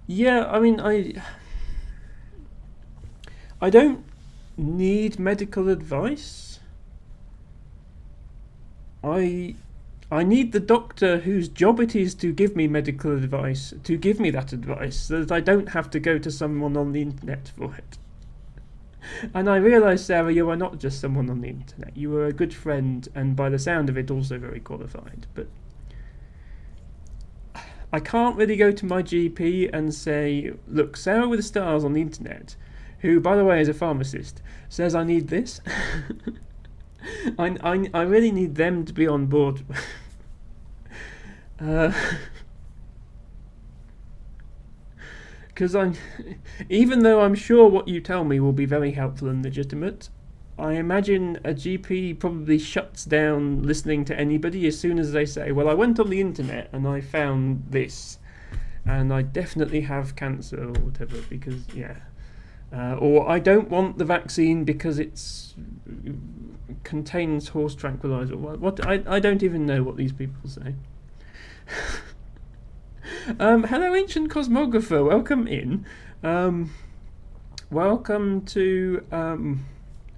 Yeah, I mean, I don't need medical advice. I need the doctor whose job it is to give me medical advice to give me that advice, so that I don't have to go to someone on the internet for it. And I realise, Sarah, you are not just someone on the internet. You are a good friend, and by the sound of it, also very qualified. But I can't really go to my GP and say, look, Sarah with the Stars on the internet, who, by the way, is a pharmacist, says I need this. I really need them to be on board. Because even though I'm sure what you tell me will be very helpful and legitimate, I imagine a GP probably shuts down listening to anybody as soon as they say, well, I went on the internet and I found this, and I definitely have cancer or whatever, because, yeah. Or I don't want the vaccine because it's contains horse tranquilizer. What I don't even know what these people say. Hello, ancient cosmographer. Welcome in. Welcome to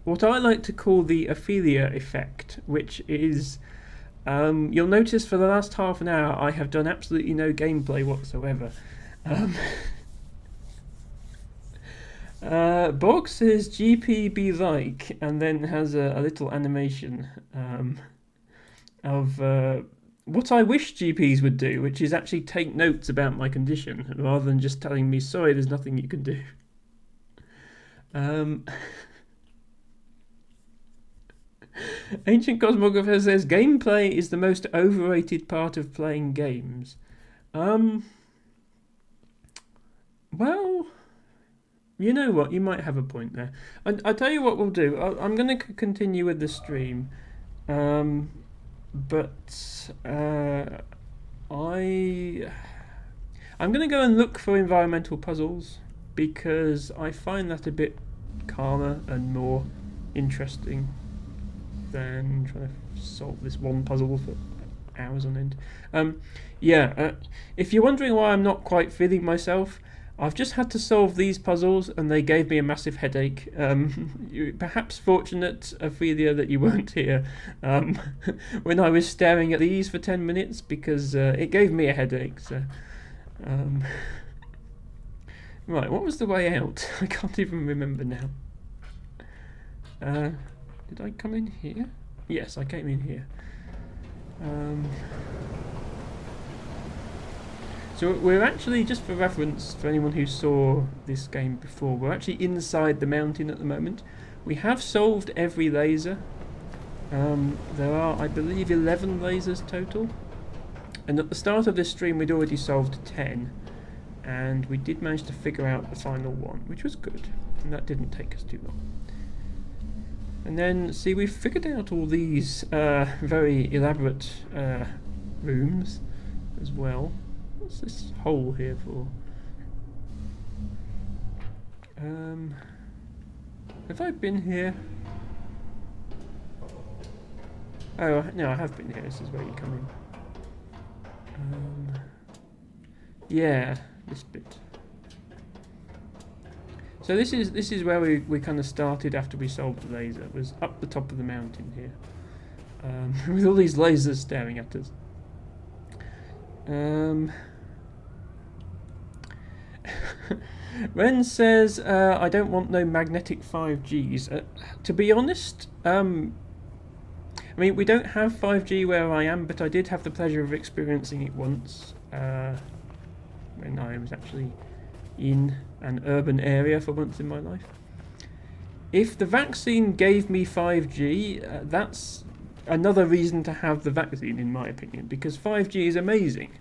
what I like to call the Ophelia effect, which is you'll notice for the last half an hour I have done absolutely no gameplay whatsoever. Bog says GP be like, and then has a little animation of what I wish GPs would do, which is actually take notes about my condition rather than just telling me, sorry, there's nothing you can do. Ancient Cosmographer says gameplay is the most overrated part of playing games. Well, you know what? You might have a point there. I tell you what we'll do. I'm going to continue with the stream, but I'm going to go and look for environmental puzzles because I find that a bit calmer and more interesting than trying to solve this one puzzle for hours on end. If you're wondering why I'm not quite feeling myself, I've just had to solve these puzzles and they gave me a massive headache. You're perhaps fortunate, Ophelia, that you weren't here when I was staring at these for 10 minutes because it gave me a headache. So, right, what was the way out? I can't even remember now. Did I come in here? Yes, I came in here. So we're actually, just for reference, for anyone who saw this game before, we're actually inside the mountain at the moment. We have solved every laser. There are, I believe, 11 lasers total. And at the start of this stream we'd already solved 10. And we did manage to figure out the final one, which was good. And that didn't take us too long. And then, see, we've figured out all these very elaborate rooms as well. What's this hole here for? Have I been here? Oh, no, I have been here. This is where you come in. Yeah, this bit. So this is where we kind of started after we solved the laser. It was up the top of the mountain here, with all these lasers staring at us. Ren says, I don't want no magnetic 5Gs. To be honest, I mean, we don't have 5G where I am, but I did have the pleasure of experiencing it once when I was actually in an urban area for once in my life. If the vaccine gave me 5G, that's another reason to have the vaccine, in my opinion, because 5G is amazing.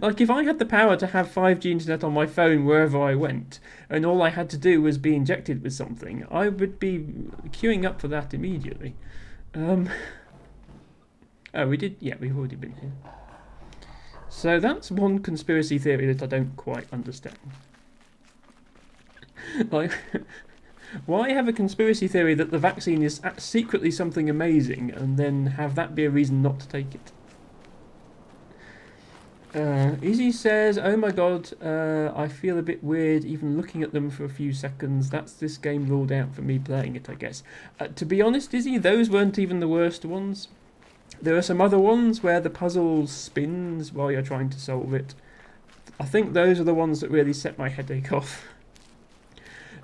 Like, if I had the power to have 5G internet on my phone wherever I went, and all I had to do was be injected with something, I would be queuing up for that immediately. Oh, we did? Yeah, we've already been here. So that's one conspiracy theory that I don't quite understand. Like, why have a conspiracy theory that the vaccine is secretly something amazing, and then have that be a reason not to take it? Izzy says, oh my god, I feel a bit weird even looking at them for a few seconds. That's this game ruled out for me playing it, I guess. To be honest, Izzy, those weren't even the worst ones. There are some other ones where the puzzle spins while you're trying to solve it. I think those are the ones that really set my headache off.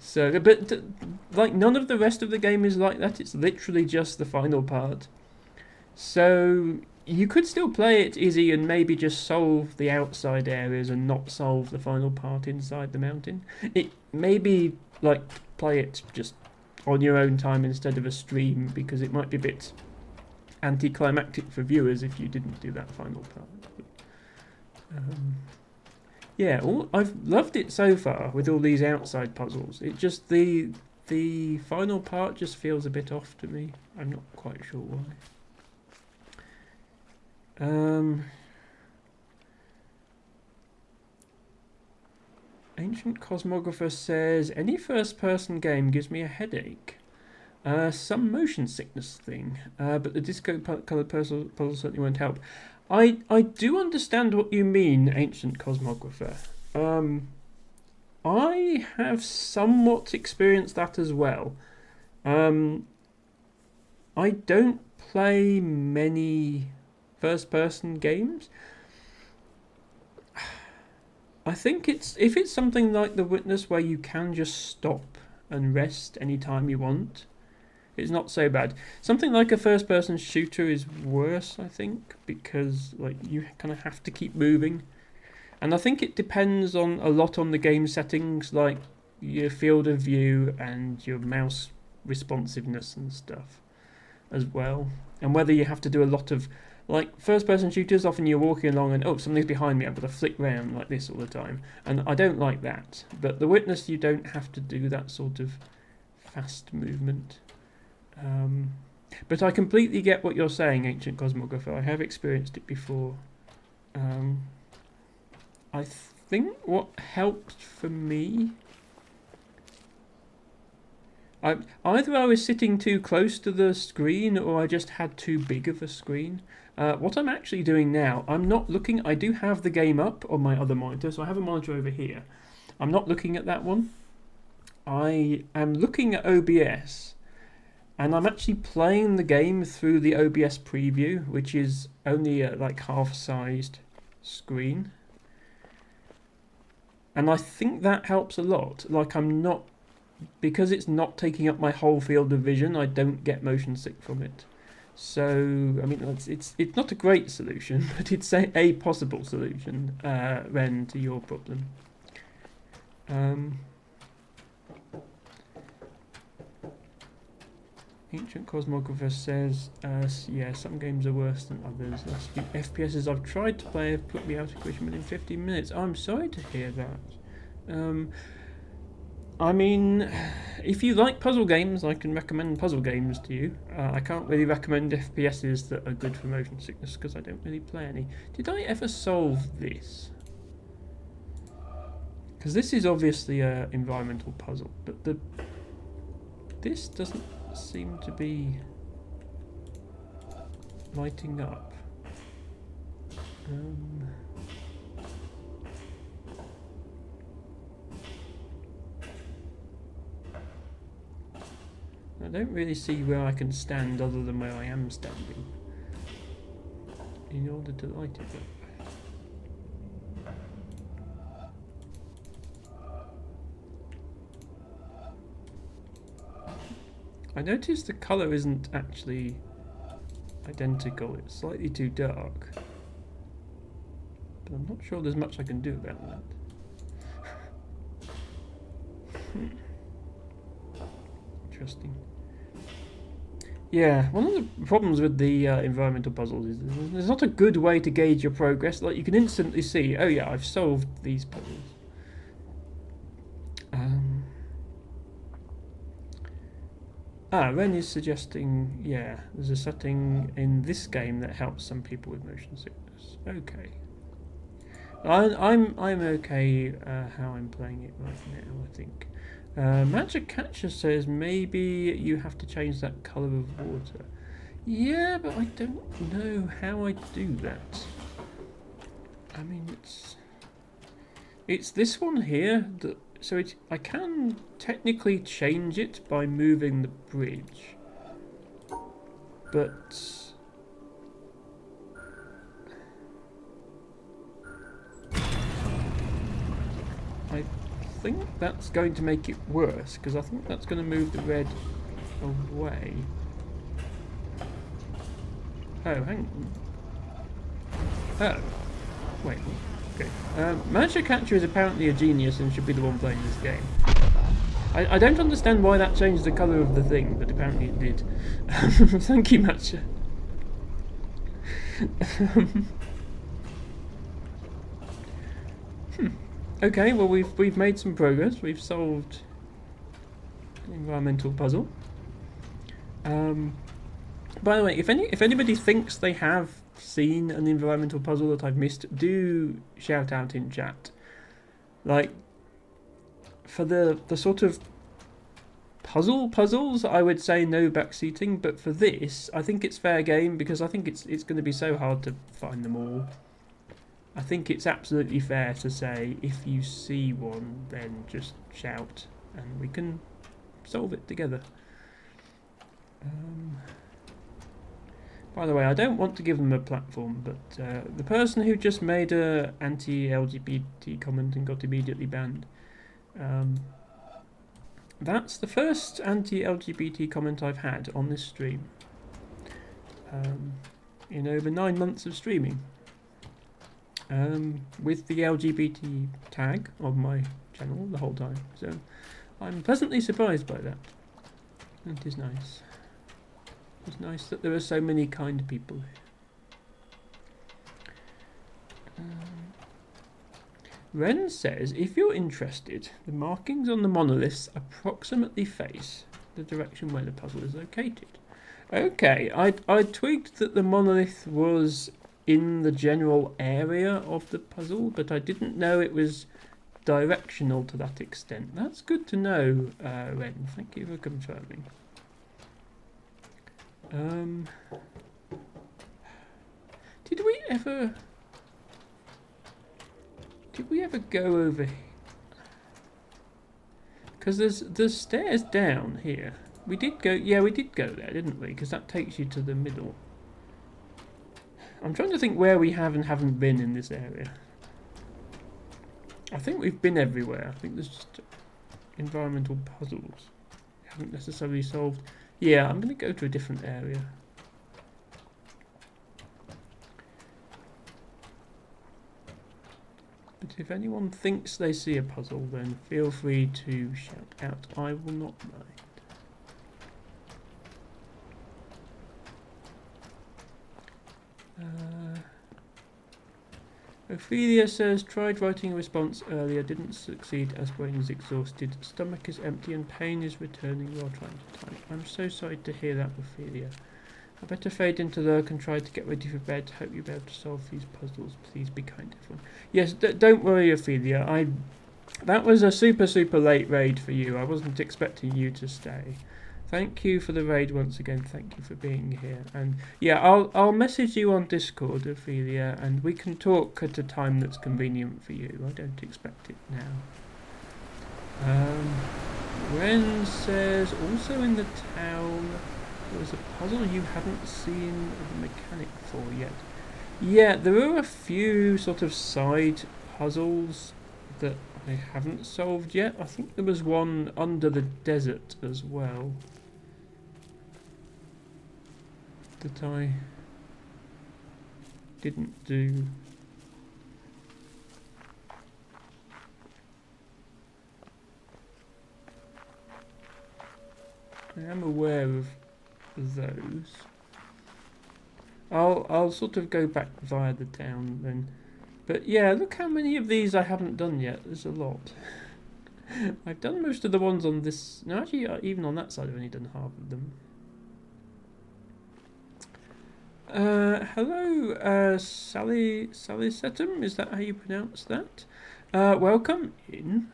So, but like, none of the rest of the game is like that. It's literally just the final part. So you could still play it easy and maybe just solve the outside areas and not solve the final part inside the mountain. It maybe like play it just on your own time instead of a stream, because it might be a bit anticlimactic for viewers if you didn't do that final part. Yeah, I've loved it so far with all these outside puzzles. It just, the final part just feels a bit off to me. I'm not quite sure why. Ancient Cosmographer says, any first-person game gives me a headache. Some motion sickness thing, but the disco-coloured puzzle certainly won't help. I do understand what you mean, Ancient Cosmographer. I have somewhat experienced that as well. I don't play many first-person games. I think if it's something like The Witness where you can just stop and rest anytime you want, it's not so bad. Something like a first-person shooter is worse, I think, because like you kind of have to keep moving, and I think it depends on a lot on the game settings, like your field of view and your mouse responsiveness and stuff as well, and whether you have to do a lot of like first-person shooters. Often you're walking along and something's behind me. I've got to flick round like this all the time, and I don't like that. But The Witness, you don't have to do that sort of fast movement. But I completely get what you're saying, Ancient Cosmographer. I have experienced it before. I think what helped for me, either I was sitting too close to the screen or I just had too big of a screen. What I'm actually doing now, I'm not looking. I do have the game up on my other monitor, so I have a monitor over here. I'm not looking at that one. I am looking at OBS, and I'm actually playing the game through the OBS preview, which is only a like half-sized screen. And I think that helps a lot. Like I'm not, because it's not taking up my whole field of vision, I don't get motion sick from it. So, I mean, it's not a great solution, but it's a possible solution, Ren, to your problem. Ancient Cosmographer says, yeah, some games are worse than others. Last few FPSs I've tried to play have put me out of commission within 15 minutes. I'm sorry to hear that. I mean, if you like puzzle games, I can recommend puzzle games to you. I can't really recommend FPSs that are good for motion sickness because I don't really play any. Did I ever solve this? Because this is obviously an environmental puzzle, but this doesn't seem to be lighting up. I don't really see where I can stand other than where I am standing in order to light it up. I noticed the colour isn't actually identical, it's slightly too dark. But I'm not sure there's much I can do about that. Interesting. Yeah, one of the problems with the environmental puzzles is there's not a good way to gauge your progress. Like, you can instantly see, oh yeah, I've solved these puzzles. Ren is suggesting, yeah, there's a setting in this game that helps some people with motion sickness. Okay. I'm okay how I'm playing it right now, I think. Magic Catcher says maybe you have to change that colour of water. Yeah, but I don't know how I do that. I mean, it's this one here that. So I can technically change it by moving the bridge, but I think that's going to make it worse, because I think that's going to move the red away. Oh, hang on. Oh, wait. Okay. Magic Catcher is apparently a genius and should be the one playing this game. I don't understand why that changed the colour of the thing, but apparently it did. Thank you, Matcha. Okay, well we've made some progress. We've solved an environmental puzzle. By the way, if anybody thinks they have seen an environmental puzzle that I've missed, do shout out in chat. Like, for the sort of puzzles, I would say no backseating, but for this, I think it's fair game, because I think it's going to be so hard to find them all. I think it's absolutely fair to say, if you see one, then just shout, and we can solve it together. By the way, I don't want to give them a platform, but the person who just made a anti-LGBT comment and got immediately banned, that's the first anti-LGBT comment I've had on this stream. In over 9 months of streaming. With the LGBT tag on my channel the whole time. So I'm pleasantly surprised by that. It is nice. It's nice that there are so many kind people. Ren says, if you're interested, the markings on the monoliths approximately face the direction where the puzzle is located. Okay, I twigged that the monolith was in the general area of the puzzle, but I didn't know it was directional to that extent. That's good to know, Ren. Thank you for confirming. Did we ever go over here? Because there's stairs down here. We did go, yeah, we did go there, didn't we? Because that takes you to the middle. I'm trying to think where we have and haven't been in this area. I think we've been everywhere. I think there's just environmental puzzles. We haven't necessarily solved. Yeah, I'm going to go to a different area. But if anyone thinks they see a puzzle, then feel free to shout out. I will not mind. Ophelia says, tried writing a response earlier, didn't succeed as brain is exhausted. Stomach is empty and pain is returning while trying to type. I'm so sorry to hear that, Ophelia. I better fade into lurk and try to get ready for bed. Hope you'll be able to solve these puzzles. Please be kind, everyone. Yes, don't worry, Ophelia. That was a super late raid for you. I wasn't expecting you to stay. Thank you for the raid once again. Thank you for being here. And yeah, I'll message you on Discord, Ophelia, and we can talk at a time that's convenient for you. I don't expect it now. Ren says, also in the town, there was a puzzle you haven't seen the mechanic for yet. Yeah, there are a few sort of side puzzles that I haven't solved yet. I think there was one under the desert as well that I didn't do. I am aware of those. I'll sort of go back via the town then. But yeah, look how many of these I haven't done yet. There's a lot. I've done most of the ones on this. No, actually, even on that side, I've only done half of them. Hello, Sally Setum, is that how you pronounce that? Welcome in.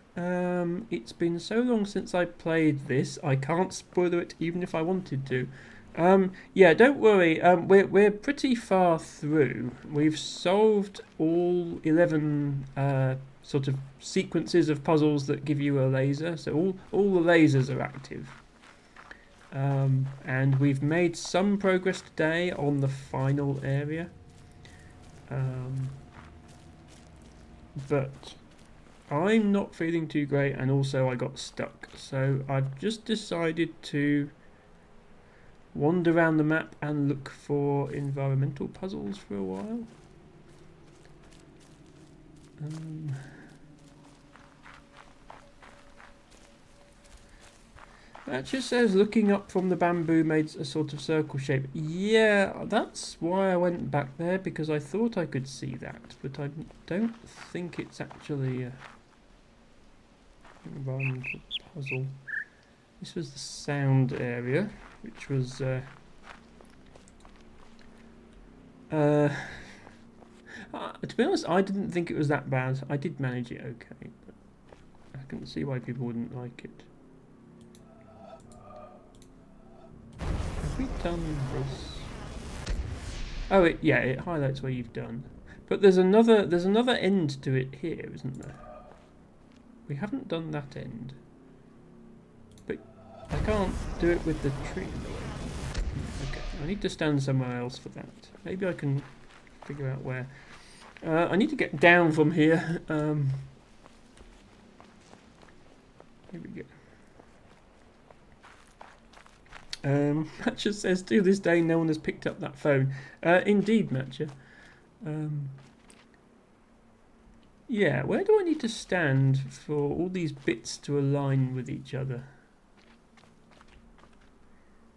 It's been so long since I played this, I can't spoil it even if I wanted to. Yeah, don't worry, we're pretty far through. We've solved all 11 sort of sequences of puzzles that give you a laser, so all the lasers are active. And we've made some progress today on the final area. But I'm not feeling too great, and also I got stuck. So I've just decided to wander around the map and look for environmental puzzles for a while. That just says looking up from the bamboo made a sort of circle shape. Yeah, that's why I went back there, because I thought I could see that, but I don't think it's actually an environmental puzzle. This was the sound area, which was to be honest, I didn't think it was that bad. I did manage it okay, but I can see why people wouldn't like it. Have we done this? Oh, it highlights where you've done. But there's another end to it here, isn't there? We haven't done that end. But I can't do it with the tree in the way. Okay, I need to stand somewhere else for that. Maybe I can figure out where. I need to get down from here. Here we go. Matcha says, to this day, no one has picked up that phone. Indeed, Matcha. Yeah, where do I need to stand for all these bits to align with each other?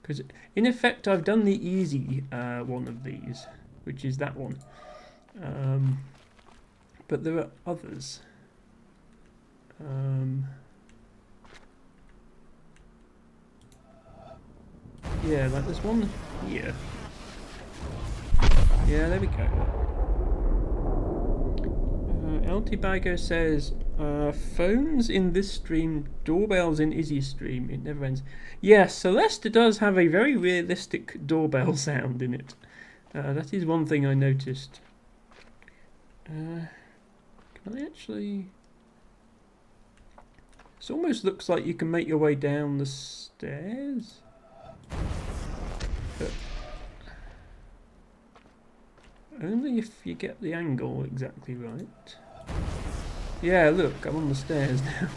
Because, in effect, I've done the easy one of these, which is that one. But there are others. Yeah, like there's one here. Yeah, there we go. El Tibago says, phones in this stream, doorbells in Izzy's stream, it never ends. Yes, Celeste does have a very realistic doorbell sound in it. That is one thing I noticed. Can I actually... This almost looks like you can make your way down the stairs. But only if you get the angle exactly right. Yeah, look, I'm on the stairs now.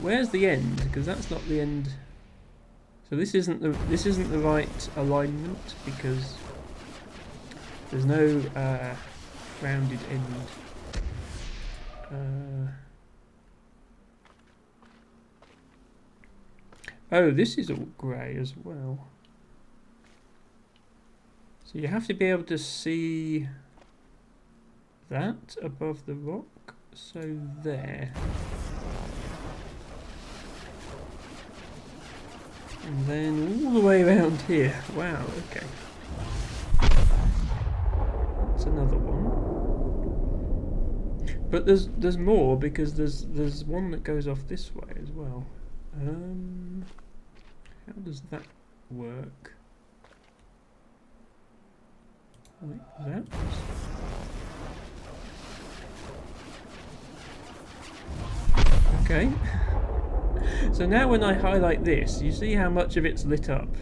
Where's the end? Because that's not the end. So this isn't the right alignment because there's no rounded end. Oh, this is all grey as well. So you have to be able to see that above the rock. So there. And then all the way around here. Wow, okay. That's another one. But there's more because there's one that goes off this way as well. How does that work? Like that? Okay. So now when I highlight this, you see how much of it's lit up.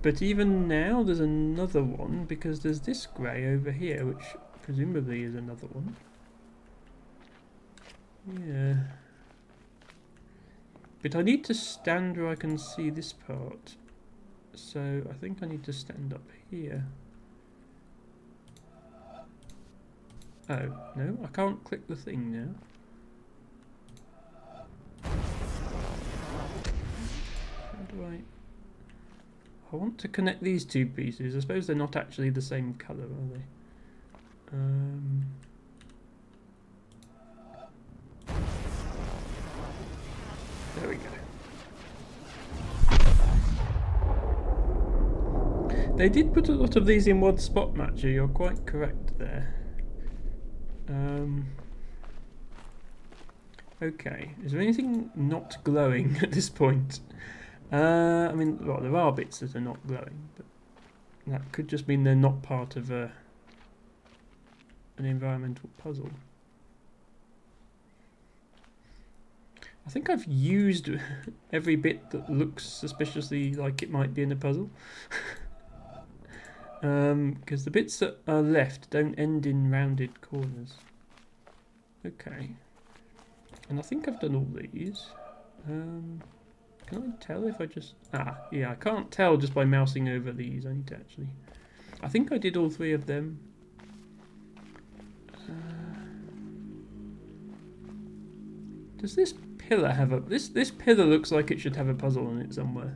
But even now there's another one because there's this grey over here, which presumably is another one. Yeah. But I need to stand where I can see this part. So I think I need to stand up here. Oh, no, I can't click the thing now. How do I want to connect these two pieces. I suppose they're not actually the same colour, are they? There we go. They did put a lot of these in one spot, Matcher. You're quite correct there. Okay, is there anything not glowing at this point? I mean, well, there are bits that are not glowing, but that could just mean they're not part of an environmental puzzle. I think I've used every bit that looks suspiciously like it might be in a puzzle. Because the bits that are left don't end in rounded corners. Okay. And I think I've done all these. Can I tell if I just... Ah, yeah, I can't tell just by mousing over these. I need to actually... I think I did all three of them. Does this pillar have a... This pillar looks like it should have a puzzle on it somewhere.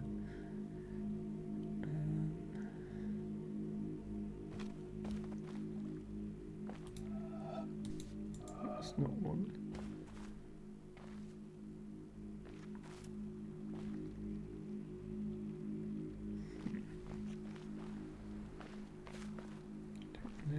That's not one. No.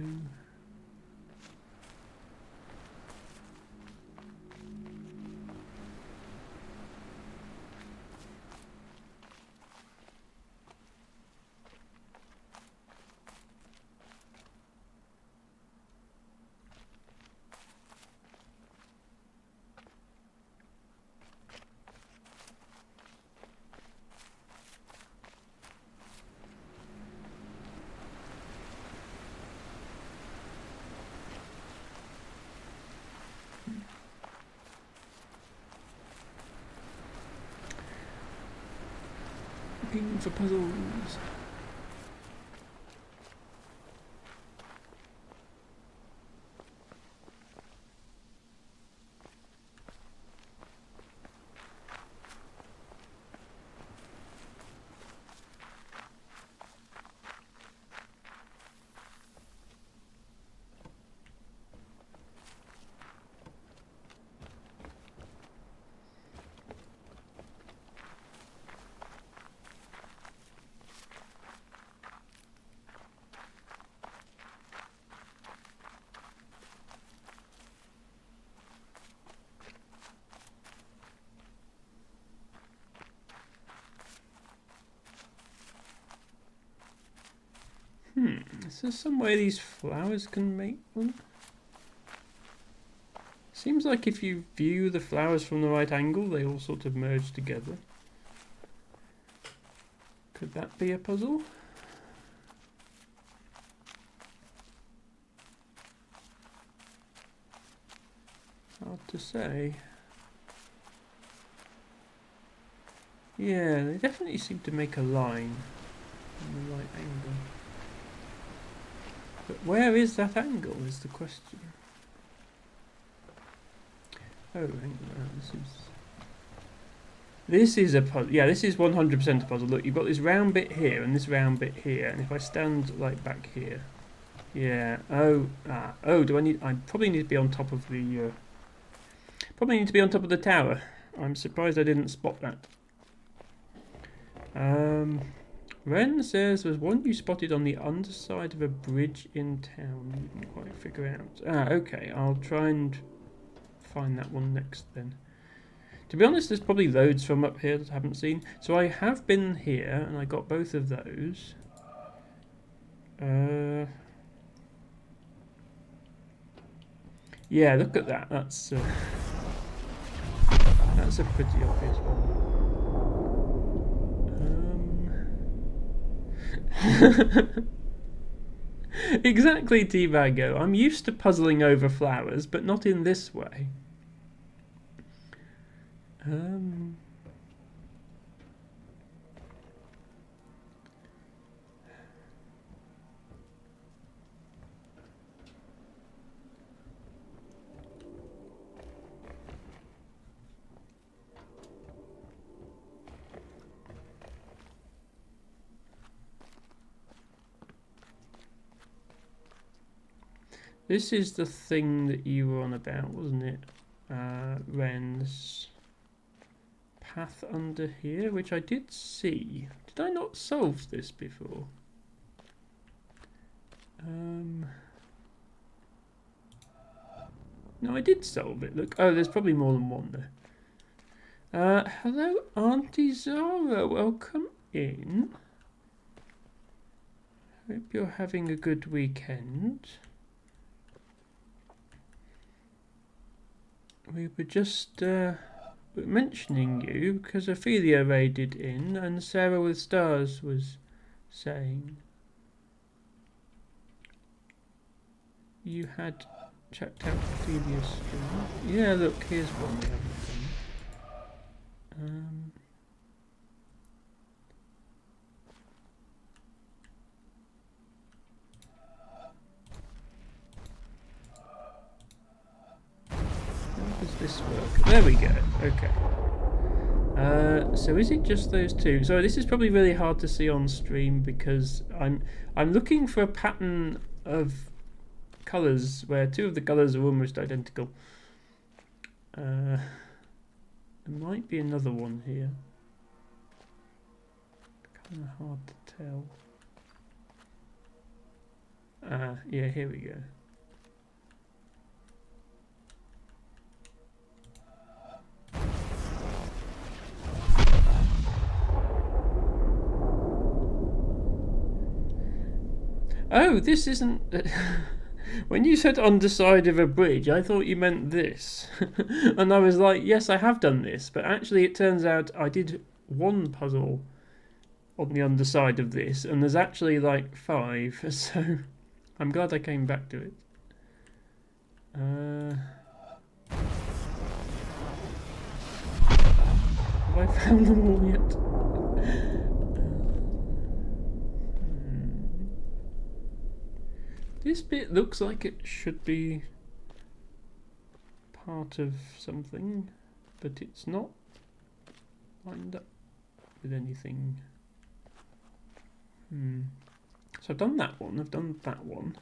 looking for puzzles. Is there some way these flowers can make one? Seems like if you view the flowers from the right angle, they all sort of merge together. Could that be a puzzle? Hard to say. Yeah, they definitely seem to make a line on the right angle. But where is that angle is the question. Oh, hang on, this is a puzzle. Yeah, this is 100% a puzzle. Look, you've got this round bit here and this round bit here, and if I stand like back here, yeah. Oh, do I need? I probably need to be on top of the. Probably need to be on top of the tower. I'm surprised I didn't spot that. Ren says there's one you spotted on the underside of a bridge in town. You didn't quite figure out. Okay. I'll try and find that one next then. To be honest, there's probably loads from up here that I haven't seen. So I have been here and I got both of those. Yeah, look at that. That's a pretty obvious one. Exactly, T-Bago. I'm used to puzzling over flowers, but not in this way. This is the thing that you were on about, wasn't it? Ren's path under here, which I did see. Did I not solve this before? No, I did solve it. Look, oh, there's probably more than one there. Hello, Auntie Zara. Welcome in. Hope you're having a good weekend. We were just mentioning you because Ophelia raided in and Sarah with Stars was saying you had checked out Ophelia's stream. Yeah, look, here's one we haven't done. Does this work? There we go. Okay. So is it just those two? So this is probably really hard to see on stream because I'm looking for a pattern of colours where two of the colours are almost identical. There might be another one here. Kind of hard to tell. Yeah, here we go. Oh, this isn't... When you said underside of a bridge, I thought you meant this. And I was like, yes, I have done this. But actually, it turns out I did one puzzle on the underside of this. And there's actually like 5. So I'm glad I came back to it. Have I found them all yet? This bit looks like it should be part of something, but it's not lined up with anything. So I've done that one, I've done that one,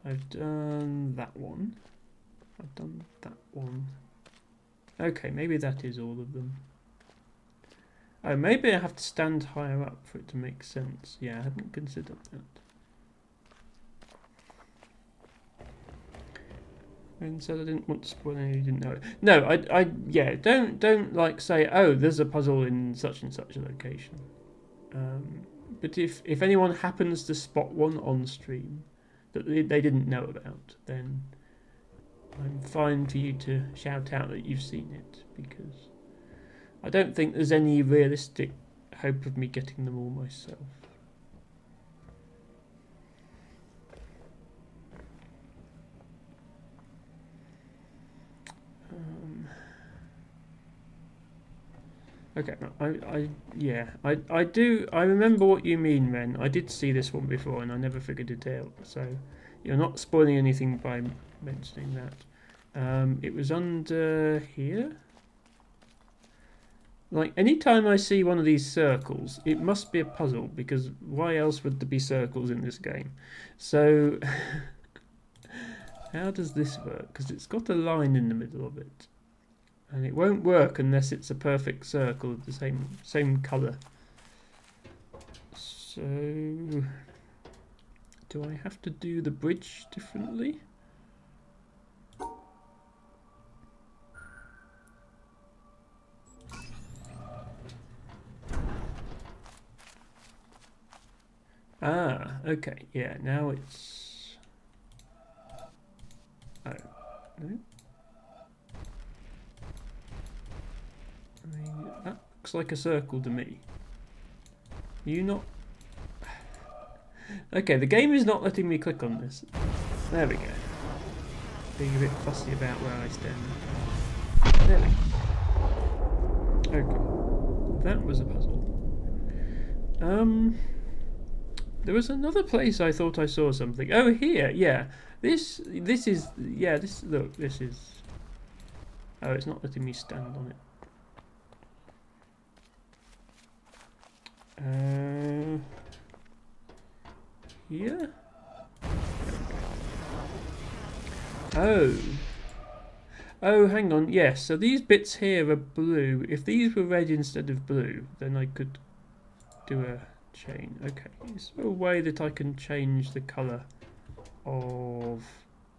I've done that one, I've done that one. Okay, maybe that is all of them. Oh, maybe I have to stand higher up for it to make sense. Yeah, I hadn't considered that. And said I didn't want to spoil any, you didn't know it. No, yeah, don't like say, oh, there's a puzzle in such and such a location. But if anyone happens to spot one on stream that they didn't know about, then I'm fine for you to shout out that you've seen it, because I don't think there's any realistic hope of me getting them all myself. Okay, I remember what you mean, Ren. I did see this one before and I never figured it out, so you're not spoiling anything by mentioning that. It was under here. Like, anytime I see one of these circles, it must be a puzzle, because why else would there be circles in this game? So, how does this work? Because it's got a line in the middle of it. And it won't work unless it's a perfect circle of the same colour. So, do I have to do the bridge differently? Ah, okay, yeah, now it's... Oh, no? I mean, that looks like a circle to me. You not... Okay, the game is not letting me click on this. There we go. Being a bit fussy about where I stand. There we go. Okay. That was a puzzle. There was another place I thought I saw something. Oh, here, yeah. This is... Yeah, look, this is... Oh, it's not letting me stand on it. Here? Oh, hang on. Yes, so these bits here are blue. If these were red instead of blue, then I could do a chain. Okay, is there a way that I can change the colour of...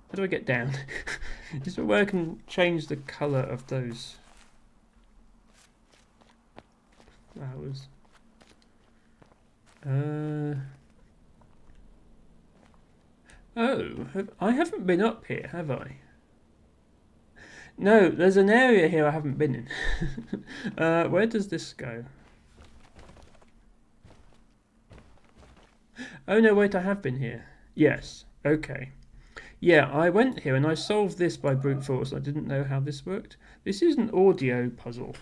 How do I get down? Is there a way I can change the colour of those flowers? Oh, I haven't been up here, have I? No, there's an area here I haven't been in. Where does this go? Oh no, wait, I have been here. Yes, okay. Yeah, I went here and I solved this by brute force. I didn't know how this worked. This is an audio puzzle.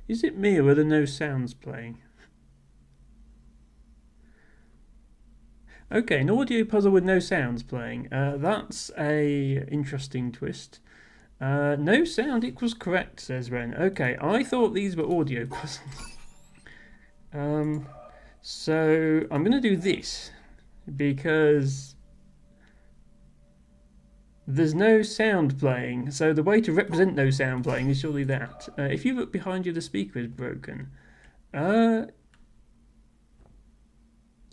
Is it me or are there no sounds playing? Okay, an audio puzzle with no sounds playing. That's a interesting twist. No sound equals correct, says Ren. Okay, I thought these were audio puzzles. So I'm going to do this because there's no sound playing. So the way to represent no sound playing is surely that. If you look behind you, the speaker is broken.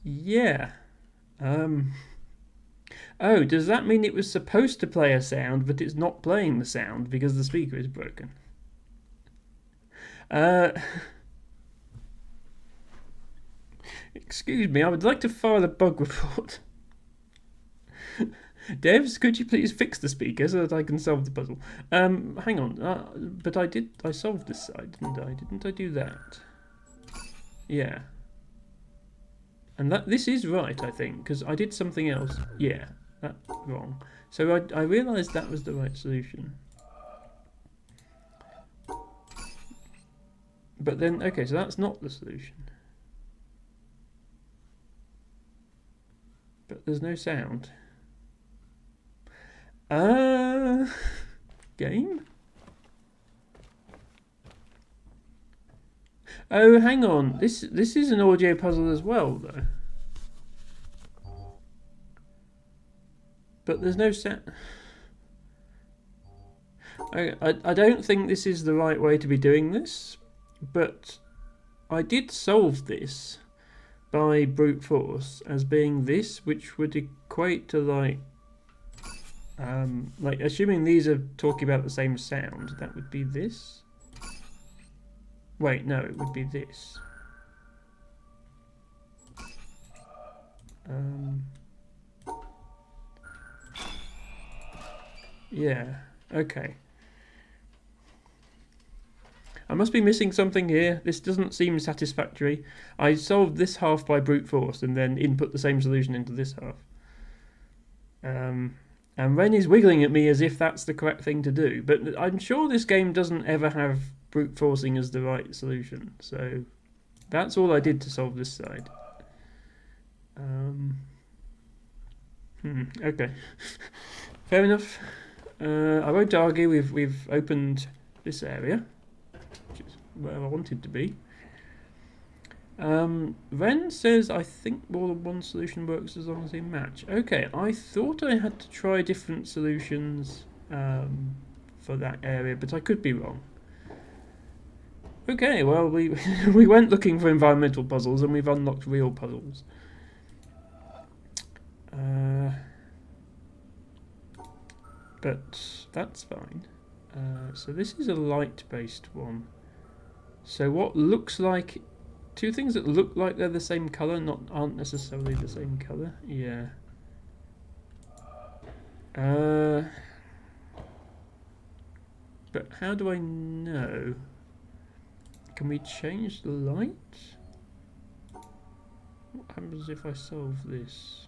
Yeah. Oh, does that mean it was supposed to play a sound, but it's not playing the sound because the speaker is broken? Excuse me, I would like to file a bug report. Devs, could you please fix the speaker so that I can solve the puzzle? Hang on, but I solved this side, didn't I? Didn't I do that? Yeah. And this is right, I think, because I did something else. Yeah, that's wrong. So I realised that was the right solution. But then, okay, so that's not the solution. But there's no sound. Game? Oh, hang on. This is an audio puzzle as well, though. But there's no sound. I don't think this is the right way to be doing this, but I did solve this by brute force as being this, which would equate to like assuming these are talking about the same sound, that would be this. Wait, no, it would be this. Yeah, okay. I must be missing something here. This doesn't seem satisfactory. I solved this half by brute force and then input the same solution into this half. And Ren is wiggling at me as if that's the correct thing to do. But I'm sure this game doesn't ever have brute forcing as the right solution. So that's all I did to solve this side. Okay. Fair enough. I won't argue. We've opened this area, which is where I wanted to be. Ren says, I think more than one solution works as long as they match. Okay, I thought I had to try different solutions for that area, but I could be wrong. Okay, well, we we went looking for environmental puzzles and we've unlocked real puzzles. But that's fine. So this is a light-based one. So what looks like... Two things that look like they're the same colour, aren't necessarily the same colour. Yeah. But how do I know? Can we change the light? What happens if I solve this?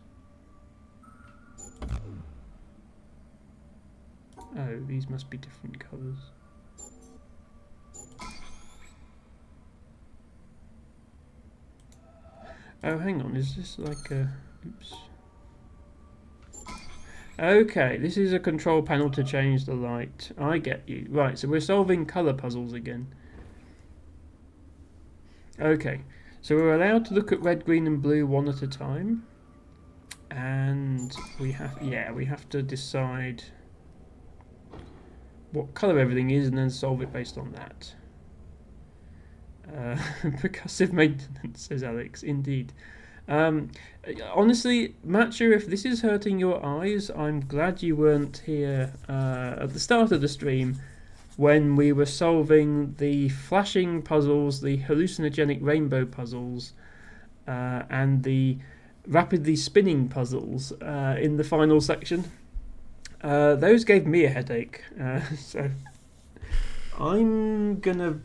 Oh, these must be different colours. Oh, hang on, is this like a... Oops. Okay, this is a control panel to change the light. I get you. Right, so we're solving colour puzzles again. Okay, so we're allowed to look at red, green and blue one at a time. And we have to decide what colour everything is and then solve it based on that. Percussive maintenance, says Alex. Indeed. Honestly, Matcha, if this is hurting your eyes, I'm glad you weren't here at the start of the stream when we were solving the flashing puzzles, the hallucinogenic rainbow puzzles, and the rapidly spinning puzzles in the final section. Those gave me a headache, so... I'm gonna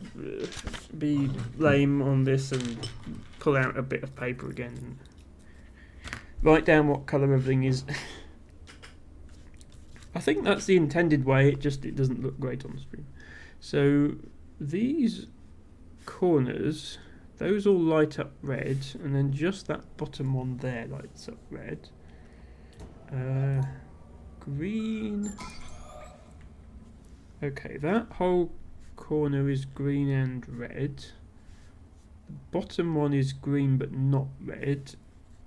be lame on this and pull out a bit of paper again and write down what colour everything is. I think that's the intended way, it doesn't look great on the screen. So these corners, those all light up red, and then just that bottom one there lights up red. Green. Okay, that whole corner is green and red. The bottom one is green but not red.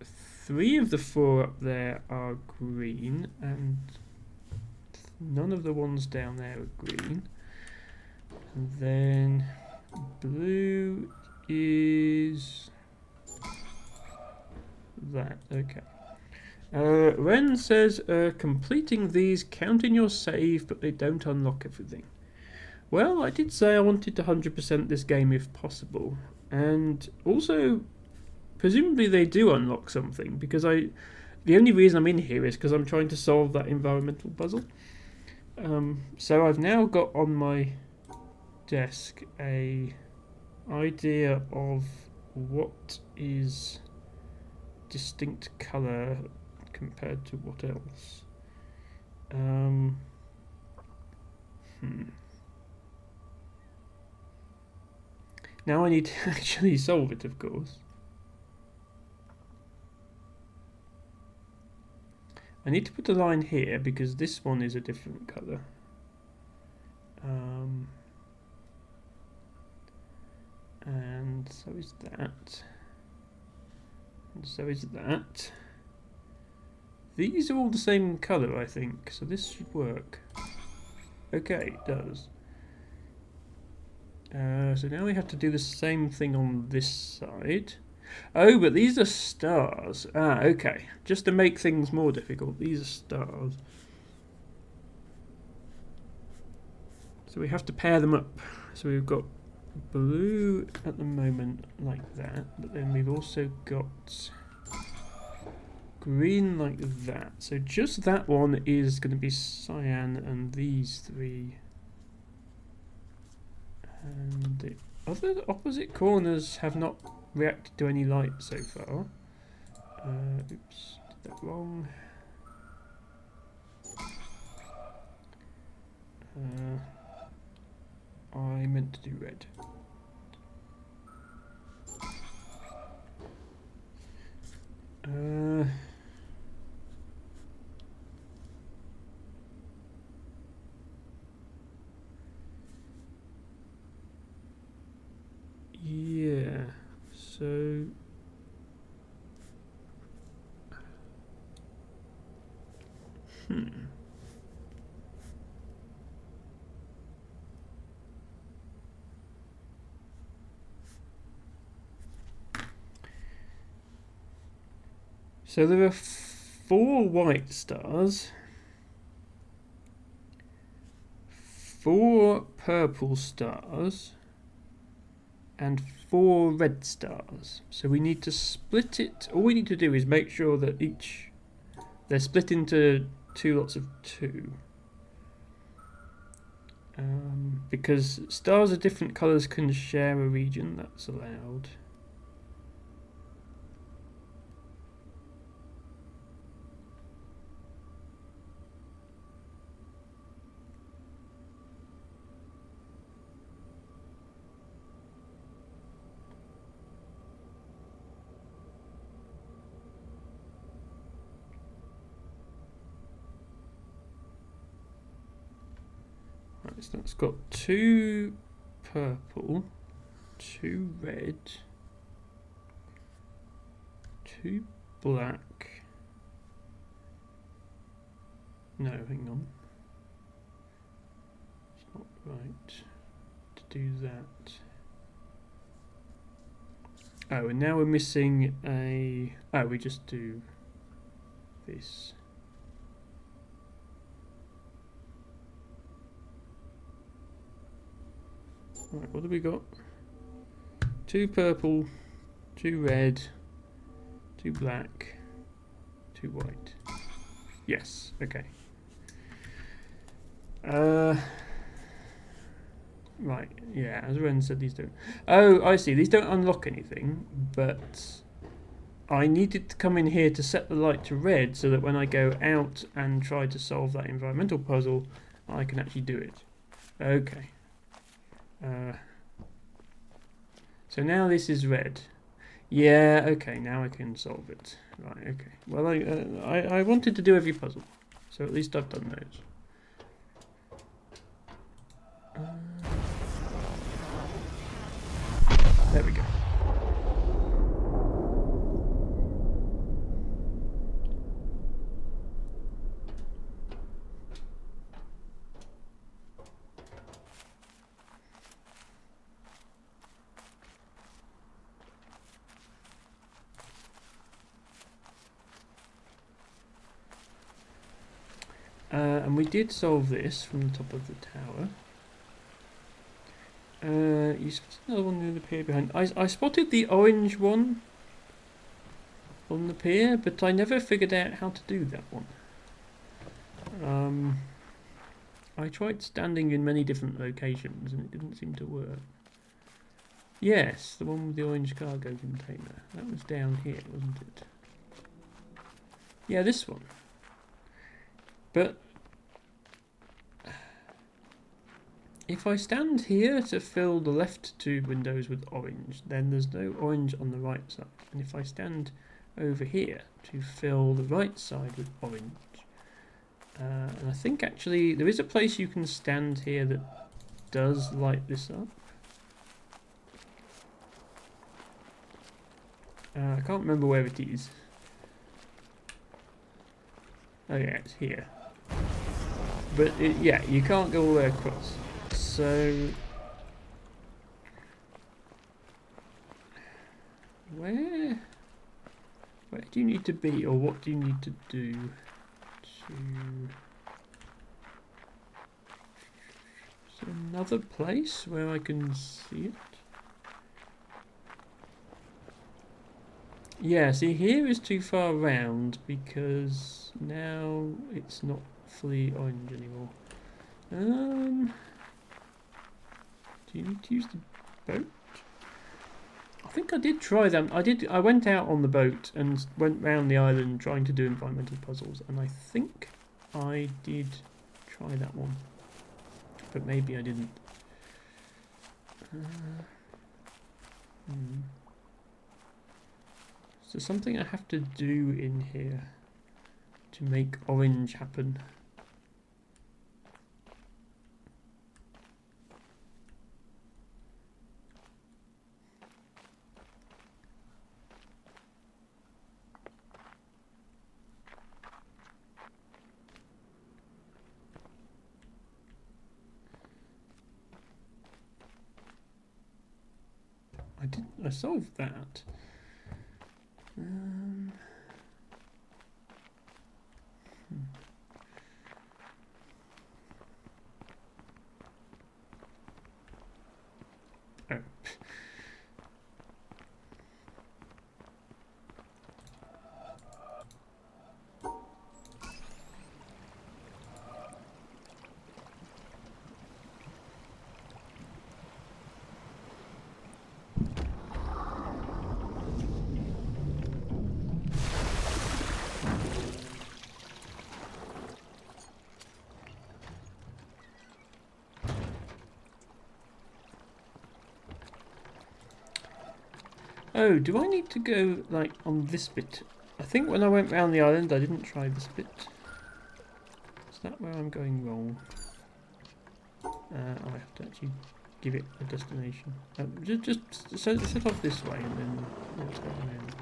3 of the 4 up there are green, and none of the ones down there are green. And then blue is that. Okay. Ren says, completing these count in your save, but they don't unlock everything. Well, I did say I wanted to 100% this game if possible, and also, presumably they do unlock something, because the only reason I'm in here is because I'm trying to solve that environmental puzzle. So I've now got on my desk a idea of what is distinct colour compared to what else? Now I need to actually solve it, of course. I need to put a line here because this one is a different colour. And so is that. And so is that. These are all the same colour, I think, so this should work. Okay, it does. So now we have to do the same thing on this side. Oh, but these are stars. Ah, okay. Just to make things more difficult, these are stars. So we have to pair them up. So we've got blue at the moment like that, but then we've also got green like that. So just that one is going to be cyan, and these three. And the other opposite corners have not reacted to any light so far. Oops, did that wrong. I meant to do red. Yeah, so So there are 4 white stars, 4 purple stars, and 4 red stars. So we need to split it. All we need to do is make sure that they're split into 2 lots of 2. Because stars of different colours can share a region, that's allowed. So it's got 2 purple, 2 red, 2 black. No, hang on. It's not right to do that. Oh, and now we're missing a... Oh, we just do this. Right, what have we got? 2 purple, 2 red, 2 black, 2 white. Yes, okay. Right, yeah, as Ren said, these don't... Oh, I see, these don't unlock anything, but I needed to come in here to set the light to red so that when I go out and try to solve that environmental puzzle, I can actually do it. Okay. So now this is red. Yeah, okay, now I can solve it. Right, okay. Well, I wanted to do every puzzle, so at least I've done those. There we go. And we did solve this from the top of the tower. You spotted another one near the pier behind. I spotted the orange one on the pier, but I never figured out how to do that one. I tried standing in many different locations and it didn't seem to work. Yes, the one with the orange cargo container. That was down here, wasn't it? Yeah, this one. But if I stand here to fill the left two windows with orange, then there's no orange on the right side. And if I stand over here to fill the right side with orange, and I think actually there is a place you can stand here that does light this up. I can't remember where it is. Oh yeah, it's here. But yeah, you can't go all the way across. So where do you need to be, or what do you need to do to... Is there another place where I can see it? Yeah, see, here is too far round because now it's not fully orange anymore. Do you need to use the boat? I think I did try them. I went out on the boat and went round the island trying to do environmental puzzles, and I think I did try that one, but maybe I didn't. Is there something I have to do in here to make orange happen? I solved that. Oh. Oh, do I need to go, like, on this bit? I think when I went round the island I didn't try this bit. Is that where I'm going wrong? I have to actually give it a destination. Just set off this way and then let's go around.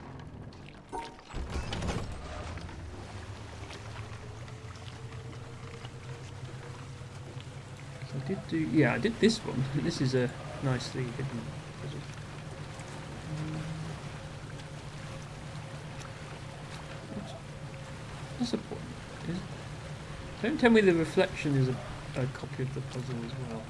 I did do... Yeah, I did this one. This is a nicely hidden puzzle. What's the point? Don't tell me the reflection is a copy of the puzzle as well.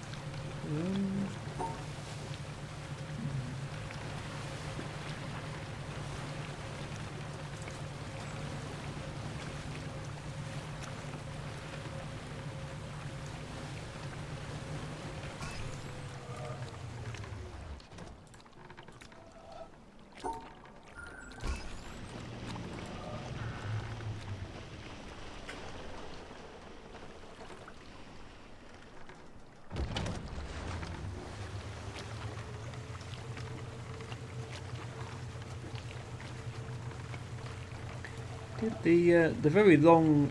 Did the very long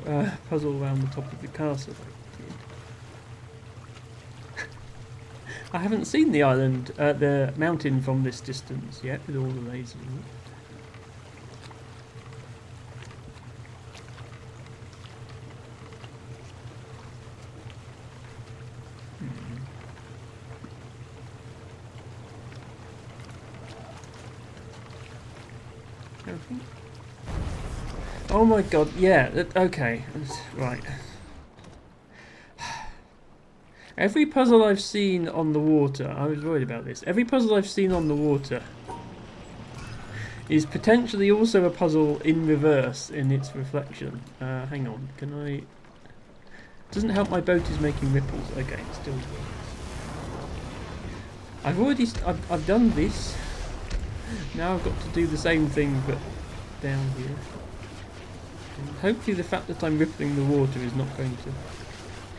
puzzle around the top of the castle. I haven't seen the island, the mountain from this distance yet, with all the lasers in it. Oh my god, yeah, okay, right. Every puzzle I've seen on the water, I was worried about this, every puzzle I've seen on the water is potentially also a puzzle in reverse in its reflection. Hang on, can I... Doesn't help my boat is making ripples. Okay, it still works. I've done this. Now I've got to do the same thing but down here. And hopefully the fact that I'm rippling the water is not going to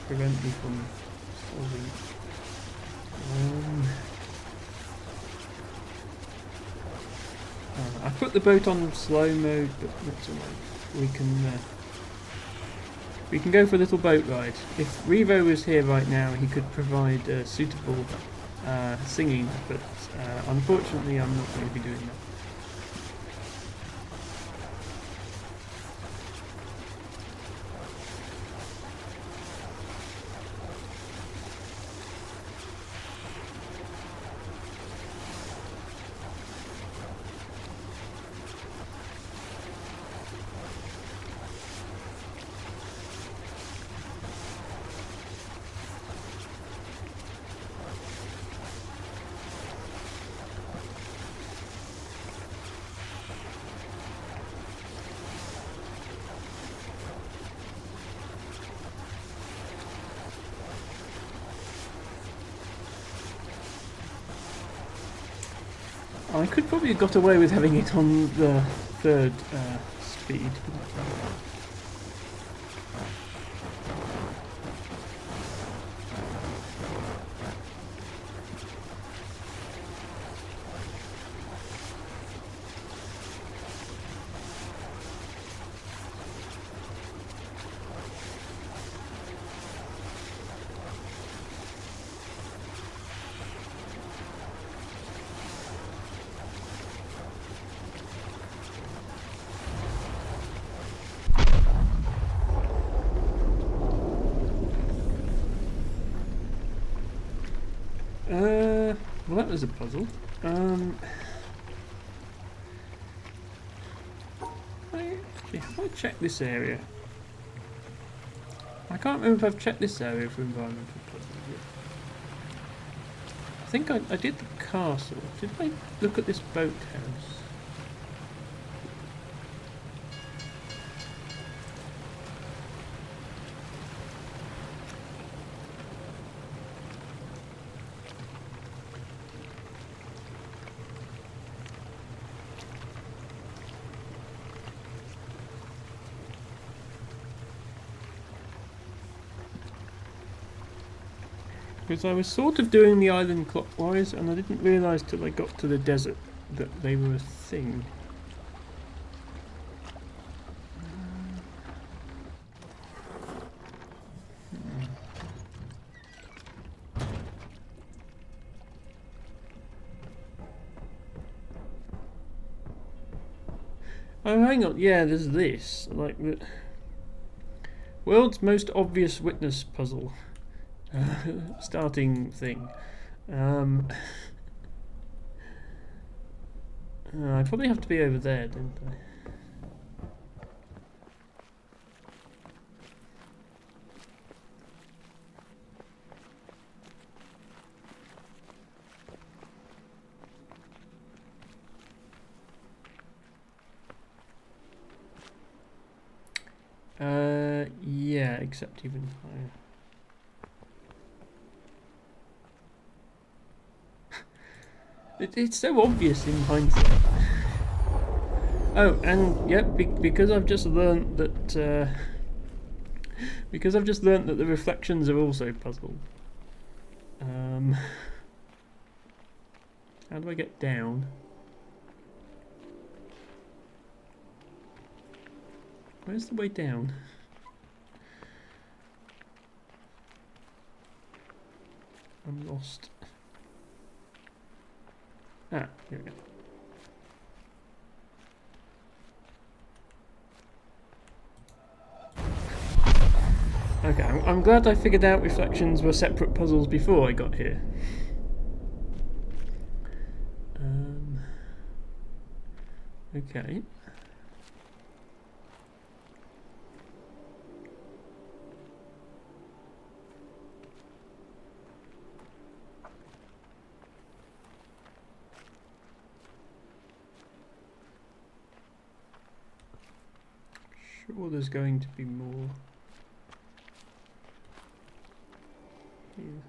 prevent me from solving. I put the boat on slow mode, but that's alright. We can go for a little boat ride. If Revo was here right now, he could provide suitable singing, but unfortunately I'm not going to be doing that. I could probably have got away with having it on the third speed. Well, that was a puzzle. I'll check this area. I can't remember if I've checked this area for environmental puzzles yet. I think I did the castle. Did I look at this boathouse? Because I was sort of doing the island clockwise, and I didn't realise till I got to the desert that they were a thing. Oh, hang on. Yeah, there's this. Like the world's most obvious witness puzzle. Starting thing. I probably have to be over there, don't I? Yeah, except even higher. It's so obvious in hindsight. Oh, and yep, because I've just learnt that the reflections are also puzzled. How do I get down? Where's the way down? I'm lost. Ah, here we go. Okay, I'm glad I figured out reflections were separate puzzles before I got here. Okay. Sure, there's going to be more. Here.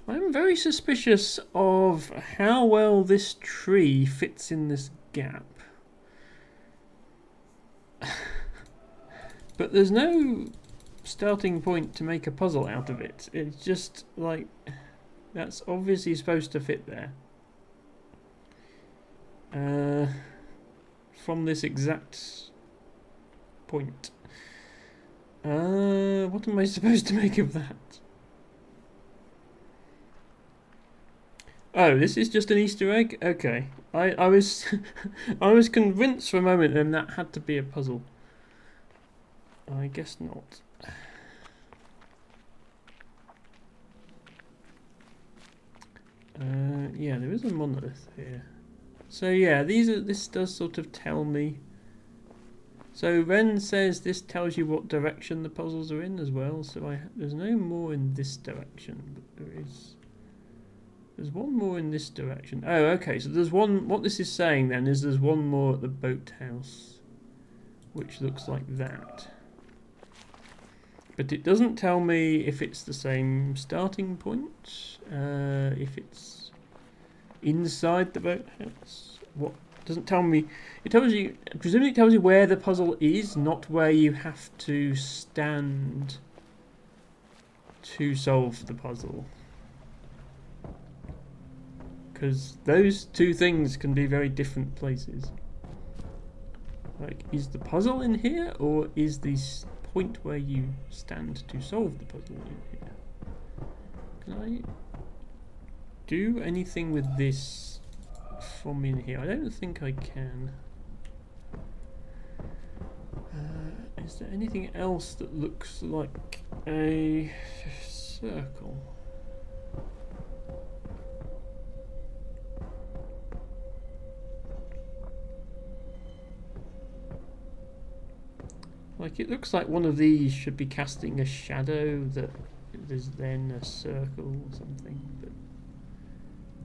I'm very suspicious of how well this tree fits in this gap. But there's no starting point to make a puzzle out of it. It's just like, that's obviously supposed to fit there. From this exact point. What am I supposed to make of that? Oh, this is just an Easter egg? Okay. I was I was convinced for a moment then that had to be a puzzle. I guess not. Yeah, there is a monolith here. So yeah, this does sort of tell me. So Ren says this tells you what direction the puzzles are in as well. So there's no more in this direction, but there's one more in this direction. Oh, okay. So there's one. What this is saying then is there's one more at the boathouse, which looks like that. But it doesn't tell me if it's the same starting point, if it's inside the boathouse. What doesn't tell me? It tells you, presumably it tells you where the puzzle is, not where you have to stand to solve the puzzle. Because those two things can be very different places. Like, is the puzzle in here, or is this point where you stand to solve the puzzle in here? Can I do anything with this from in here? I don't think I can. Is there anything else that looks like a circle? Like, it looks like one of these should be casting a shadow that is then a circle or something, but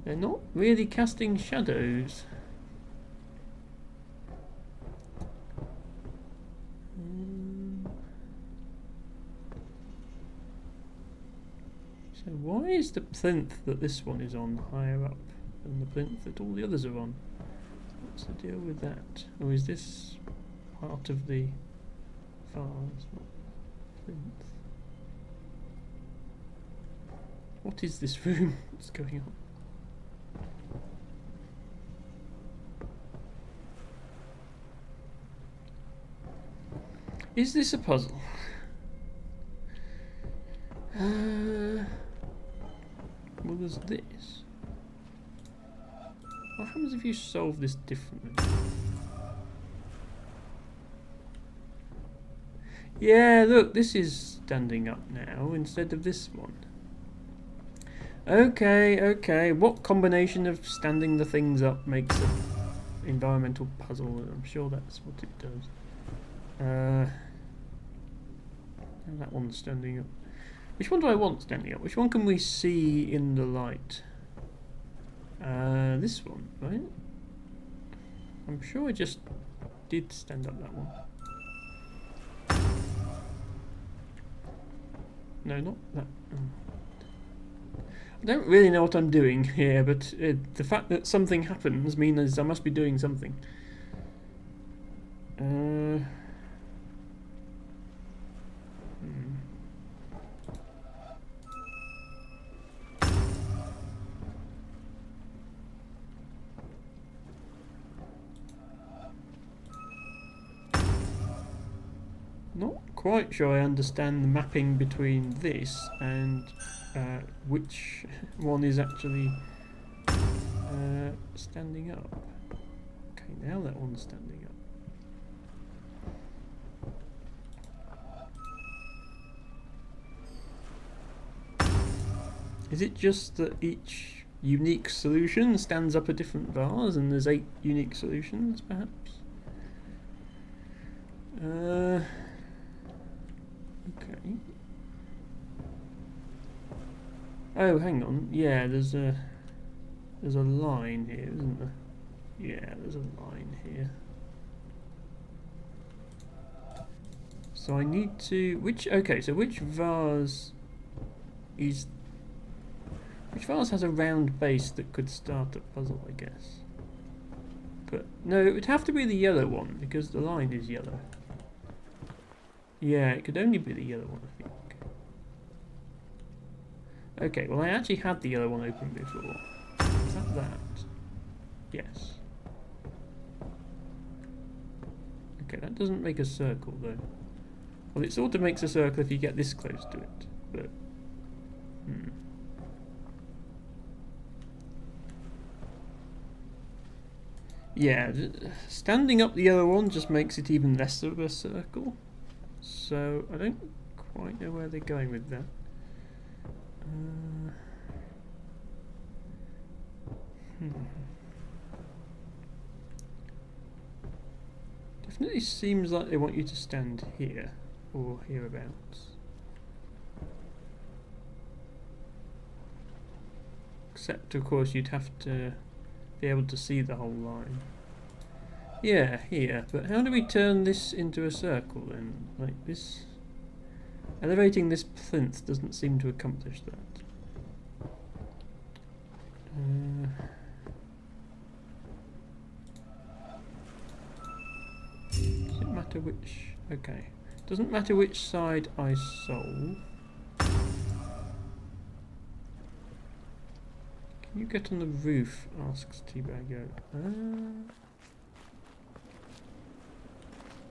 they're not really casting shadows. So why is the plinth that this one is on higher up than the plinth that all the others are on? What's the deal with that? Or is this part of the vase, not plinth? What is this room? What's going on? Is this a puzzle? Well, there's this. What happens if you solve this differently? Yeah, look, this is standing up now instead of this one. Okay. What combination of standing the things up makes an environmental puzzle? I'm sure that's what it does. And that one's standing up. Which one do I want standing up? Which one can we see in the light? This one, right? I'm sure I just did stand up that one. No, not that. I don't really know what I'm doing here, but the fact that something happens means I must be doing something. Not quite sure I understand the mapping between this and which one is actually standing up. Okay, now that one's standing up. Is it just that each unique solution stands up a different vase and there's 8 unique solutions, perhaps? Okay. Oh, hang on. Yeah, there's a line here, isn't there? Yeah, there's a line here. So I need to which vase is Which vase has a round base that could start a puzzle, I guess. But no, it would have to be the yellow one because the line is yellow. Yeah, it could only be the yellow one, I think. Okay, well I actually had the yellow one open before. Is that that? Yes. Okay, that doesn't make a circle though. Well, it sort of makes a circle if you get this close to it, but... Yeah, standing up the yellow one just makes it even less of a circle. So, I don't quite know where they're going with that. Definitely seems like they want you to stand here, or hereabouts. Except, of course, you'd have to be able to see the whole line. Yeah, here. But how do we turn this into a circle then? Like this? Elevating this plinth doesn't seem to accomplish that. Does it matter which... Okay. Doesn't matter which side I solve. Can you get on the roof? Asks Teabago.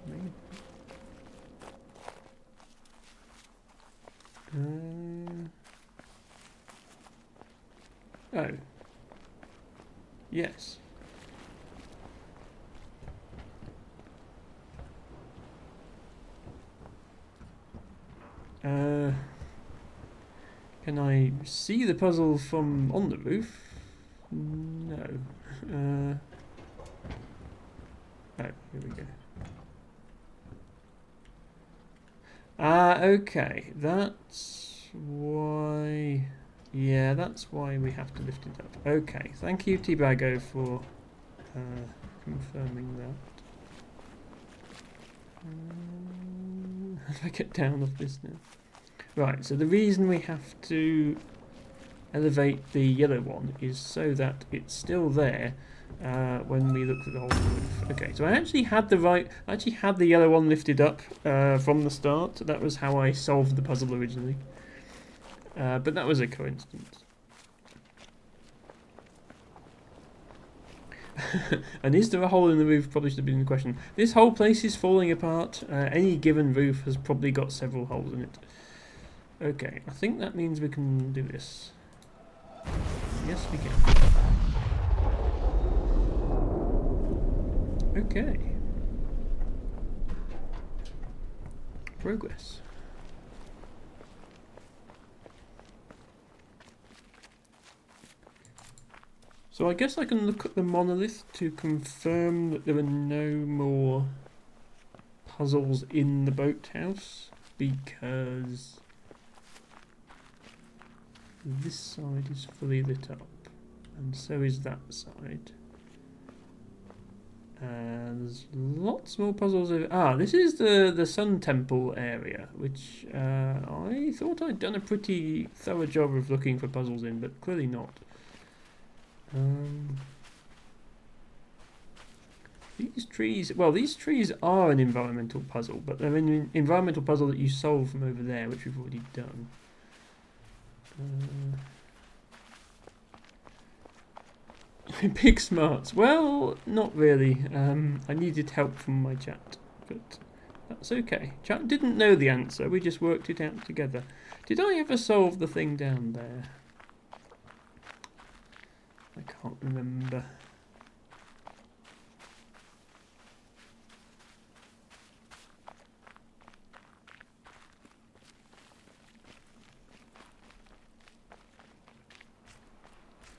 Maybe. Oh. Yes. Can I see the puzzle from on the roof? No. Oh, here we go. Okay. That's why... Yeah, that's why we have to lift it up. Okay. Thank you, Teabago, for confirming that. How do I get down off this now? Right, so the reason we have to elevate the yellow one is so that it's still there when we look at the whole roof. Okay, so I actually had the yellow one lifted up from the start. That was how I solved the puzzle originally. But that was a coincidence. And is there a hole in the roof? Probably should have been the question. This whole place is falling apart. Any given roof has probably got several holes in it. Okay, I think that means we can do this. Yes, we can. Okay. Progress. So I guess I can look at the monolith to confirm that there are no more puzzles in the boathouse, because this side is fully lit up, and so is that side. There's lots more puzzles over... this is the Sun Temple area, which I thought I'd done a pretty thorough job of looking for puzzles in, but clearly not. These trees are an environmental puzzle, but they're an environmental puzzle that you solve from over there, which we've already done. Big smarts. Well, not really. I needed help from my chat, but that's okay. Chat didn't know the answer, we just worked it out together. Did I ever solve the thing down there? I can't remember.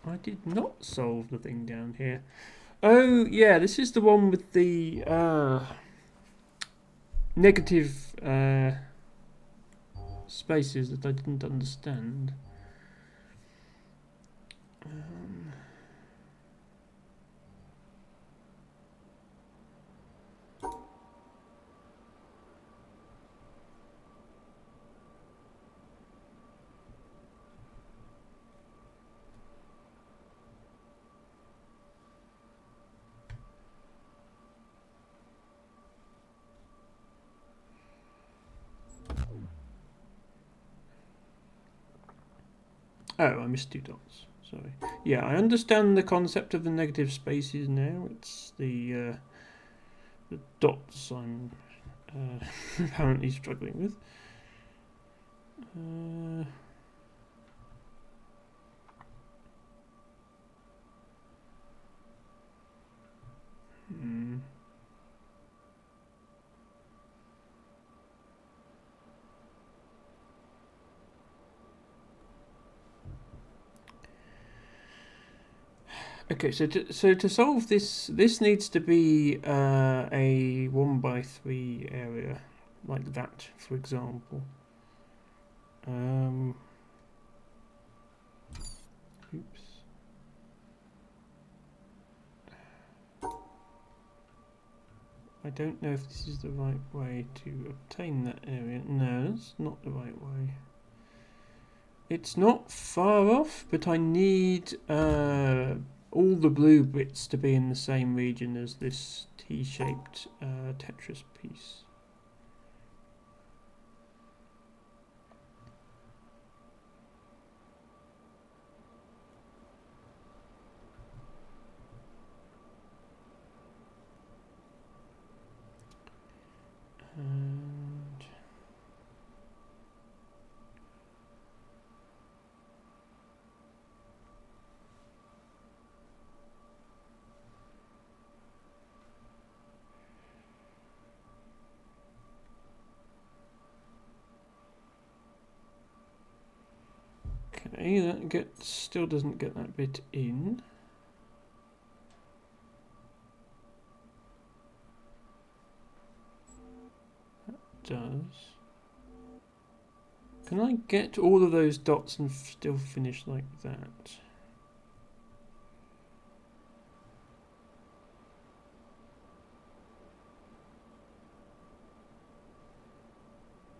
I did not solve the thing down here. Oh, yeah, this is the one with the negative spaces that I didn't understand. Oh, I missed 2 dots. Sorry. Yeah, I understand the concept of the negative spaces now. It's the dots I'm apparently struggling with. Okay, so to solve this, this needs to be a 1x3 area, like that, for example. Oops. I don't know if this is the right way to obtain that area. No, that's not the right way. It's not far off, but I need all the blue bits to be in the same region as this T-shaped Tetris piece. And okay, that still doesn't get that bit in. Does. Can I get all of those dots and still finish like that?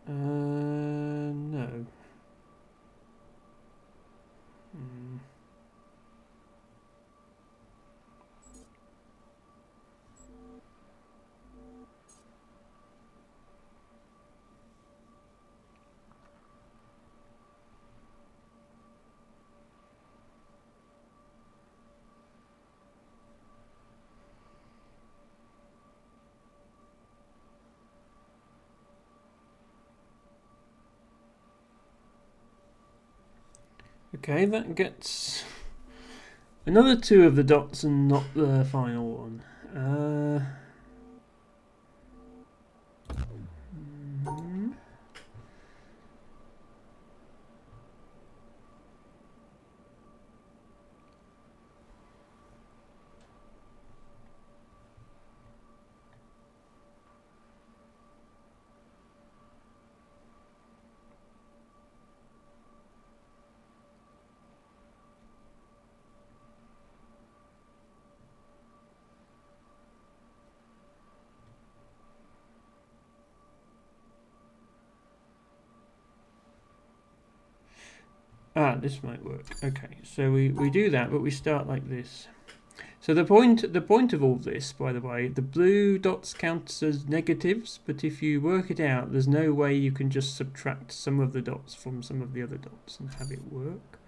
No. Okay, that gets another 2 of the dots and not the final one. This might work. Okay, so we do that, but we start like this. So the point of all this, by the way, the blue dots count as negatives, but if you work it out, there's no way you can just subtract some of the dots from some of the other dots and have it work.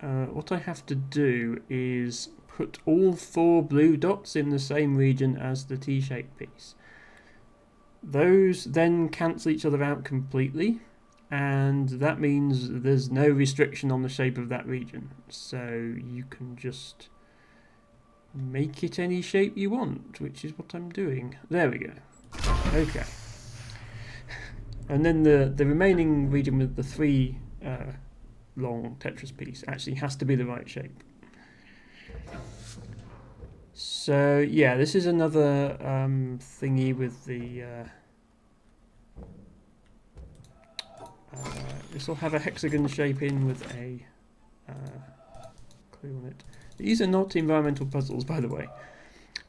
What I have to do is put all 4 blue dots in the same region as the T-shaped piece. Those then cancel each other out completely, and that means there's no restriction on the shape of that region. So you can just make it any shape you want, which is what I'm doing. There we go. Okay. And then the remaining region with the 3 long Tetris piece actually has to be the right shape. So yeah, this is another thingy with the this will have a hexagon shape in with a clue on it. These are not environmental puzzles, by the way.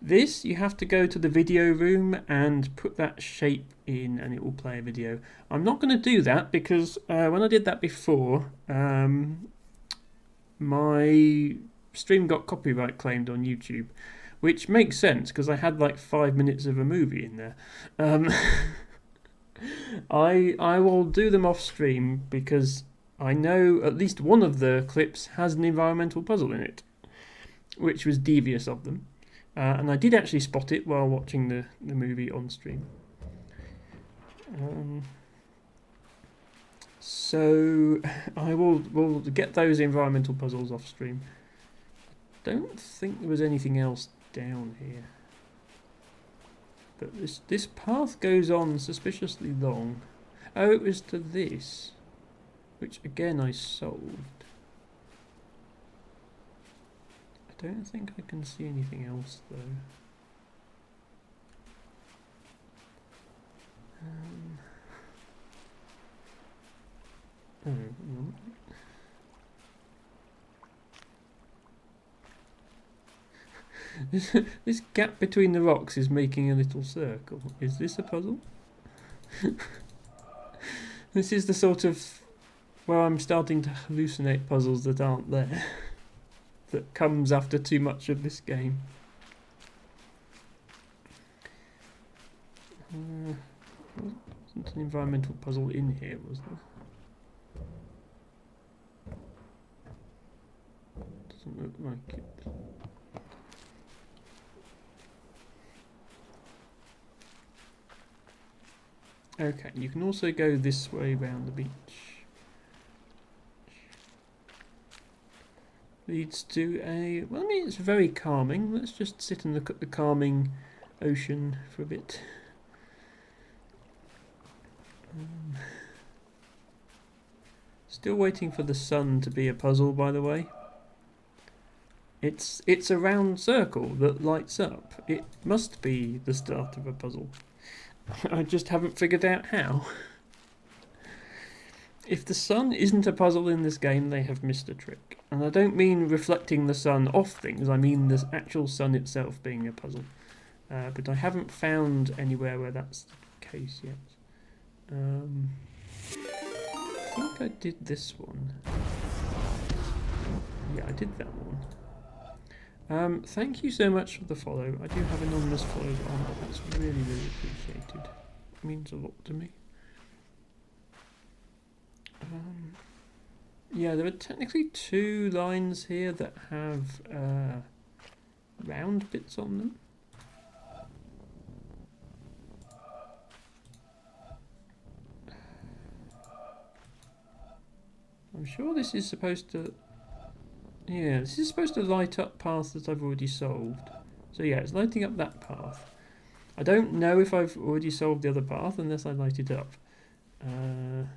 This, you have to go to the video room and put that shape in and it will play a video. I'm not going to do that because when I did that before, my stream got copyright claimed on YouTube, which makes sense because I had like 5 minutes of a movie in there. I will do them off stream because I know at least one of the clips has an environmental puzzle in it, which was devious of them. And I did actually spot it while watching the movie on stream. So I will get those environmental puzzles off stream. Don't think there was anything else down here. But this path goes on suspiciously long. Oh, it was to this, which again I solved. I don't think I can see anything else though. Oh, no. This gap between the rocks is making a little circle. Is this a puzzle? This is the sort of where I'm starting to hallucinate puzzles that aren't there. That comes after too much of this game. Wasn't an environmental puzzle in here, was there? Doesn't look like it. Okay, you can also go this way round the beach. Leads to a... well, I mean, it's very calming. Let's just sit and look at the calming ocean for a bit. Still waiting for the sun to be a puzzle, by the way. It's a round circle that lights up. It must be the start of a puzzle. I just haven't figured out how. If the sun isn't a puzzle in this game, they have missed a trick. And I don't mean reflecting the sun off things, I mean the actual sun itself being a puzzle. But I haven't found anywhere where that's the case yet. I think I did this one. Yeah, I did that one. Thank you so much for the follow. I do have anonymous follows on, but that's really, really appreciated. It means a lot to me. Yeah, there are technically 2 lines here that have round bits on them. I'm sure this is supposed to... yeah, this is supposed to light up paths that I've already solved. So yeah, it's lighting up that path. I don't know if I've already solved the other path unless I light it up. I'm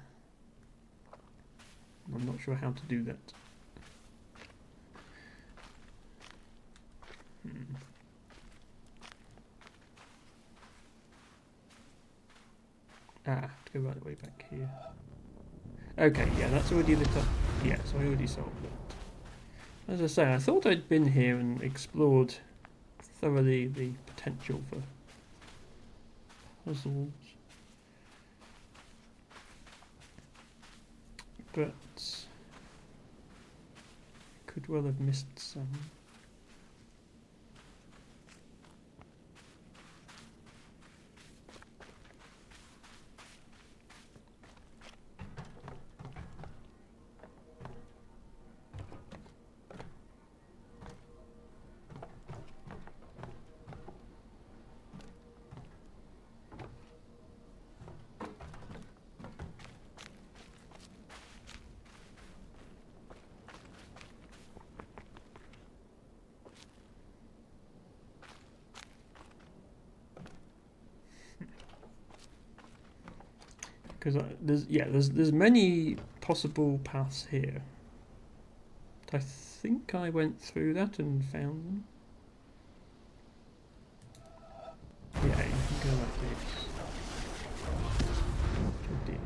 not sure how to do that. I have to go right the way back here. Okay, yeah, that's already lit up. Yeah, so I already solved that. As I say, I thought I'd been here and explored thoroughly the potential for puzzles. But could well have missed some. Because there's many possible paths here. I think I went through that and found them. Yeah, you can go like this. Which I did.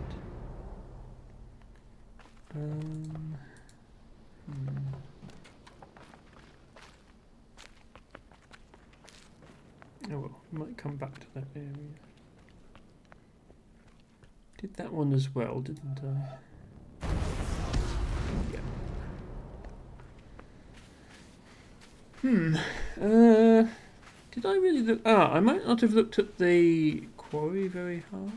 Oh well, we might come back to that area. Did that one as well, didn't I? Yeah. Did I really look? I might not have looked at the quarry very hard.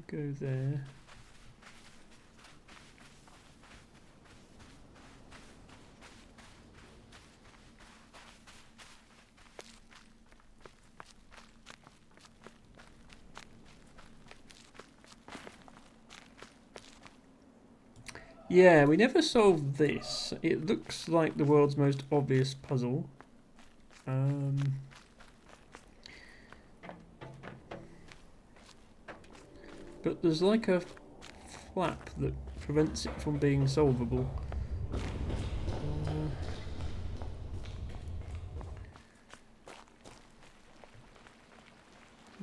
Go there. Yeah, we never solved this. It looks like the world's most obvious puzzle. But there's like a flap that prevents it from being solvable.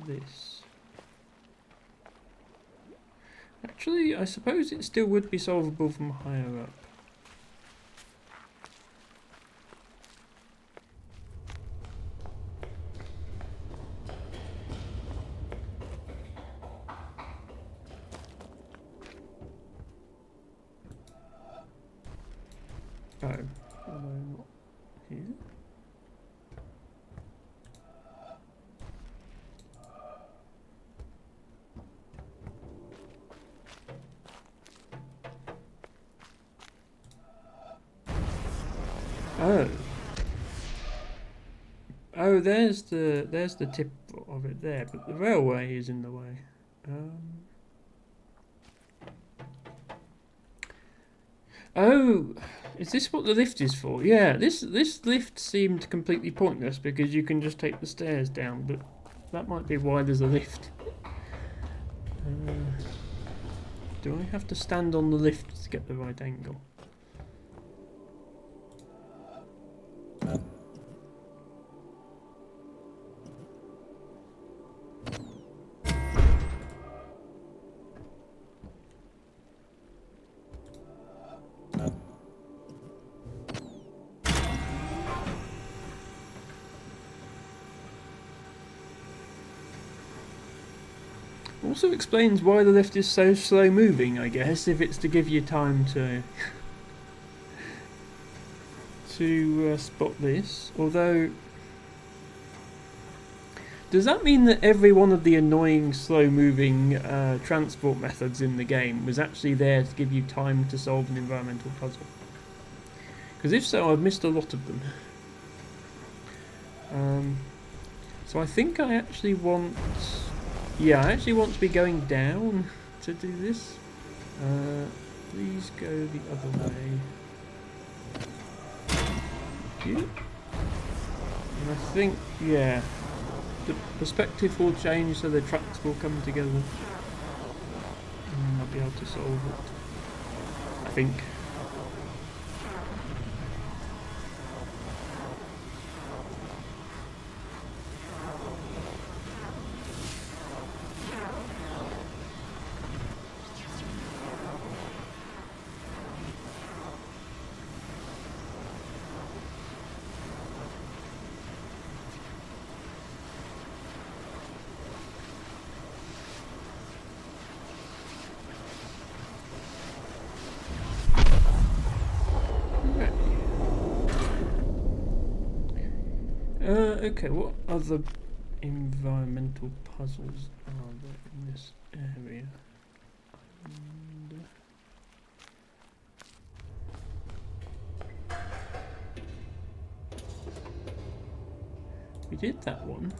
This. Actually, I suppose it still would be solvable from higher up. Oh, although not here. Oh. Oh, there's the tip of it there, but the railway is in the way. Oh, is this what the lift is for? Yeah, this lift seemed completely pointless because you can just take the stairs down, but that might be why there's a lift. Do I have to stand on the lift to get the right angle? Also explains why the lift is so slow moving, I guess, if it's to give you time to spot this. Although, does that mean that every one of the annoying slow moving transport methods in the game was actually there to give you time to solve an environmental puzzle? Because if so, I've missed a lot of them. So I think I actually want... Yeah, I actually want to be going down to do this. Please go the other way. Thank you. And I think, yeah, the perspective will change so the tracks will come together. And I'll be able to solve it. I think. Okay, what other environmental puzzles are there in this area? We did that one.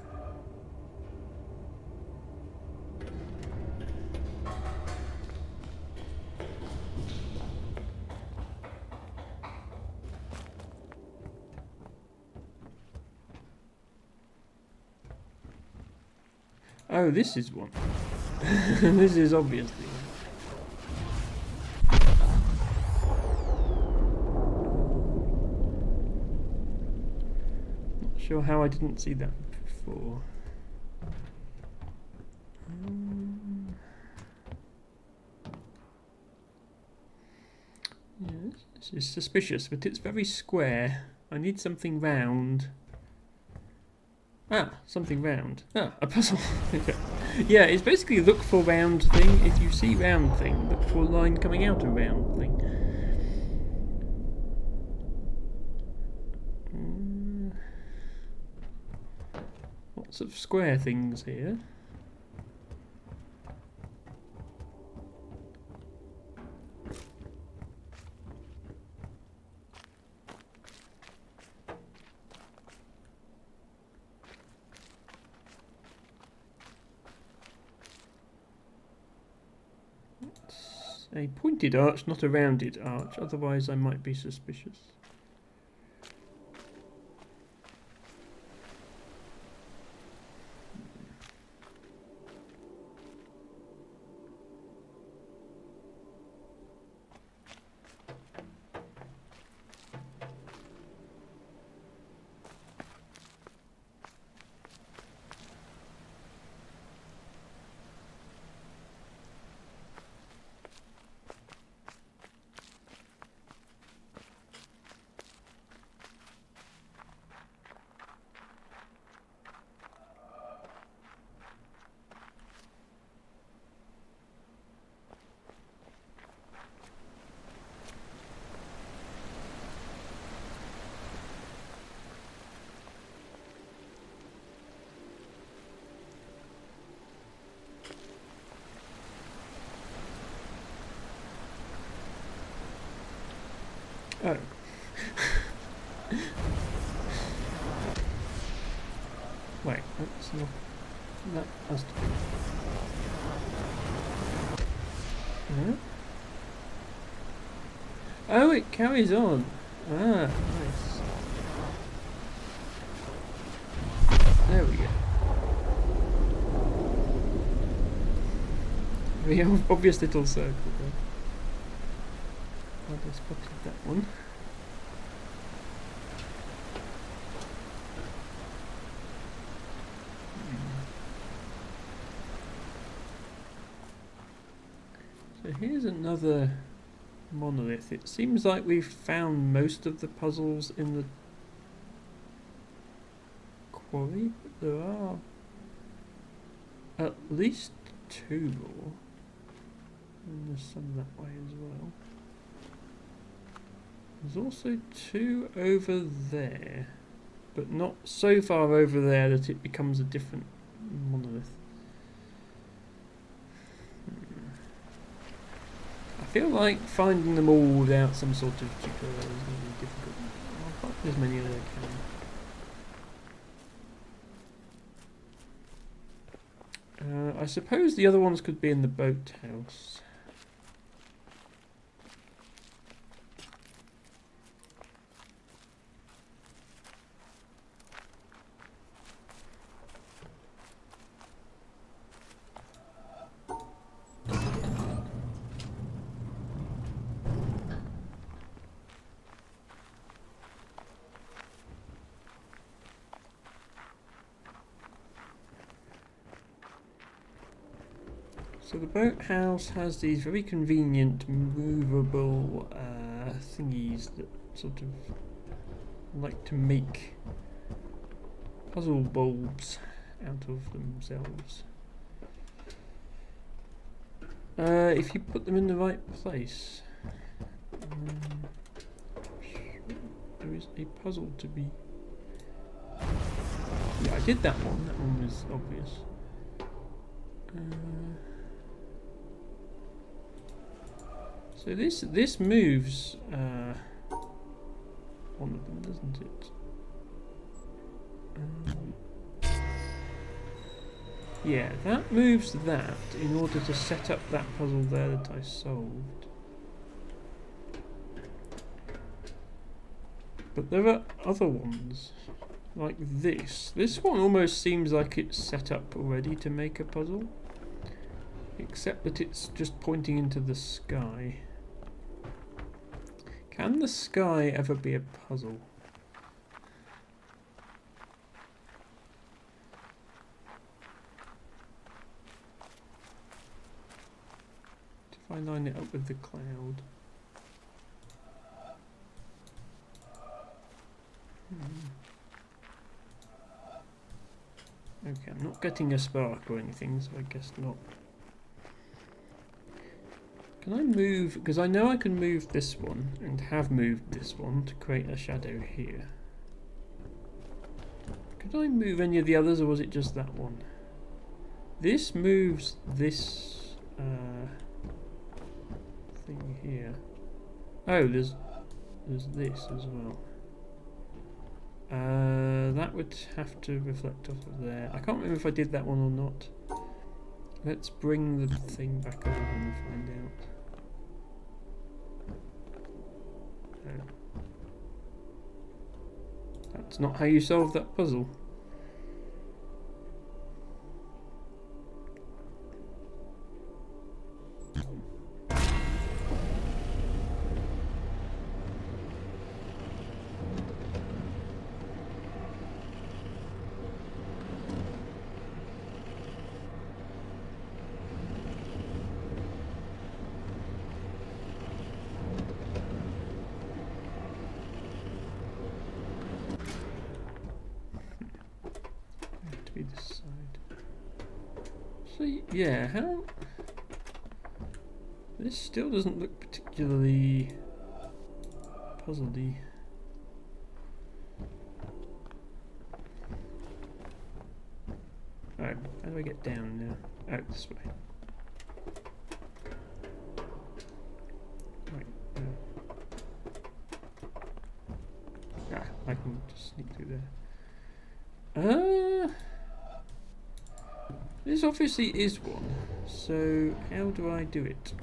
Oh, this is one. This is obviously one. Not sure how I didn't see that before. Yes, this is suspicious, but it's very square. I need something round. Ah, something round. Ah, a puzzle. Okay. Yeah, it's basically look for round thing. If you see round thing, look for a line coming out of round thing. Lots of square things here. a pointed arch, not a rounded arch, otherwise I might be suspicious. Oh. Wait, that's not... That has to be... Yeah. Oh, it carries on. Ah, nice. There we go. The obvious little circle there. I just spotted that one. So here's another monolith. It seems like we've found most of the puzzles in the quarry, but there are at least 2 more. And there's some that way as well. There's also 2 over there, but not so far over there that it becomes a different monolith. I feel like finding them all without some sort of tutorial is going to be difficult. I'll find as many as I can. I suppose the other ones could be in the boathouse. So the boathouse has these very convenient movable thingies that sort of like to make puzzle bulbs out of themselves. If you put them in the right place. There is a puzzle to be... Yeah, I did that one. That one was obvious. So this moves one of them, doesn't it? Yeah, that moves that in order to set up that puzzle there that I solved. But there are other ones, like this. This one almost seems like it's set up already to make a puzzle, except that it's just pointing into the sky. Can the sky ever be a puzzle? If I line it up with the cloud. Okay, I'm not getting a spark or anything, so I guess not. Can I move, because I know I can move this one, and have moved this one to create a shadow here. Could I move any of the others, or was it just that one? This moves this thing here. Oh, there's this as well. That would have to reflect off of there. I can't remember if I did that one or not. Let's bring the thing back over and find out. That's not how you solve that puzzle. To be this side. So yeah, how? This still doesn't look particularly puzzly. Alright, how do I get down now? Out this way. Right. I can just sneak through there. This obviously is one. So how do I do it?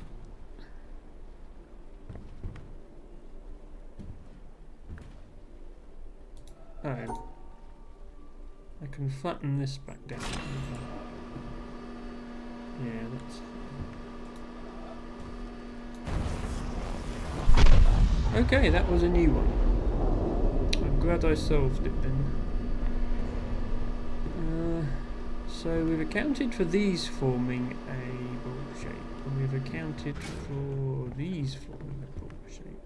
Oh. I can flatten this back down. Yeah, that's... Okay, that was a new one. I'm glad I solved it then. So we've accounted for these forming a ball shape, and we've accounted for these forming a ball shape.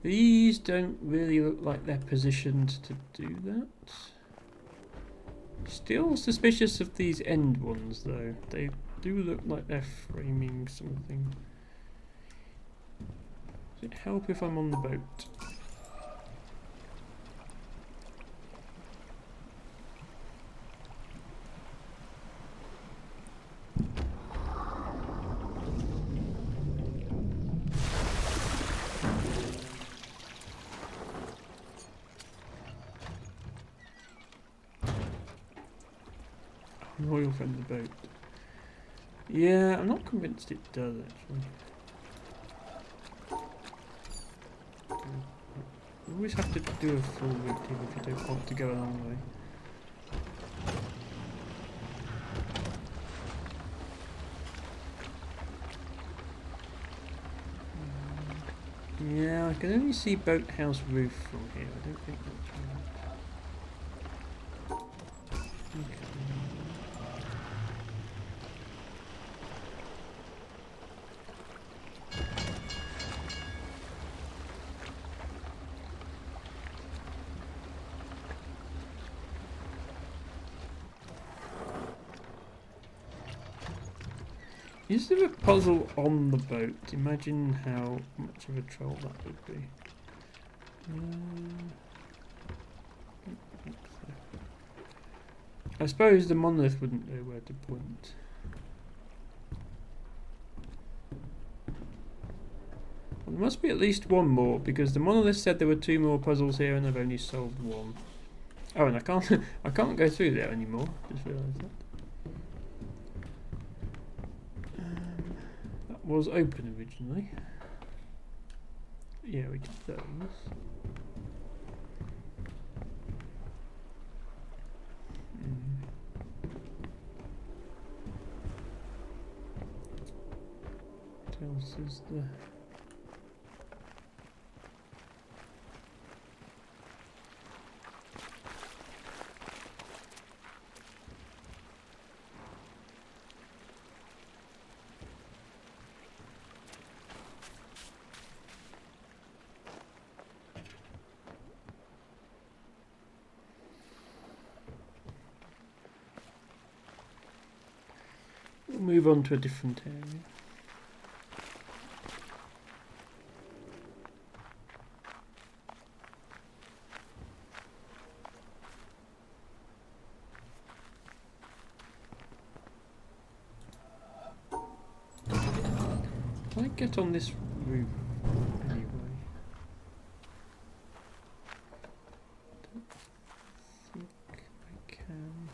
These don't really look like they're positioned to do that. Still suspicious of these end ones though. They do look like they're framing something. Does it help if I'm on the boat? Royal from the boat. Yeah, I'm not convinced it does actually. You always have to do a full route here if you don't want to go a long way. Yeah, I can only see boathouse roof from here. I don't think that's right. Okay. Is there a puzzle on the boat? Imagine how much of a troll that would be. I suppose the monolith wouldn't know where to point. Well, there must be at least one more, because the monolith said there were 2 more puzzles here and I've only solved 1. Oh, and I can't I can't go through there anymore. Just realised that. That was open originally. Yeah, we did those. What else is there? We'll move on to a different area. Can I get on this roof anyway? I don't think I can.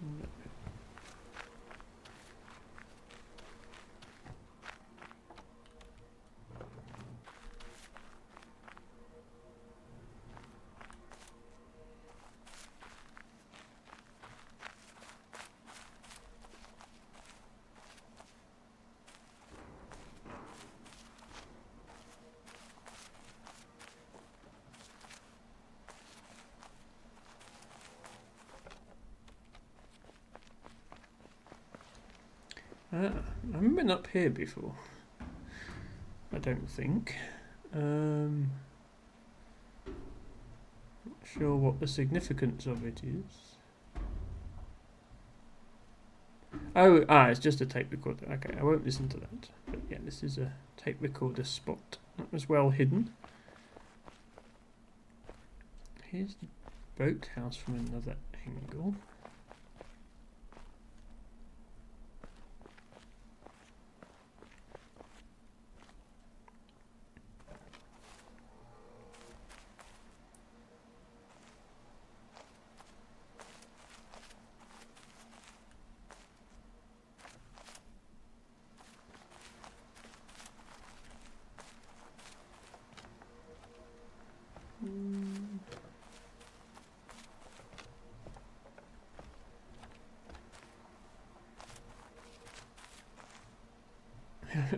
No. I haven't been up here before. I don't think. Not sure what the significance of it is. Oh, it's just a tape recorder. Okay, I won't listen to that. But yeah, this is a tape recorder spot. That was well hidden. Here's the boathouse from another angle.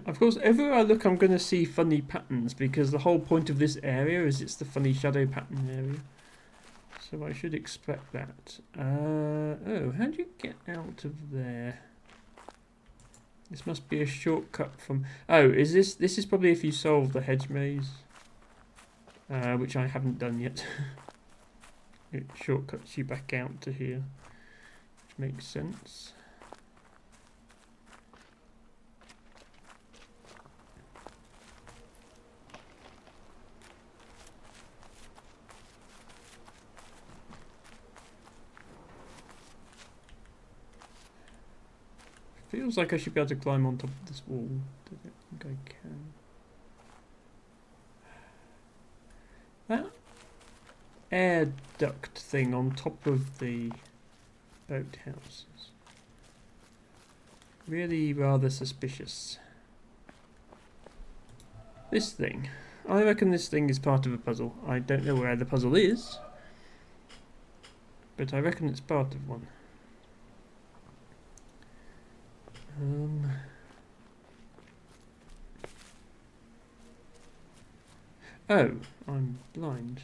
Of course, everywhere I look I'm going to see funny patterns because the whole point of this area is it's the funny shadow pattern area. So I should expect that. Oh, how do you get out of there? This must be a shortcut from... Oh, is this... This is probably if you solve the hedge maze. Which I haven't done yet. It shortcuts you back out to here. Which makes sense. Feels like I should be able to climb on top of this wall. I don't think I can. That air duct thing on top of the boathouse is really rather suspicious. This thing. I reckon this thing is part of a puzzle. I don't know where the puzzle is, but I reckon it's part of one. Oh, I'm blind.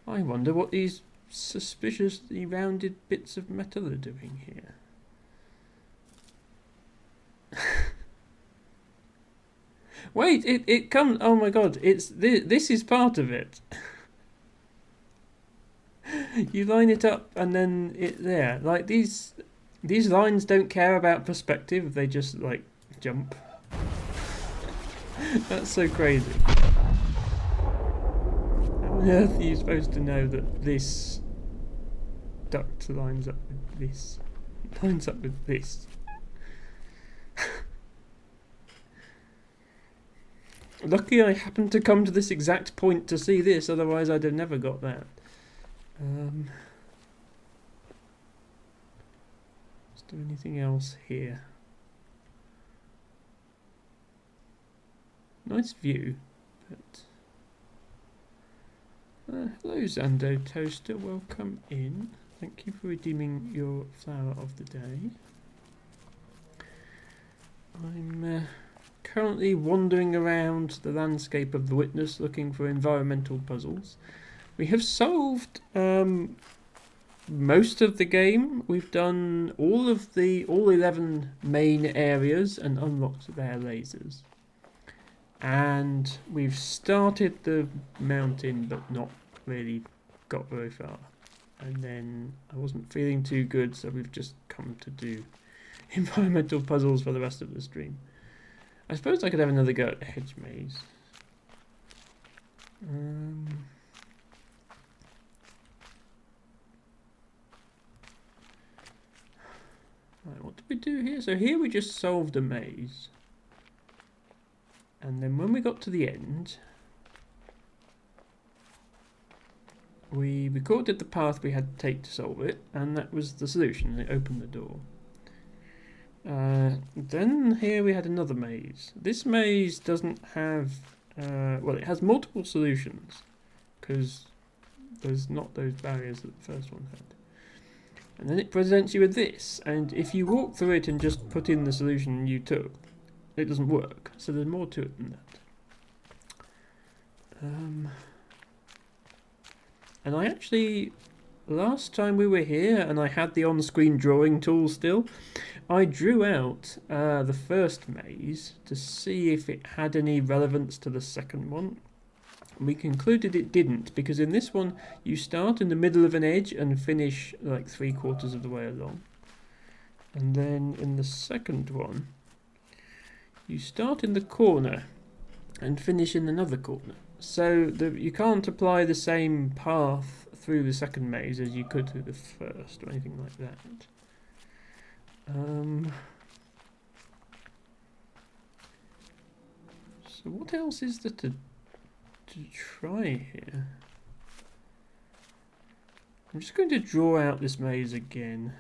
I wonder what these suspiciously rounded bits of metal are doing here. Wait, it comes. Oh my god! This is part of it. You line it up and then it there. Like these lines don't care about perspective. They just like jump. That's so crazy. How on earth are you supposed to know that this duct lines up with this? Lines up with this. Lucky I happened to come to this exact point to see this, otherwise I'd have never got that. Is there anything else here? Nice view, but... hello Zando Toaster, welcome in. Thank you for redeeming your flower of the day. I'm currently wandering around the landscape of the Witness looking for environmental puzzles. We have solved most of the game. We've done all 11 main areas and unlocked their lasers. And we've started the mountain but not really got very far. And then I wasn't feeling too good, so we've just come to do environmental puzzles for the rest of the stream. I suppose I could have another go at the hedge maze. Right, what did we do here? So here we just solved a maze. And then when we got to the end, we recorded the path we had to take to solve it, and that was the solution. It opened the door. Then here we had another maze. This maze doesn't have... well, it has multiple solutions, because there's not those barriers that the first one had. And then it presents you with this, and if you walk through it and just put in the solution you took, it doesn't work. So there's more to it than that. And I actually last time we were here and I had the on-screen drawing tool still, I drew out the first maze to see if it had any relevance to the second one. We concluded it didn't, because in this one you start in the middle of an edge and finish like 3/4 of the way along. And then in the second one, you start in the corner and finish in another corner. So you can't apply the same path through the second maze as you could through the first, or anything like that. So what else is there to try here? I'm just going to draw out this maze again.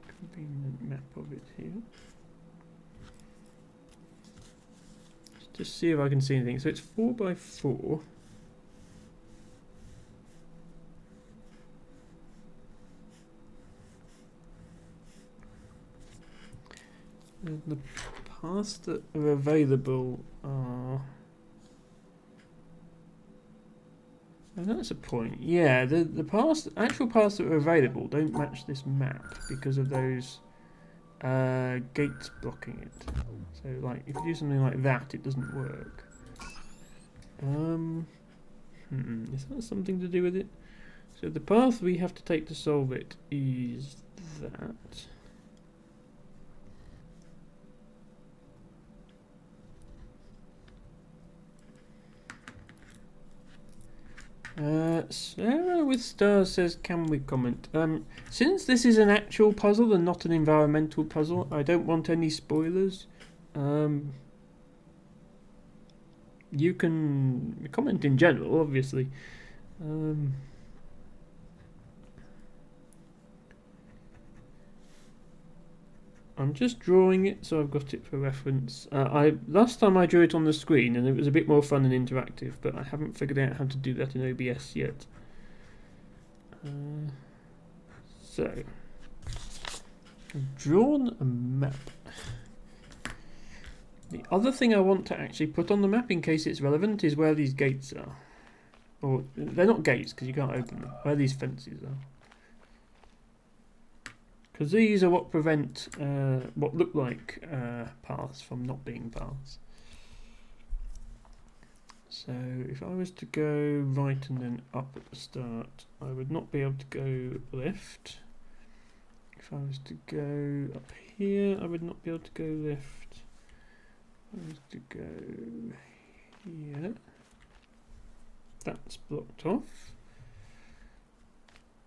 Convenient map of it here. Just see if I can see anything. So it's 4x4. The paths that are available are... Oh, that's a point. Yeah, the actual paths that are available don't match this map because of those gates blocking it. So, like, if you do something like that, it doesn't work. Is that something to do with it? So the path we have to take to solve it is that. Sarah with stars says, can we comment? Since this is an actual puzzle and not an environmental puzzle, I don't want any spoilers. You can comment in general, obviously. I'm just drawing it, so I've got it for reference. Last time I drew it on the screen, and it was a bit more fun and interactive, but I haven't figured out how to do that in OBS yet. So, I've drawn a map. The other thing I want to actually put on the map, in case it's relevant, is where these gates are. Or, they're not gates, because you can't open them. Where these fences are. Because these are what prevent what look like paths from not being paths. So if I was to go right and then up at the start, I would not be able to go left. If I was to go up here, I would not be able to go left. If I was to go here, that's blocked off.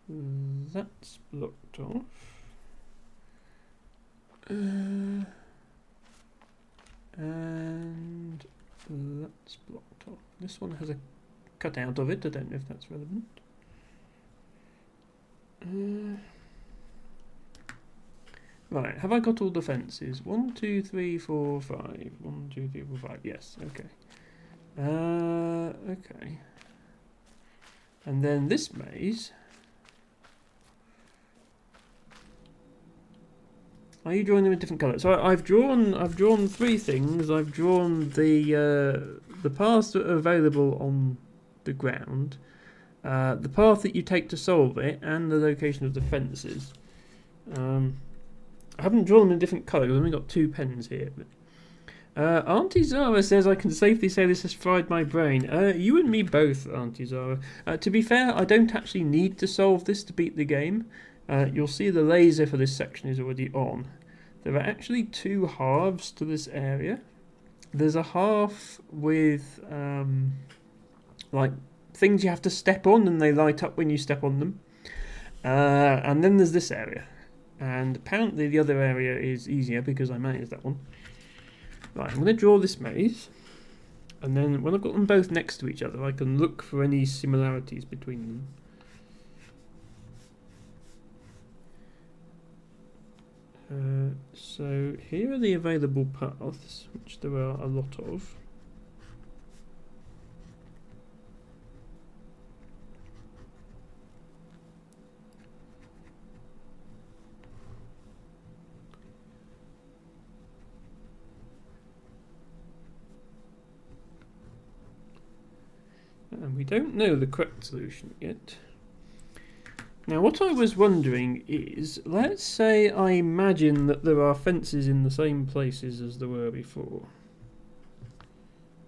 That's blocked off. And that's blocked off. This one has a cutout of it. I don't know if that's relevant. Right, have I got all the fences? 1, 2, 3, 4, 5. 1, 2, 3, 4, 5. Yes, okay. Okay. And then this maze. Are you drawing them in different colours? So I've drawn 3 things. I've drawn the paths that are available on the ground, the path that you take to solve it, and the location of the fences. I haven't drawn them in different colours. I've only got 2 pens here. Auntie Zara says, I can safely say this has fried my brain. You and me both, Auntie Zara. To be fair, I don't actually need to solve this to beat the game. You'll see the laser for this section is already on. There are actually 2 halves to this area. There's a half with like things you have to step on and they light up when you step on them. And then there's this area. And apparently the other area is easier because I managed that one. Right, I'm going to draw this maze. And then when I've got them both next to each other, I can look for any similarities between them. So here are the available paths, which there are a lot of. we don't know the correct solution yet. Now what I was wondering is, let's say I imagine that there are fences in the same places as there were before.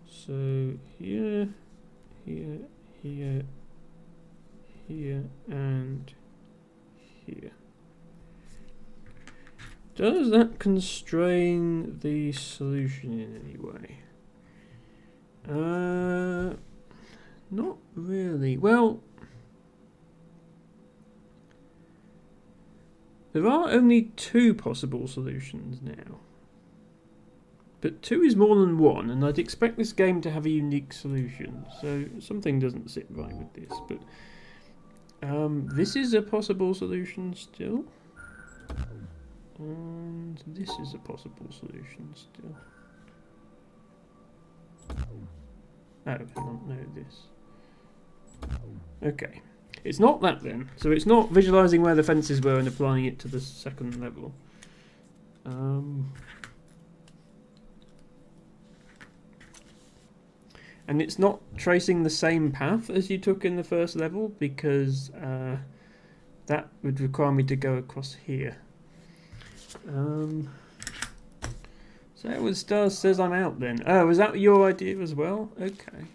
So here, here, here, here, and here. Does that constrain the solution in any way? Not really. Well, there are only two possible solutions now. But two is more than one, and I'd expect this game to have a unique solution. So something doesn't sit right with this. But this is a possible solution still. And this is a possible solution still. Oh, hang on, no, this. Okay. It's not that then. So it's not visualising where the fences were and applying it to the second level. And it's not tracing the same path as you took in the first level, because that would require me to go across here. So it was stars says I'm out then. Oh, was that your idea as well? Okay.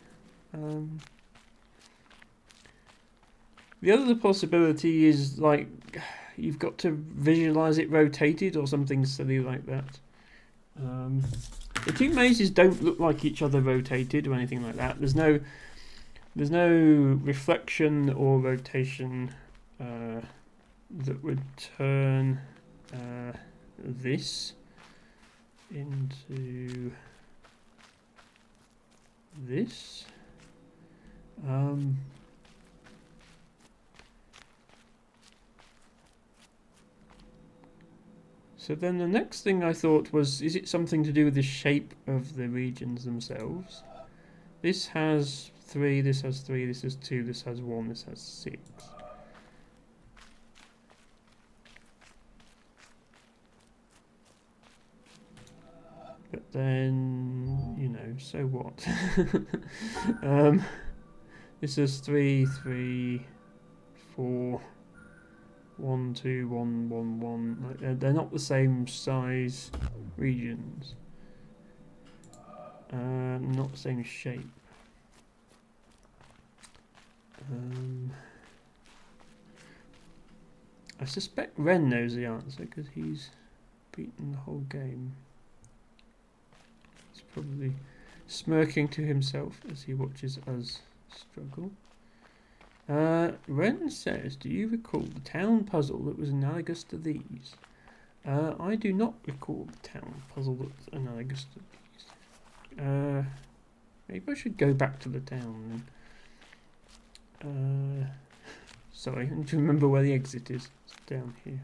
The other possibility is like you've got to visualize it rotated or something silly like that. The two mazes don't look like each other rotated or anything like that. There's no reflection or rotation that would turn this into this. So then the next thing I thought was, is it something to do with the shape of the regions themselves? This has 3, this has 3, this has 2, this has 1, this has 6. But then, you know, so what? This is 3, 3, 4, 1, 2, 1, 1, 1. Like they're not the same size regions. Not the same shape. I suspect Ren knows the answer because he's beaten the whole game. He's probably smirking to himself as he watches us struggle. Ren says, do you recall the town puzzle that was analogous to these? I do not recall the town puzzle that was analogous to these. Maybe I should go back to the town then. Sorry, I need to remember where the exit is. It's down here.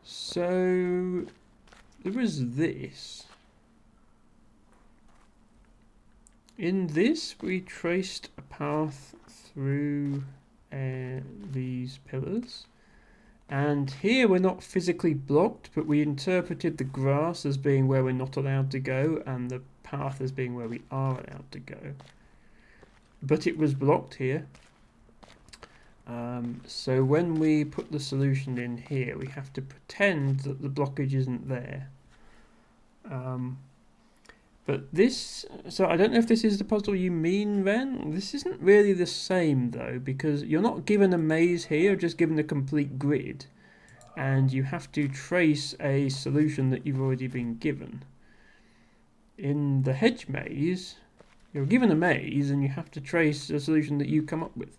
So there is this. In this we traced a path through these pillars, and here we're not physically blocked, but we interpreted the grass as being where we're not allowed to go and the path as being where we are allowed to go. But it was blocked here. So when we put the solution in here, we have to pretend that the blockage isn't there. But this, so I don't know if this is the puzzle you mean, Ren. This isn't really the same though, because you're not given a maze here, you're just given a complete grid, and you have to trace a solution that you've already been given. In the hedge maze, you're given a maze and you have to trace a solution that you come up with.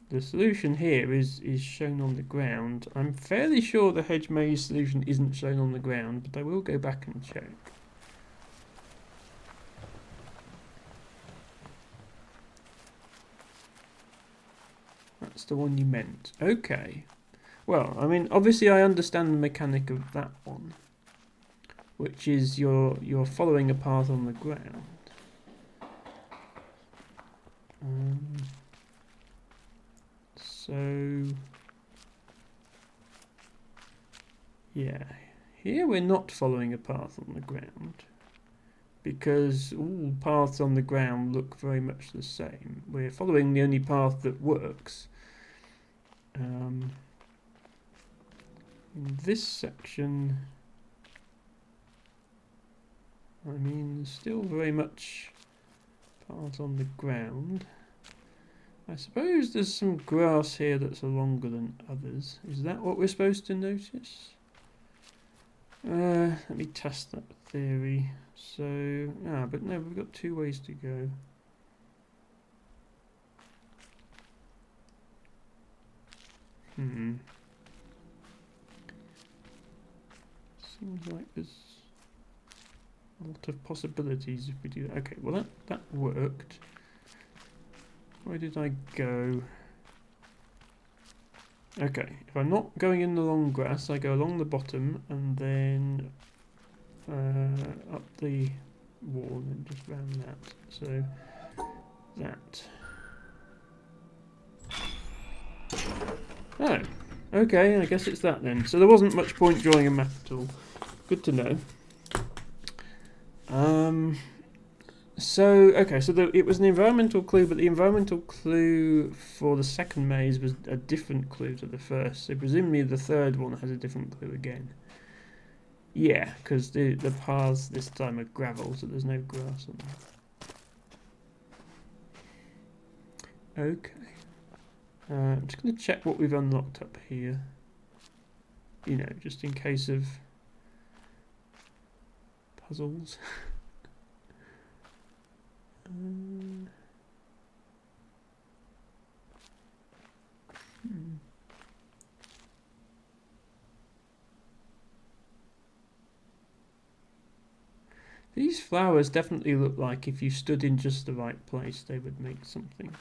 The solution here is shown on the ground. I'm fairly sure the hedge maze solution isn't shown on the ground, but I will go back and check. That's the one you meant. Okay. Well, I mean, obviously I understand the mechanic of that one, which is you're following a path on the ground. So yeah, here we're not following a path on the ground because all paths on the ground look very much the same. We're following the only path that works. In this section, I mean, still very much paths on the ground. I suppose there's some grass here that's longer than others. Is that what we're supposed to notice? Let me test that theory. So, but no, we've got 2 ways to go. Seems like there's a lot of possibilities if we do that. Okay, well that worked. Where did I go? Okay, if I'm not going in the long grass, I go along the bottom and then up the wall and just round that. So that. Oh, okay, I guess it's that then. So there wasn't much point drawing a map at all. Good to know. So it was an environmental clue, but the environmental clue for the second maze was a different clue to the first. So presumably the third one has a different clue again. Yeah, because the paths this time are gravel, so there's no grass on them. Okay. I'm just going to check what we've unlocked up here. You know, just in case of puzzles. These flowers definitely look like if you stood in just the right place, they would make something.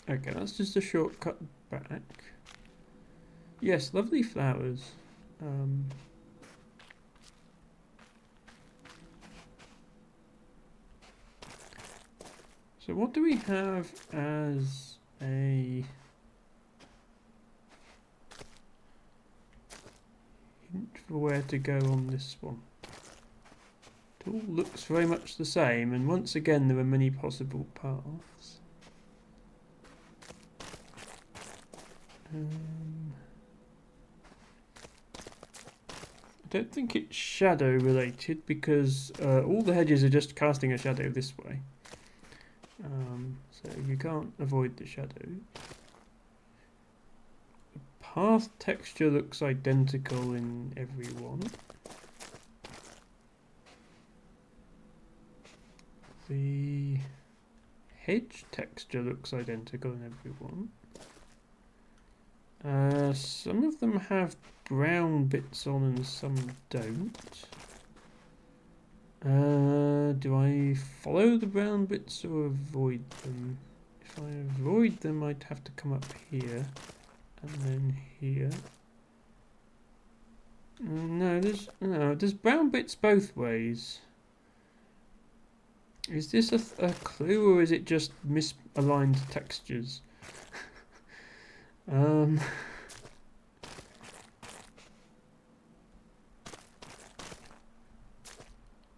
Okay, that's just a shortcut back. Yes, lovely flowers. So what do we have as a hint for where to go on this one? It all looks very much the same, and once again there are many possible paths. I don't think it's shadow related because all the hedges are just casting a shadow this way. So you can't avoid the shadow. The path texture looks identical in every one. The hedge texture looks identical in every one. Some of them have brown bits on and some don't. Do I follow the brown bits or avoid them? If I avoid them, I'd have to come up here and then here. No, there's brown bits both ways. Is this a clue or is it just misaligned textures?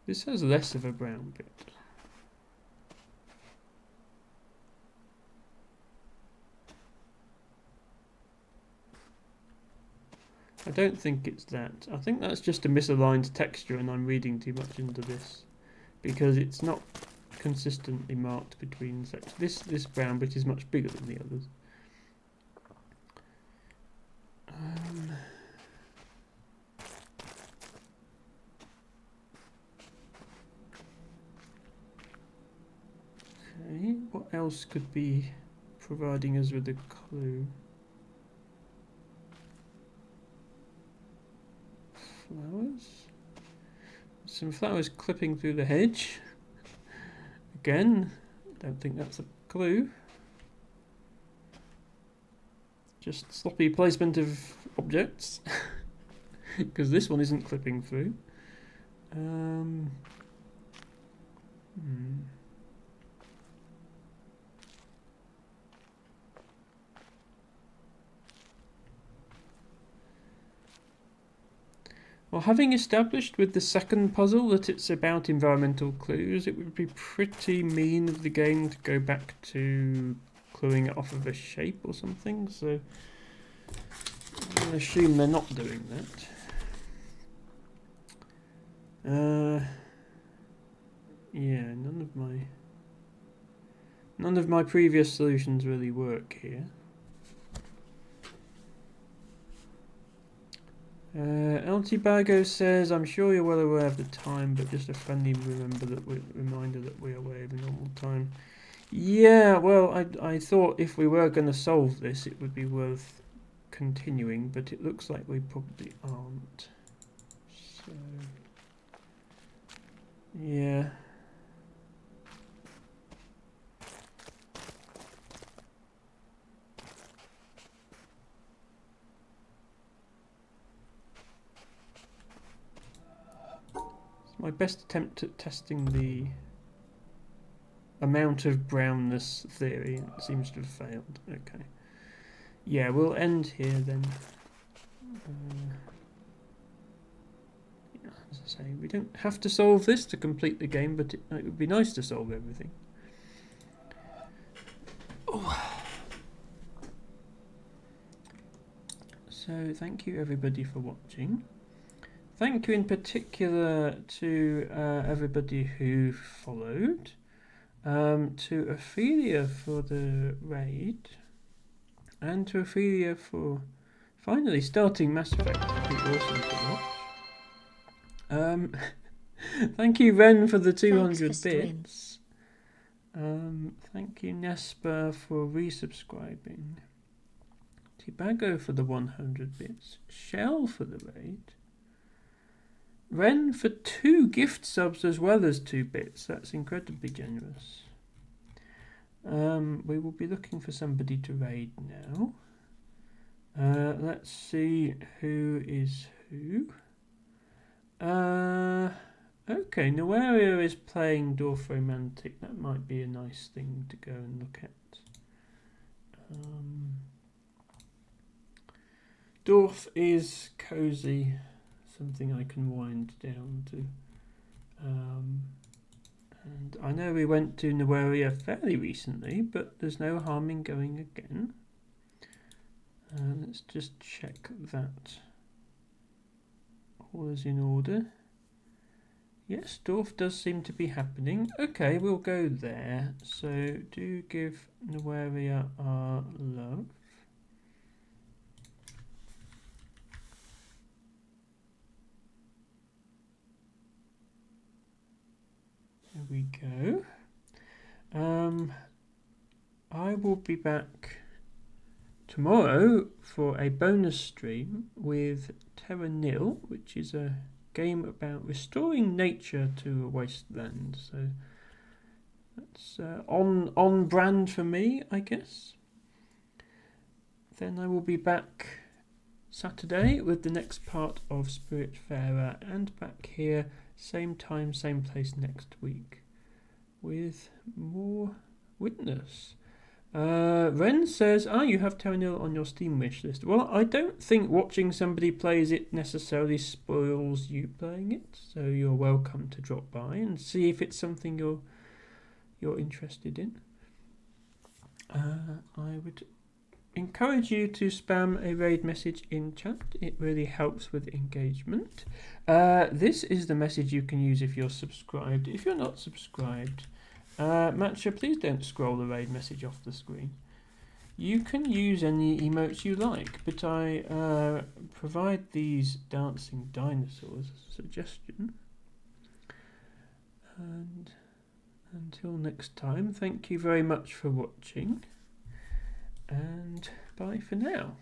This has less of a brown bit. I don't think it's that. I think that's just a misaligned texture and I'm reading too much into this because it's not consistently marked between sections. This brown bit is much bigger than the others. else could be providing us with a clue? Flowers? Some flowers clipping through the hedge. Again, don't think that's a clue. Just sloppy placement of objects. Because this one isn't clipping through. Well, having established with the second puzzle that it's about environmental clues, it would be pretty mean of the game to go back to cluing it off of a shape or something, so I'm going to assume they're not doing that. Yeah, none of my previous solutions really work here. LT Bago says, I'm sure you're well aware of the time, but just a friendly reminder that we are aware of the normal time. Yeah, well, I thought if we were going to solve this, it would be worth continuing, but it looks like we probably aren't. So, yeah. My best attempt at testing the amount of brownness theory seems to have failed. Okay. Yeah, we'll end here then. Yeah, as I say, we don't have to solve this to complete the game, but it would be nice to solve everything. Oh. So, thank you everybody for watching. Thank you in particular to everybody who followed, to Ophelia for the raid, and to Ophelia for finally starting Mass Effect. That'd be awesome to watch. Thank you, Ren, for the 200 bits. Thank you, Nespa, for resubscribing. Tibago for the 100 bits. Shell for the raid. Ren for 2 gift subs as well as 2 bits. That's incredibly generous. We will be looking for somebody to raid now. Let's see who is who. Okay, Noaria is playing Dwarf Romantic. That might be a nice thing to go and look at. Dwarf is cozy. Something I can wind down to. And I know we went to Noaria fairly recently, but there's no harm in going again. Let's just check that all is in order. Yes, Dwarf does seem to be happening. Okay, we'll go there. So do give Noaria our love. There we go. I will be back tomorrow for a bonus stream with Terra Nil, which is a game about restoring nature to a wasteland. So that's on brand for me, I guess. Then I will be back Saturday with the next part of Spiritfarer, and back here same time, same place next week with more Witness. Ren says, you have Terra Nil on your Steam wish list. Well, I don't think watching somebody plays it necessarily spoils you playing it, so you're welcome to drop by and see if it's something you're interested in. I would encourage you to spam a raid message in chat. It really helps with engagement. This is the message you can use if you're subscribed. If you're not subscribed, Matcha, please don't scroll the raid message off the screen. You can use any emotes you like, but I provide these dancing dinosaurs as a suggestion. And Until next time, thank you very much for watching, and bye for now.